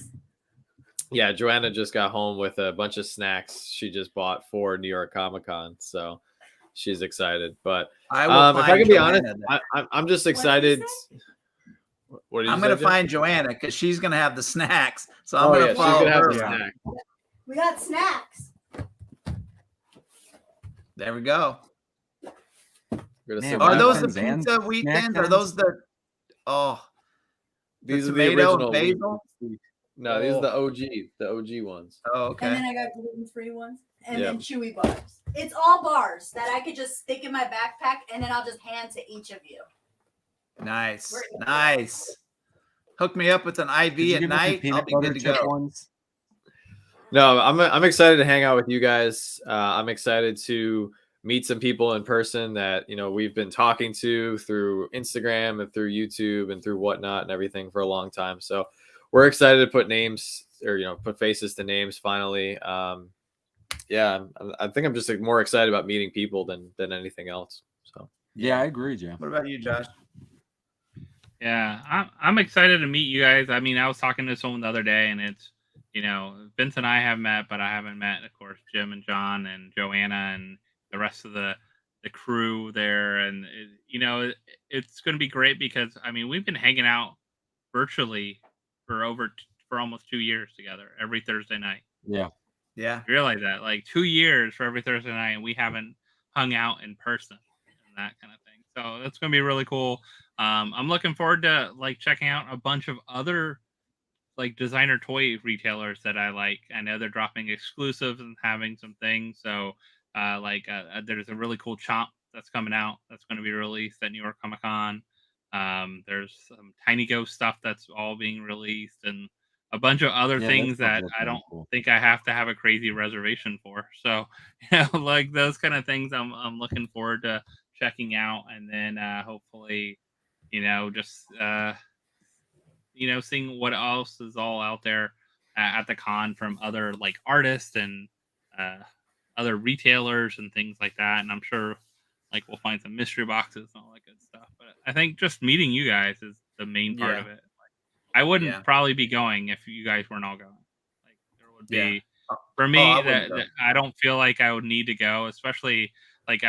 Speaker 3: yeah, Joanna just got home with a bunch of snacks she just bought for New York Comic Con, so she's excited. But if I can be honest, I'm just excited. What
Speaker 1: I'm going to find Joanna because she's going to have the snacks. So I'm going to follow her.
Speaker 3: Snack.
Speaker 5: We got snacks.
Speaker 1: There we go.
Speaker 4: Man,
Speaker 1: Are those the
Speaker 4: Weapons
Speaker 1: pizza
Speaker 4: and
Speaker 1: weekends?
Speaker 4: snack
Speaker 1: Are those the
Speaker 3: these are the
Speaker 1: tomato
Speaker 3: original
Speaker 1: basil?
Speaker 3: No, these are the OG ones.
Speaker 1: Oh, okay.
Speaker 5: And then I got gluten-free ones. And then chewy bars. It's all bars that I could just stick in my backpack and then I'll just hand to each of you.
Speaker 1: Nice. Hook me up with an IV at night. I'll be good to go.
Speaker 3: No, I'm excited to hang out with you guys. I'm excited to meet some people in person that, you know, we've been talking to through Instagram and through YouTube and through whatnot and everything for a long time. So we're excited to put names, or, you know, put faces to names finally. Yeah, I think I'm just like more excited about meeting people than anything else. So
Speaker 4: yeah, I agree, Jim.
Speaker 1: What about you, Josh?
Speaker 2: Yeah, I'm excited to meet you guys. I mean, I was talking to someone the other day, and it's, you know, Vince and I have met, but I haven't met, of course, Jim and John and Joanna and the rest of the crew there. And you know, it's going to be great because I mean, we've been hanging out virtually for for almost 2 years together every Thursday night.
Speaker 4: Yeah.
Speaker 1: Yeah.
Speaker 2: You realize that, like 2 years for every Thursday night, and we haven't hung out in person and that kind of thing. So that's going to be really cool. I'm looking forward to like checking out a bunch of other like designer toy retailers that I like. I know they're dropping exclusives and having some things. So there's a really cool Chomp that's coming out that's going to be released at New York Comic Con. There's some Tiny Ghost stuff that's all being released, and a bunch of other things that I don't think I have to have a crazy reservation for. So, you know, like those kind of things I'm looking forward to checking out, and then hopefully, you know, just you know, seeing what else is all out there at the con from other like artists and other retailers and things like that. And I'm sure like we'll find some mystery boxes and all that good stuff. But I think just meeting you guys is the main part of it. Like, I wouldn't probably be going if you guys weren't all going. Like there would be for me that I don't feel like I would need to go, especially like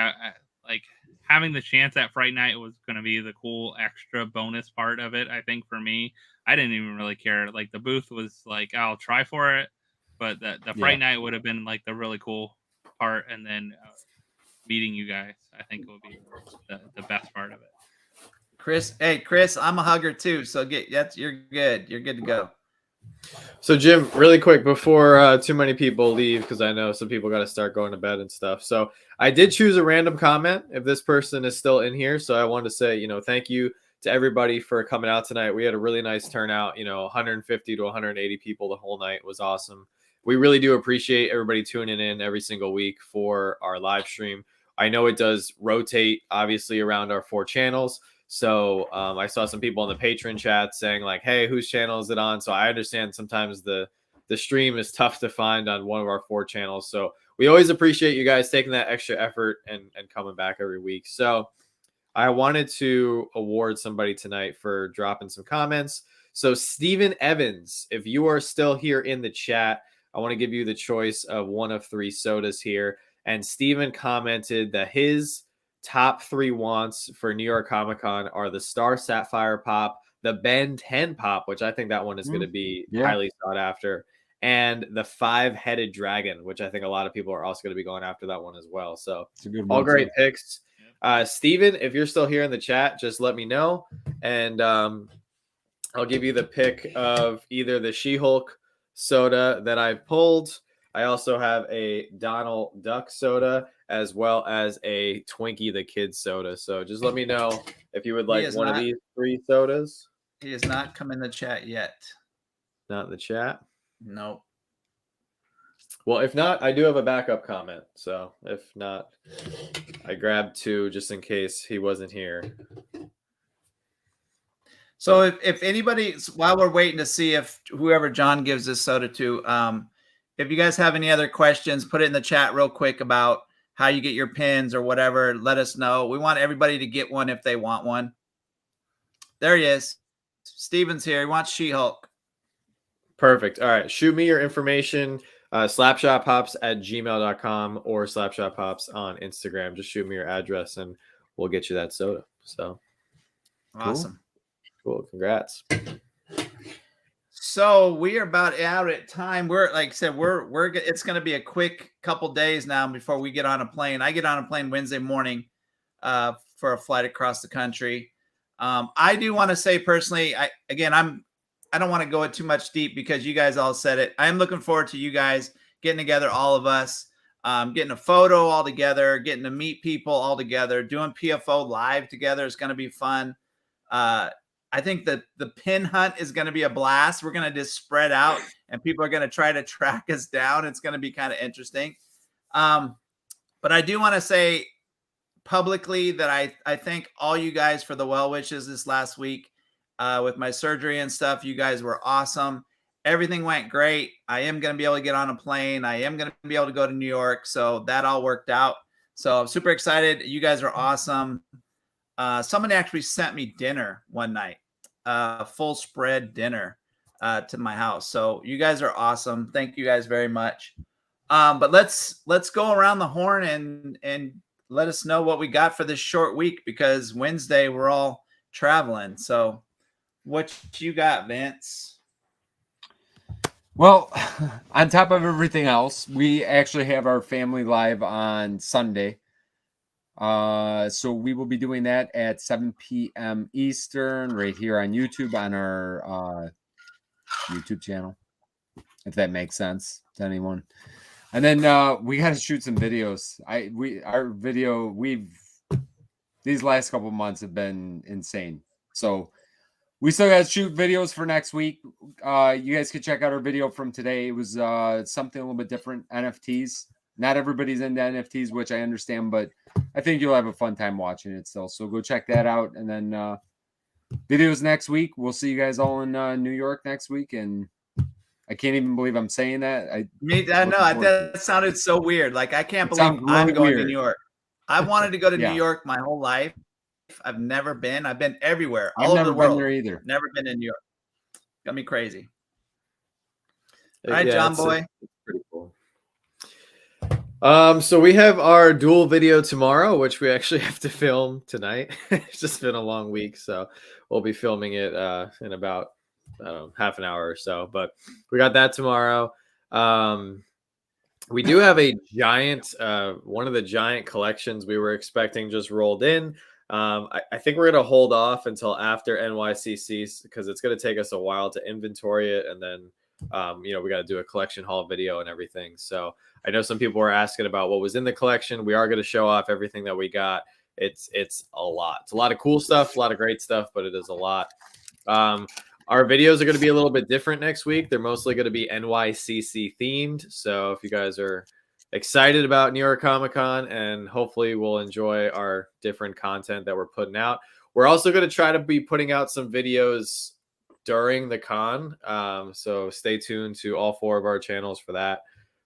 Speaker 2: like having the chance at Fright Night was going to be the cool extra bonus part of it. I think for me, I didn't even really care. Like the booth was like, I'll try for it, but the Fright Night would have been like the really cool part, and then meeting you guys, I think would be the best part of it.
Speaker 1: Chris, hey Chris, I'm a hugger too, so you're good. You're good to go.
Speaker 3: So Jim, really quick before too many people leave, because I know some people got to start going to bed and stuff. So I did choose a random comment if this person is still in here. So I wanted to say, you know, thank you to everybody for coming out tonight. We had a really nice turnout, you know, 150 to 180 people the whole night. It was awesome. We really do appreciate everybody tuning in every single week for our live stream. I know it does rotate, obviously, around our 4 channels. So I saw some people in the patron chat saying like, hey, whose channel is it on? So I understand sometimes the stream is tough to find on one of our 4 channels. So we always appreciate you guys taking that extra effort and coming back every week. So I wanted to award somebody tonight for dropping some comments. So Stephen Evans, if you are still here in the chat, I want to give you the choice of one of 3 sodas here. And Stephen commented that his top 3 wants for New York Comic Con are the Star Sapphire Pop, the Ben 10 Pop, which I think that one is going to be highly sought after, and the 5-headed dragon, which I think a lot of people are also going to be going after that one as well. So
Speaker 4: it's a good one,
Speaker 3: all great picks. Steven, if you're still here in the chat, just let me know, and I'll give you the pick of either the She-Hulk soda that I pulled. I also have a Donald Duck soda as well as a Twinkie the Kid soda. So just let me know if you would like one of these 3 sodas.
Speaker 1: He has not come in the chat yet.
Speaker 3: Not in the chat?
Speaker 1: Nope.
Speaker 3: Well, if not, I do have a backup comment. So if not, I grabbed 2 just in case he wasn't here.
Speaker 1: So if anybody, while we're waiting to see if whoever John gives this soda to, if you guys have any other questions, put it in the chat real quick about how you get your pins or whatever. Let us know. We want everybody to get one if they want one. There he is. Steven's here. He wants She-Hulk.
Speaker 3: Perfect. All right. Shoot me your information. slapshotpops@gmail.com or slapshotpops on Instagram. Just shoot me your address and we'll get you that soda. So
Speaker 1: awesome.
Speaker 3: Cool. Congrats.
Speaker 1: So we are about out at time. We're like I said, it's going to be a quick couple days now before we get on a plane. I get on a plane Wednesday morning for a flight across the country. I do want to say personally, I don't want to go too much deep because you guys all said it. I'm looking forward to you guys getting together, all of us, getting a photo all together, getting to meet people all together, doing PFO live together is going to be fun. I think that the pin hunt is going to be a blast. We're going to just spread out and people are going to try to track us down. It's going to be kind of interesting. But I do want to say publicly that I thank all you guys for the well wishes this last week with my surgery and stuff. You guys were awesome. Everything went great. I am going to be able to get on a plane. I am going to be able to go to New York. So that all worked out. So I'm super excited. You guys are awesome. Someone actually sent me dinner one night, full spread dinner to my house. So you guys are awesome. Thank you guys very much. But let's go around the horn and let us know what we got for this short week, because Wednesday we're all traveling. So what you got, Vince?
Speaker 4: Well, on top of everything else, we actually have our family live on Sunday. So we will be doing that at 7 p.m. Eastern right here on YouTube on our YouTube channel, if that makes sense to anyone. And then we got to shoot some videos. These last couple of months have been insane. So we still got to shoot videos for next week. You guys can check out our video from today. It was something a little bit different, NFTs. Not everybody's into NFTs, which I understand, but I think you'll have a fun time watching it still. So go check that out. And then videos next week. We'll see you guys all in New York next week. And I can't even believe I'm saying that.
Speaker 1: I know that sounded so weird. Like, I can't believe I'm going to New York. I wanted to go to New York my whole life. I've never been. I've been everywhere, all over the world.
Speaker 4: There either.
Speaker 1: Never been in New York. Got me crazy. All right, John Boy.
Speaker 3: Pretty cool. So we have our dual video tomorrow, which we actually have to film tonight. It's just been a long week, so we'll be filming it in about half an hour or so. But we got that tomorrow. We do have a giant, one of the giant collections we were expecting just rolled in. I think we're going to hold off until after NYCC because it's going to take us a while to inventory it. And then, we got to do a collection haul video and everything. So I know some people were asking about what was in the collection. We are going to show off everything that we got. It's a lot. It's a lot of cool stuff, a lot of great stuff, but it is a lot. Our videos are going to be a little bit different next week. They're mostly going to be NYCC themed. So if you guys are excited about New York Comic Con, and hopefully we'll enjoy our different content that we're putting out. We're also going to try to be putting out some videos during the con. So stay tuned to all 4 of our channels for that.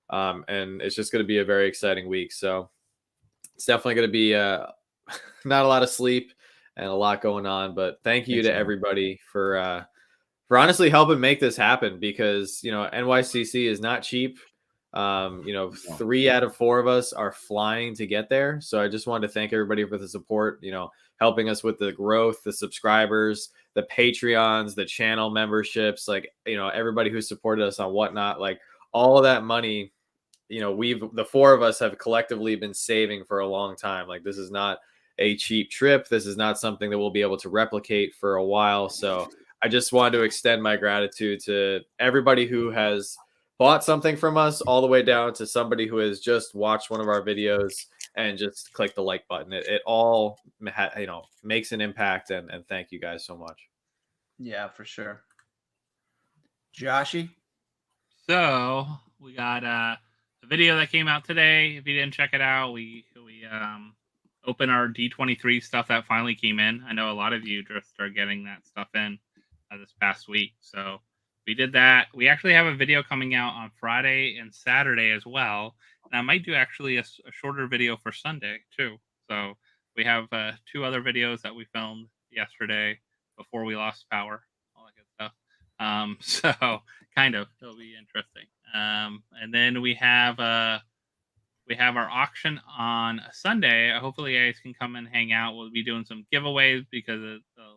Speaker 3: And it's just going to be a very exciting week. So it's definitely going to be not a lot of sleep and a lot going on, but thank you to everybody for honestly helping make this happen, because, NYCC is not cheap. 3 out of 4 of us are flying to get there. So I just wanted to thank everybody for the support, helping us with the growth, the subscribers, the Patreons, the channel memberships, everybody who supported us on Whatnot, all of that money, the 4 of us have collectively been saving for a long time. This is not a cheap trip. This is not something that we'll be able to replicate for a while. So I just wanted to extend my gratitude to everybody who has bought something from us, all the way down to somebody who has just watched one of our videos and just click the like button. It all, makes an impact, and thank you guys so much.
Speaker 1: Yeah, for sure. Joshy?
Speaker 2: So we got a video that came out today. If you didn't check it out, we opened our D23 stuff that finally came in. I know a lot of you just are getting that stuff in this past week. So we did that. We actually have a video coming out on Friday and Saturday as well. And I might do actually a shorter video for Sunday too. So we have 2 other videos that we filmed yesterday before we lost power, all that good stuff. So kind of, it'll be interesting. And then we have our auction on Sunday. Hopefully you guys can come and hang out. We'll be doing some giveaways because of the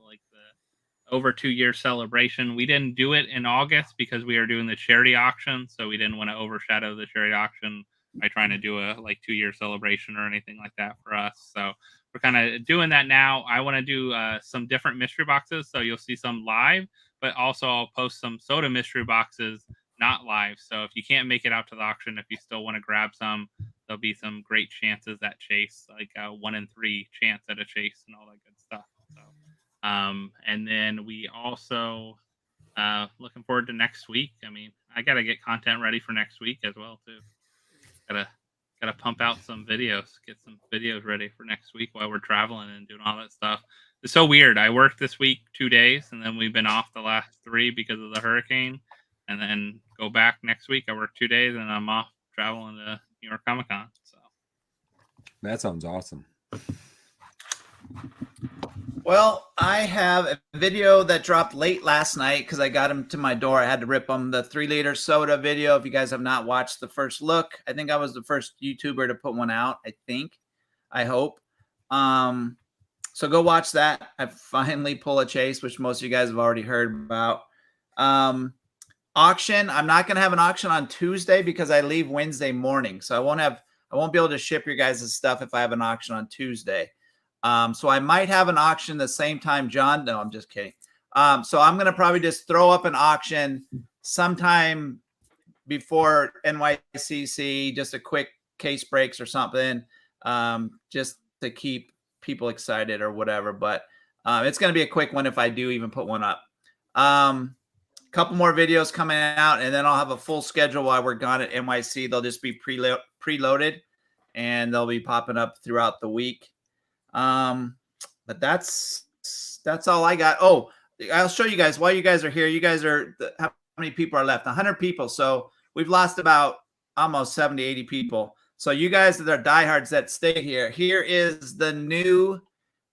Speaker 2: over 2-year celebration. We didn't do it in August because we are doing the charity auction, so we didn't want to overshadow the charity auction by trying to do a 2-year celebration or anything like that for us. So we're kind of doing that now. I want to do some different mystery boxes, so you'll see some live, but also I'll post some soda mystery boxes not live. So if you can't make it out to the auction, if you still want to grab some, there'll be some great chances at chase, 1 in 3 chance at a chase and all that good stuff. So and then we also looking forward to next week. I mean, I gotta get content ready for next week as well too. Gotta Gotta pump out some videos, get some videos ready for next week while we're traveling and doing all that stuff. It's so weird. I worked this week 2 days, and then we've been off the last 3 because of the hurricane, and then go back next week. I work 2 days, and I'm off traveling to New York Comic Con. So
Speaker 4: that sounds awesome.
Speaker 1: Well, I have a video that dropped late last night because I got them to my door. I had to rip them. The 3-liter soda video. If you guys have not watched the first look, I think I was the first YouTuber to put one out. I hope. So go watch that. I finally pull a chase, which most of you guys have already heard about. Auction. I'm not going to have an auction on Tuesday because I leave Wednesday morning. So I won't be able to ship your guys' stuff if I have an auction on Tuesday. So I might have an auction the same time, John. No, I'm just kidding. So I'm going to probably just throw up an auction sometime before NYCC, just a quick case breaks or something, just to keep people excited or whatever. But it's going to be a quick one if I do even put one up. Couple more videos coming out, and then I'll have a full schedule while we're gone at NYC. They'll just be preloaded, and they'll be popping up throughout the week. But that's all I got. Oh, I'll show you guys while you guys are here. You guys are, how many people are left? 100 people. So we've lost about almost 70, 80 people. So you guys that are diehards that stay here, here is the new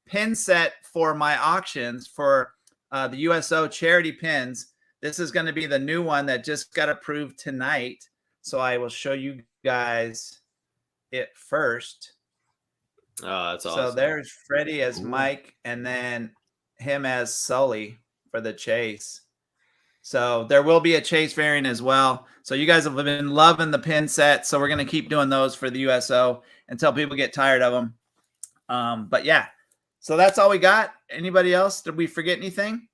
Speaker 1: pin set for my auctions for the USO charity pins. This is going to be the new one that just got approved tonight. So I will show you guys it first.
Speaker 3: Oh, that's awesome.
Speaker 1: So there's Freddie as Mike, and then him as Sully for the chase. So there will be a chase variant as well. So you guys have been loving the pin set. So we're going to keep doing those for the USO until people get tired of them. But yeah, so that's all we got. Anybody else? Did we forget anything?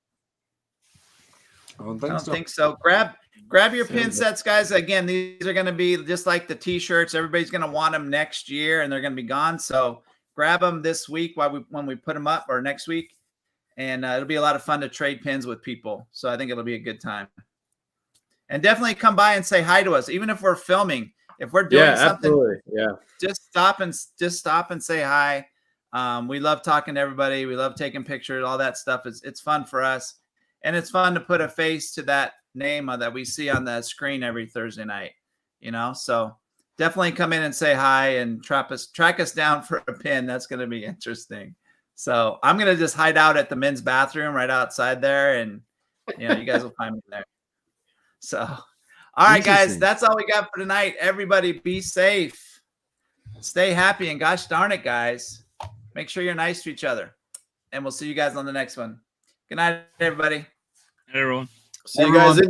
Speaker 1: I don't think so. Grab your pin sets, guys. Again, these are going to be just like the t-shirts. Everybody's going to want them next year, and they're going to be gone. So grab them this week when we put them up, or next week. And it'll be a lot of fun to trade pins with people. So I think it'll be a good time. And definitely come by and say hi to us, even if we're filming. If we're doing something, just stop and say hi. We love talking to everybody. We love taking pictures. All that stuff it's fun for us, and it's fun to put a face to that name that we see on the screen every Thursday night. So definitely come in and say hi and track us down for a pin. That's going to be interesting. So I'm going to just hide out at the men's bathroom right outside there, and you guys will find me there. So, all right, guys, that's all we got for tonight. Everybody be safe, stay happy, and gosh darn it, guys, make sure you're nice to each other, and we'll see you guys on the next one. Good night, everybody.
Speaker 2: Hey, everyone.
Speaker 3: See you guys in New